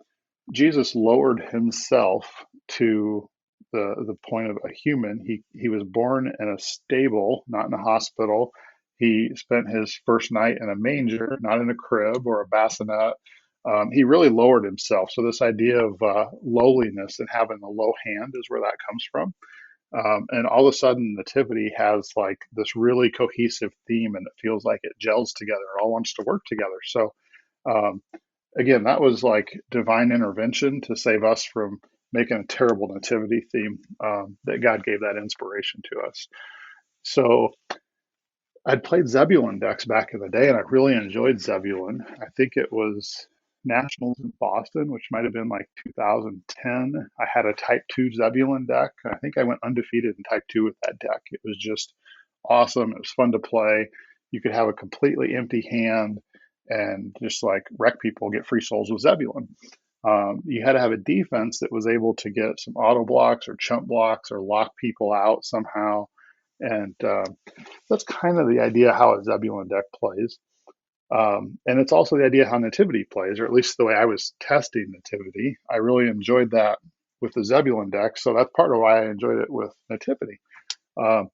Jesus lowered himself to the point of a human. He was born in a stable, not in a hospital. He spent his first night in a manger, not in a crib or a bassinet. He really lowered himself. So this idea of lowliness and having a low hand is where that comes from. And all of a sudden, Nativity has like this really cohesive theme, and it feels like it gels together. It all wants to work together. So um, again, that was like divine intervention to save us from making a terrible nativity theme, that God gave that inspiration to us. So I'd played Zebulon decks back in the day, and I really enjoyed Zebulon. I think it was Nationals in Boston, which might have been like 2010. I had a Type 2 Zebulon deck. I think I went undefeated in Type 2 with that deck. It was just awesome. It was fun to play. You could have a completely empty hand, and just like wreck people, get free souls with Zebulon. You had to have a defense that was able to get some auto blocks or chump blocks or lock people out somehow. And that's kind of the idea how a Zebulon deck plays. And it's also the idea how Nativity plays, or at least the way I was testing Nativity. I really enjoyed that with the Zebulon deck. So that's part of why I enjoyed it with Nativity. Um,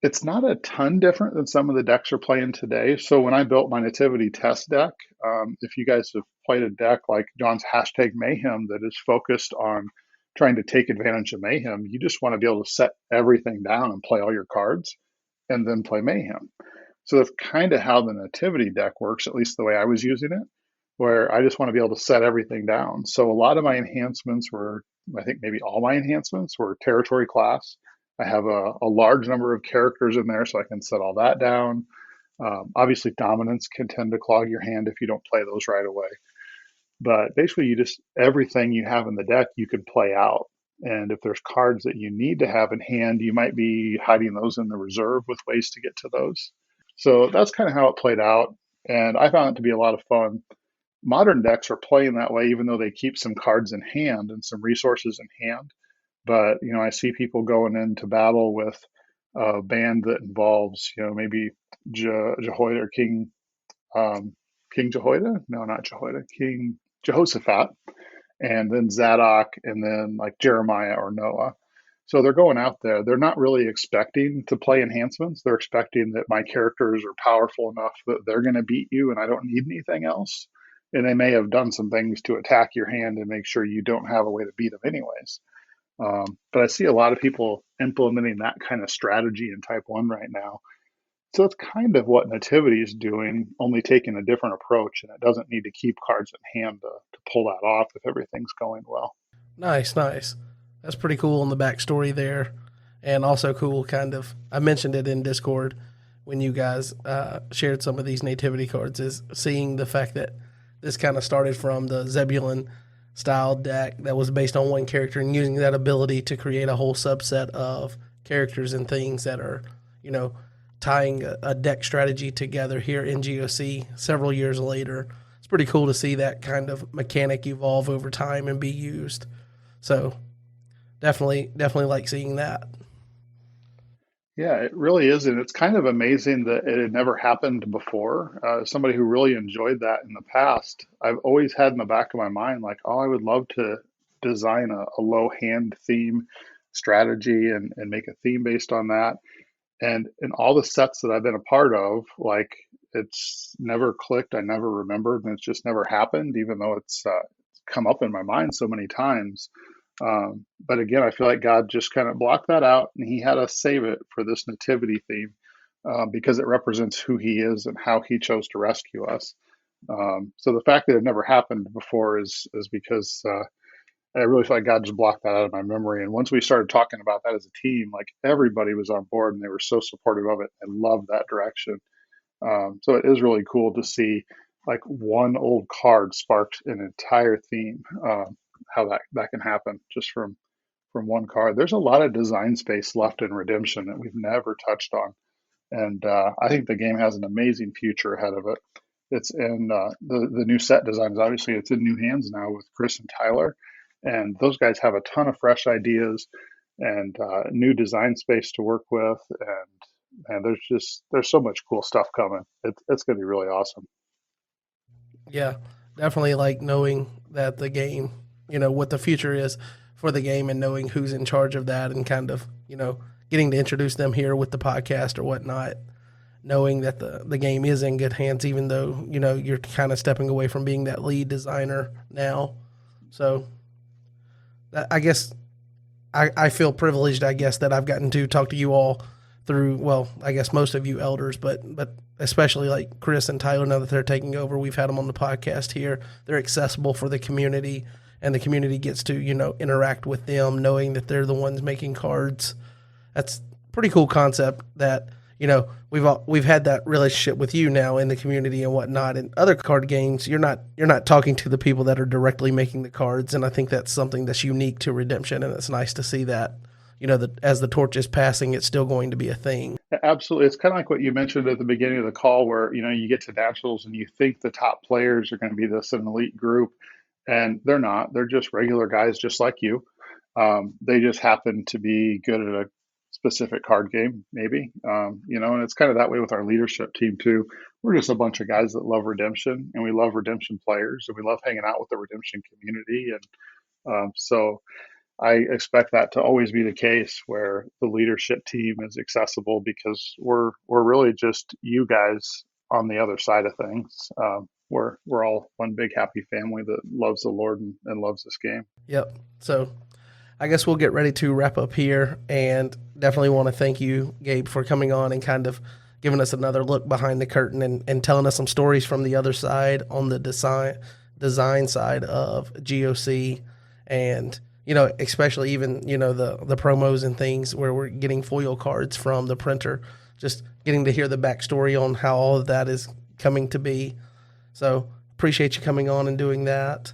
it's not a ton different than some of the decks are playing today. So when I built my Nativity test deck, if you guys have played a deck like John's hashtag Mayhem that is focused on trying to take advantage of Mayhem, you just want to be able to set everything down and play all your cards and then play Mayhem. So that's kind of how the Nativity deck works, at least the way I was using it, where I just want to be able to set everything down. So a lot of my enhancements were, I think maybe all my enhancements were territory class. I have a large number of characters in there, so I can set all that down. Obviously, dominance can tend to clog your hand if you don't play those right away. But basically, you just everything you have in the deck, you can play out. And if there's cards that you need to have in hand, you might be hiding those in the reserve with ways to get to those. So that's kind of how it played out. And I found it to be a lot of fun. Modern decks are playing that way, even though they keep some cards in hand and some resources in hand. But, I see people going into battle with a band that involves, maybe Jehoiada or King Jehoiada? No, not Jehoiada. King Jehoshaphat, and then Zadok, and then like Jeremiah or Noah. So they're going out there. They're not really expecting to play enhancements. They're expecting that my characters are powerful enough that they're going to beat you and I don't need anything else. And they may have done some things to attack your hand and make sure you don't have a way to beat them anyways. But I see a lot of people implementing that kind of strategy in Type 1 right now. So it's kind of what Nativity is doing, only taking a different approach, and it doesn't need to keep cards in hand to pull that off if everything's going well. Nice, nice. That's pretty cool in the backstory there. And also cool, kind of, I mentioned it in Discord when you guys shared some of these Nativity cards, is seeing the fact that this kind of started from the Zebulon style deck that was based on one character and using that ability to create a whole subset of characters and things that are, tying a deck strategy together here in GOC several years later. It's pretty cool to see that kind of mechanic evolve over time and be used. So definitely like seeing that. Yeah, it really is. And it's kind of amazing that it had never happened before. Somebody who really enjoyed that in the past, I've always had in the back of my mind, like, oh, I would love to design a low hand theme strategy and make a theme based on that. And in all the sets that I've been a part of, like, it's never clicked. I never remembered, and it's just never happened, even though it's come up in my mind so many times. But again, I feel like God just kind of blocked that out, and He had us save it for this nativity theme because it represents who He is and how He chose to rescue us. So the fact that it never happened before is because I really feel like God just blocked that out of my memory. And once we started talking about that as a team, like everybody was on board and they were so supportive of it and loved that direction. So it is really cool to see like one old card sparked an entire theme. How that can happen just from one card. There's a lot of design space left in Redemption that we've never touched on, and I think the game has an amazing future ahead of it. It's in the new set designs. Obviously, it's in new hands now with Chris and Tyler, and those guys have a ton of fresh ideas and new design space to work with, and there's so much cool stuff coming. It's going to be really awesome. Yeah, definitely like knowing that the game, what the future is for the game and knowing who's in charge of that and kind of, getting to introduce them here with the podcast or whatnot, knowing that the game is in good hands, even though, you're kind of stepping away from being that lead designer now. So I guess I feel privileged, I guess, that I've gotten to talk to you all through, well, I guess most of you elders, but especially like Chris and Tyler, now that they're taking over, we've had them on the podcast here. They're accessible for the community, and the community gets to, interact with them, knowing that they're the ones making cards. That's a pretty cool concept that, we've had that relationship with you now in the community and whatnot. In other card games, you're not talking to the people that are directly making the cards, and I think that's something that's unique to Redemption, and it's nice to see that, that as the torch is passing, it's still going to be a thing. Absolutely. It's kind of like what you mentioned at the beginning of the call where, you get to nationals and you think the top players are going to be this an elite group, and they're not. They're just regular guys just like you. They just happen to be good at a specific card game, maybe. And it's kind of that way with our leadership team too. We're just a bunch of guys that love redemption, and we love redemption players, and we love hanging out with the redemption community. And so I expect that to always be the case where the leadership team is accessible because we're really just you guys on the other side of things. We're all one big happy family that loves the Lord and loves this game. Yep. So I guess we'll get ready to wrap up here, and definitely want to thank you, Gabe, for coming on and kind of giving us another look behind the curtain and telling us some stories from the other side on the design side of GOC, and especially even the promos and things where we're getting foil cards from the printer, just getting to hear the backstory on how all of that is coming to be. So appreciate you coming on and doing that.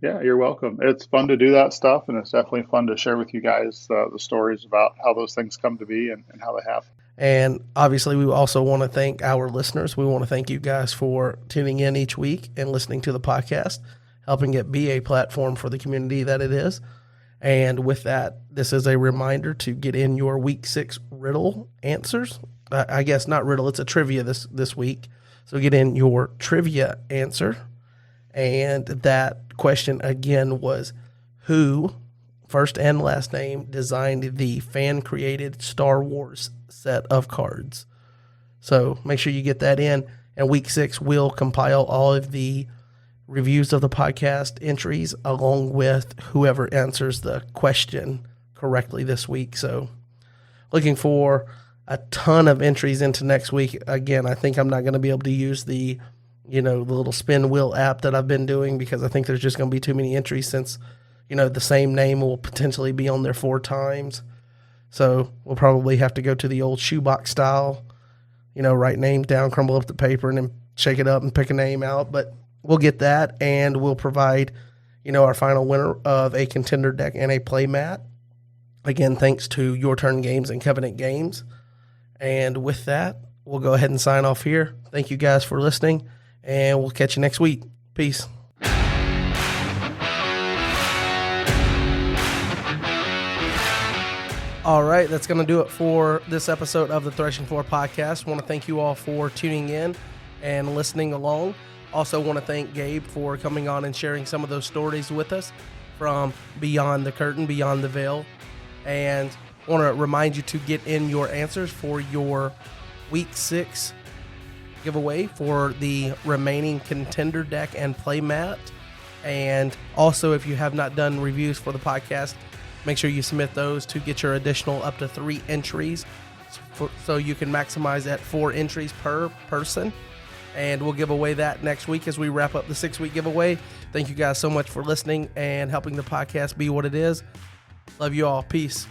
Yeah, you're welcome. It's fun to do that stuff, and it's definitely fun to share with you guys the stories about how those things come to be and how they happen. And obviously, we also want to thank our listeners. We want to thank you guys for tuning in each week and listening to the podcast, helping it be a platform for the community that it is. And with that, this is a reminder to get in your week 6 riddle answers. I guess not riddle, it's a trivia this week. So get in your trivia answer. And that question again was, who, first and last name, designed the fan-created Star Wars set of cards? So make sure you get that in. And week 6 will compile all of the reviews of the podcast entries along with whoever answers the question correctly this week. So looking for a ton of entries into next week. Again, I think I'm not going to be able to use the little spin wheel app that I've been doing, because I think there's just going to be too many entries, since the same name will potentially be on there 4 times. So we'll probably have to go to the old shoebox style, write names down, crumble up the paper, and then shake it up and pick a name out. But we'll get that, and we'll provide, our final winner of a Contender Deck and a play mat. Again, thanks to Your Turn Games and Covenant Games. And with that, we'll go ahead and sign off here. Thank you guys for listening, and we'll catch you next week. Peace. All right, that's going to do it for this episode of the Threshing Floor Podcast. I want to thank you all for tuning in and listening along. Also want to thank Gabe for coming on and sharing some of those stories with us from beyond the curtain, beyond the veil. And I want to remind you to get in your answers for your Week 6 giveaway for the remaining Contender Deck and playmat. And also, if you have not done reviews for the podcast, make sure you submit those to get your additional up to 3 entries, so you can maximize at 4 entries per person. And we'll give away that next week as we wrap up the 6-week giveaway. Thank you guys so much for listening and helping the podcast be what it is. Love you all. Peace.